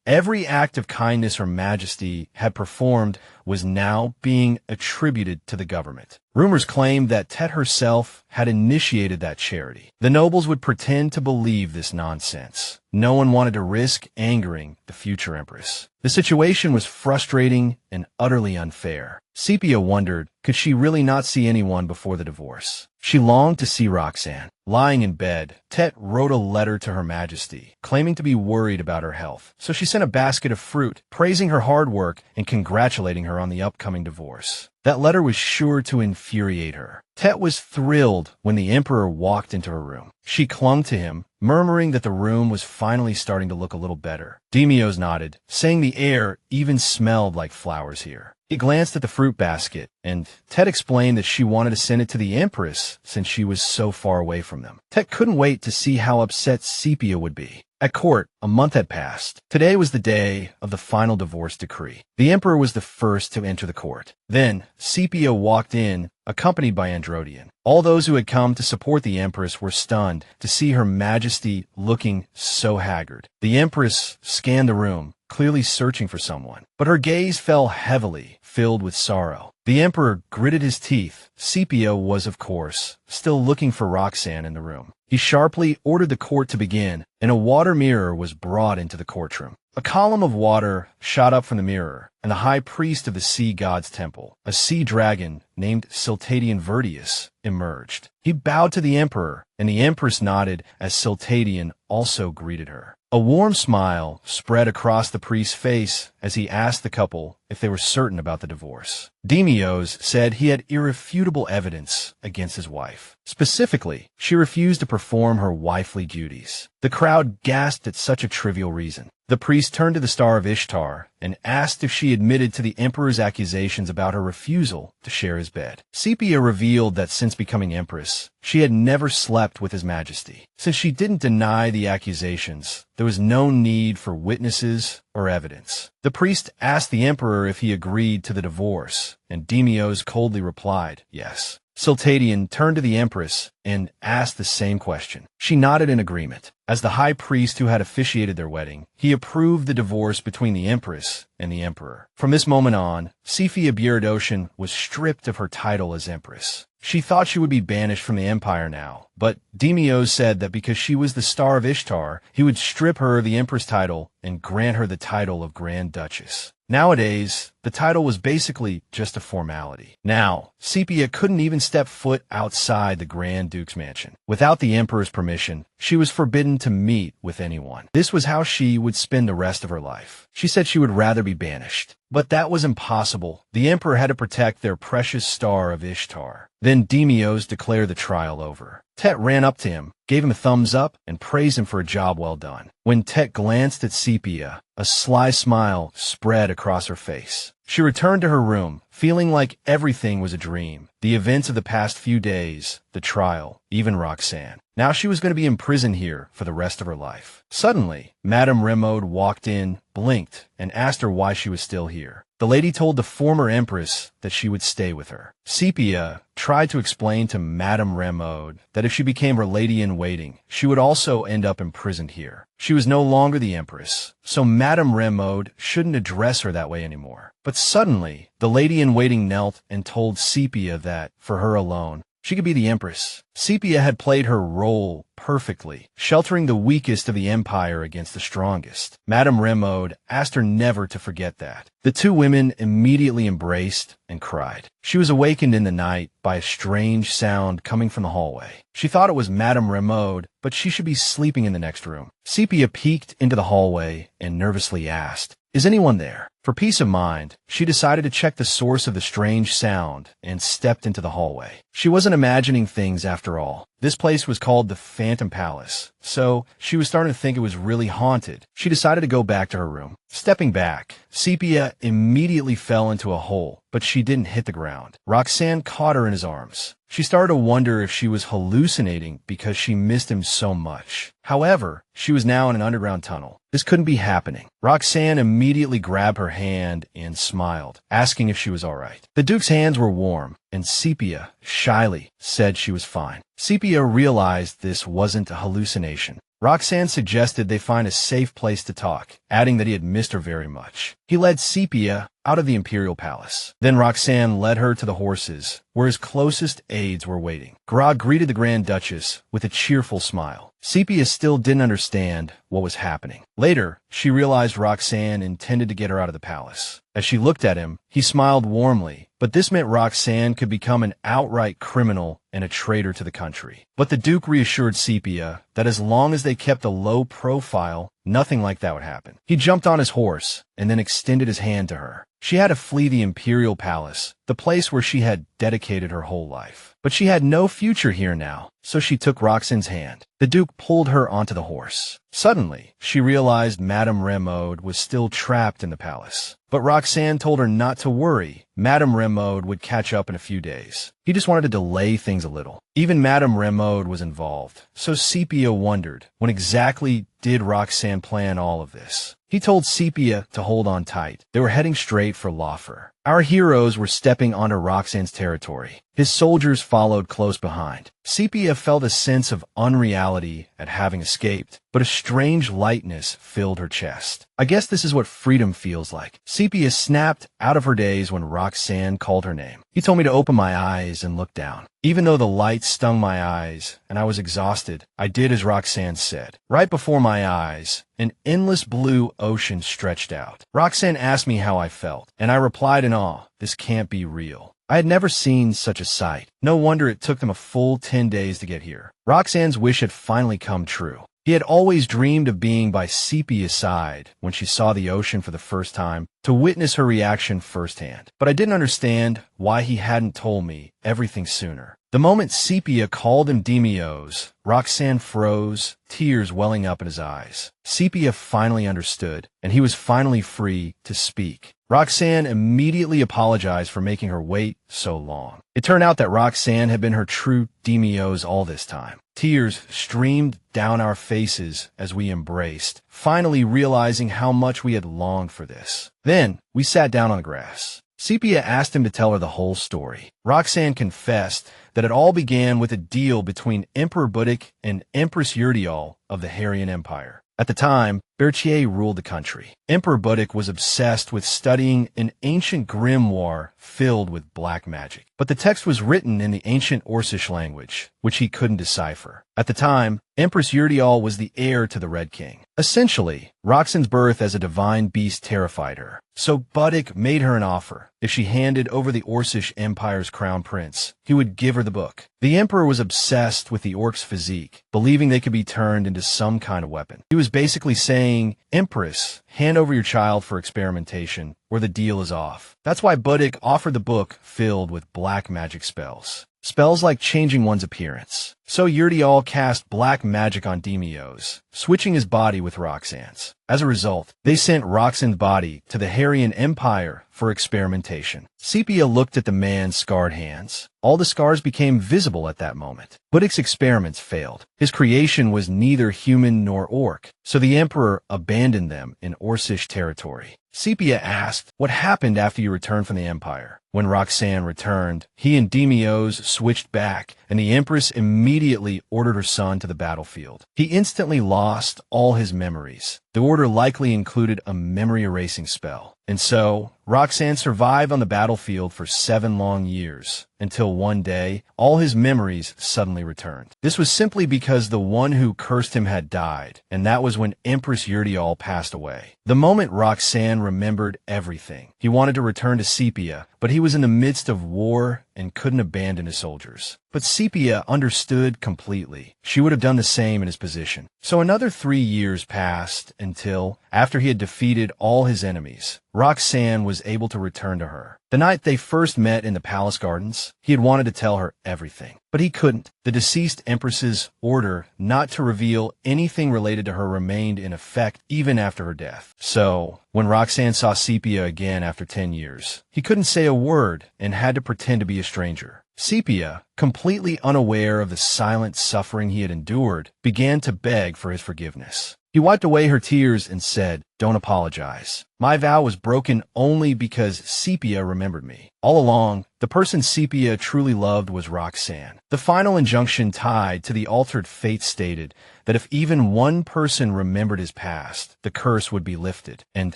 every act of kindness Her Majesty had performed was now being attributed to the government. Rumors claimed that Tet herself had initiated that charity. The nobles would pretend to believe this nonsense. No one wanted to risk angering the future empress. The situation was frustrating and utterly unfair. Sepia wondered, could she really not see anyone before the divorce? She longed to see Roxanne. Lying in bed, Tet wrote a letter to Her Majesty, claiming to be worried about her health. So she sent a basket of fruit, praising her hard work and congratulating her on the upcoming divorce. That letter was sure to infuriate her. Tet was thrilled when the Emperor walked into her room. She clung to him, murmuring that the room was finally starting to look a little better. Demios nodded, saying the air even smelled like flowers here. He glanced at the fruit basket, and Tet explained that she wanted to send it to the Empress since she was so far away from them. Tet couldn't wait to see how upset Sepia would be. At court, a month had passed. Today was the day of the final divorce decree. The Emperor was the first to enter the court. Then, Sepia walked in, accompanied by Androdian. All those who had come to support the Empress were stunned to see Her Majesty looking so haggard. The Empress scanned the room, clearly searching for someone, but her gaze fell heavily, filled with sorrow. The Emperor gritted his teeth. Sepia was, of course, still looking for Roxanne in the room. He sharply ordered the court to begin, and a water mirror was brought into the courtroom. A column of water shot up from the mirror, and the high priest of the sea god's temple, a sea dragon named Siltadian Vertius, emerged. He bowed to the Emperor, and the Empress nodded as Siltadian also greeted her. A warm smile spread across the priest's face as he asked the couple if they were certain about the divorce. Demios said he had irrefutable evidence against his wife. Specifically, she refused to perform her wifely duties. The crowd gasped at such a trivial reason. The priest turned to the Star of Ishtar and asked if she admitted to the Emperor's accusations about her refusal to share his bed. Sepia revealed that since becoming Empress, she had never slept with His Majesty. Since she didn't deny the accusations, there was no need for witnesses or evidence. The priest asked the Emperor if he agreed to the divorce, and Demios coldly replied, yes. Siltadian turned to the Empress and asked the same question. She nodded in agreement. As the high priest who had officiated their wedding, he approved the divorce between the Empress and the Emperor. From this moment on, Sepia Byerodoshan was stripped of her title as Empress. She thought she would be banished from the empire now, but Demios said that because she was the Star of Ishtar, he would strip her of the Empress title and grant her the title of Grand Duchess. Nowadays, the title was basically just a formality. Now, Sepia couldn't even step foot outside the Grand Duke's mansion. Without the Emperor's permission, she was forbidden to meet with anyone. This was how she would spend the rest of her life. She said she would rather be banished. But that was impossible. The Emperor had to protect their precious Star of Ishtar. Then Demios declared the trial over. Tet ran up to him, gave him a thumbs up, and praised him for a job well done. When Tet glanced at Sepia, a sly smile spread across her face. She returned to her room, feeling like everything was a dream. The events of the past few days, the trial, even Roxanne. Now she was going to be imprisoned here for the rest of her life. Suddenly, Madame Remode walked in, blinked, and asked her why she was still here. The lady told the former Empress that she would stay with her. Sepia tried to explain to Madame Remode that if she became her lady-in-waiting, she would also end up imprisoned here. She was no longer the Empress, so Madame Remode shouldn't address her that way anymore. But suddenly, the lady-in-waiting knelt and told Sepia that, for her alone, she could be the Empress. Sepia had played her role perfectly, sheltering the weakest of the empire against the strongest. Madame Remode asked her never to forget that. The two women immediately embraced and cried. She was awakened in the night by a strange sound coming from the hallway. She thought it was Madame Remode, but she should be sleeping in the next room. Sepia peeked into the hallway and nervously asked, "Is anyone there?" For peace of mind, she decided to check the source of the strange sound and stepped into the hallway. She wasn't imagining things after all. This place was called the Phantom Palace, so she was starting to think it was really haunted. She decided to go back to her room. Stepping back, Sepia immediately fell into a hole, but she didn't hit the ground. Roxanne caught her in his arms. She started to wonder if she was hallucinating because she missed him so much. However, she was now in an underground tunnel. This couldn't be happening. Roxanne immediately grabbed her hand and smiled, asking if she was all right. The Duke's hands were warm, and Sepia, shyly, said she was fine. Sepia realized this wasn't a hallucination. Roxanne suggested they find a safe place to talk, adding that he had missed her very much. He led Sepia out of the imperial palace. Then Roxanne led her to the horses, where his closest aides were waiting. Grog greeted the Grand Duchess with a cheerful smile. Sepia still didn't understand what was happening. Later, she realized Roxanne intended to get her out of the palace. As she looked at him, he smiled warmly, but this meant Roxanne could become an outright criminal and a traitor to the country. But the Duke reassured Sepia that as long as they kept a low profile, nothing like that would happen. He jumped on his horse and then extended his hand to her. She had to flee the imperial palace, the place where she had dedicated her whole life. But she had no future here now, so she took Roxanne's hand. The Duke pulled her onto the horse. Suddenly, she realized Madame Rémaude was still trapped in the palace. But Roxanne told her not to worry. Madame Rémaude would catch up in a few days. He just wanted to delay things a little. Even Madame Rémaude was involved, so Sepia wondered, when exactly did Roxanne plan all of this? He told Sepia to hold on tight. They were heading straight for Laufer. Our heroes were stepping onto Roxanne's territory. His soldiers followed close behind. Sepia felt a sense of unreality at having escaped, but a strange lightness filled her chest. I guess this is what freedom feels like. Sepia snapped out of her daze when Roxanne called her name. He told me to open my eyes and look down. Even though the light stung my eyes and I was exhausted, I did as Roxanne said. Right before my eyes, an endless blue ocean stretched out. Roxanne asked me how I felt, and I replied in awe, "This can't be real." I had never seen such a sight. No wonder it took them a full 10 days to get here. Roxanne's wish had finally come true. He had always dreamed of being by Sepia's side when she saw the ocean for the first time, to witness her reaction firsthand. But I didn't understand why he hadn't told me everything sooner. The moment Sepia called him Demios, Roxanne froze, tears welling up in his eyes. Sepia finally understood, and he was finally free to speak. Roxanne immediately apologized for making her wait so long. It turned out that Roxanne had been her true Demios all this time. Tears streamed down our faces as we embraced, finally realizing how much we had longed for this. Then, we sat down on the grass. Sepia asked him to tell her the whole story. Roxanne confessed that it all began with a deal between Emperor Budik and Empress Yurdial of the Harian Empire. At the time, Berthier ruled the country. Emperor Budik was obsessed with studying an ancient grimoire filled with black magic. But the text was written in the ancient Orcish language, which he couldn't decipher. At the time, Empress Yurdial was the heir to the Red King. Essentially, Roxanne's birth as a divine beast terrified her. So Budik made her an offer. If she handed over the Orcish Empire's crown prince, he would give her the book. The emperor was obsessed with the orc's physique, believing they could be turned into some kind of weapon. He was basically saying, "Empress, hand over your child for experimentation, or the deal is off." That's why Budik offered the book filled with black magic spells. Spells like changing one's appearance. So Yurdial cast black magic on Demios, switching his body with Roxanne's. As a result, they sent Roxanne's body to the Harian Empire for experimentation. Sepia looked at the man's scarred hands. All the scars became visible at that moment. Budik's experiments failed. His creation was neither human nor orc, so the emperor abandoned them in Orcish territory. Sepia asked, "What happened after you returned from the Empire?" When Roxanne returned, he and Demios switched back, and the Empress immediately ordered her son to the battlefield. He instantly lost all his memories. The order likely included a memory-erasing spell. And so, Roxanne survived on the battlefield for 7 long years, until one day, all his memories suddenly returned. This was simply because the one who cursed him had died, and that was when Empress Yurdial passed away. The moment Roxanne remembered everything. He wanted to return to Sepia, but he was in the midst of war and couldn't abandon his soldiers. But Sepia understood completely. She would have done the same in his position. So another 3 years passed until, after he had defeated all his enemies, Roxanne was able to return to her. The night they first met in the palace gardens, he had wanted to tell her everything. But he couldn't. The deceased empress's order not to reveal anything related to her remained in effect even after her death. So, when Roxanne saw Sepia again after 10 years, he couldn't say a word and had to pretend to be a stranger. Sepia, completely unaware of the silent suffering he had endured, began to beg for his forgiveness. He wiped away her tears and said, don't apologize. My vow was broken only because Sepia remembered me. All along, the person Sepia truly loved was Roxanne. The final injunction tied to the altered fate stated that if even one person remembered his past, the curse would be lifted, and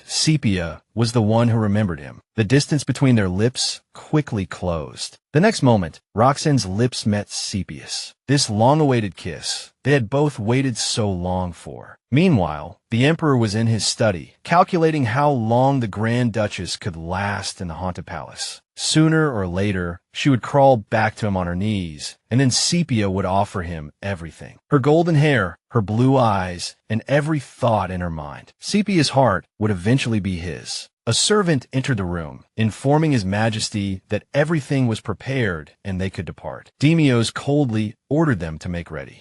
Sepia was the one who remembered him. The distance between their lips quickly closed. The next moment, Roxanne's lips met Sepia's. This long-awaited kiss they had both waited so long for. Meanwhile, the Emperor was in his study, calculating how long the Grand Duchess could last in the Haunted Palace. Sooner or later, she would crawl back to him on her knees, and then Sepia would offer him everything. Her golden hair, her blue eyes, and every thought in her mind. Sepia's heart would eventually be his. A servant entered the room, informing His Majesty that everything was prepared and they could depart. Demios coldly ordered them to make ready.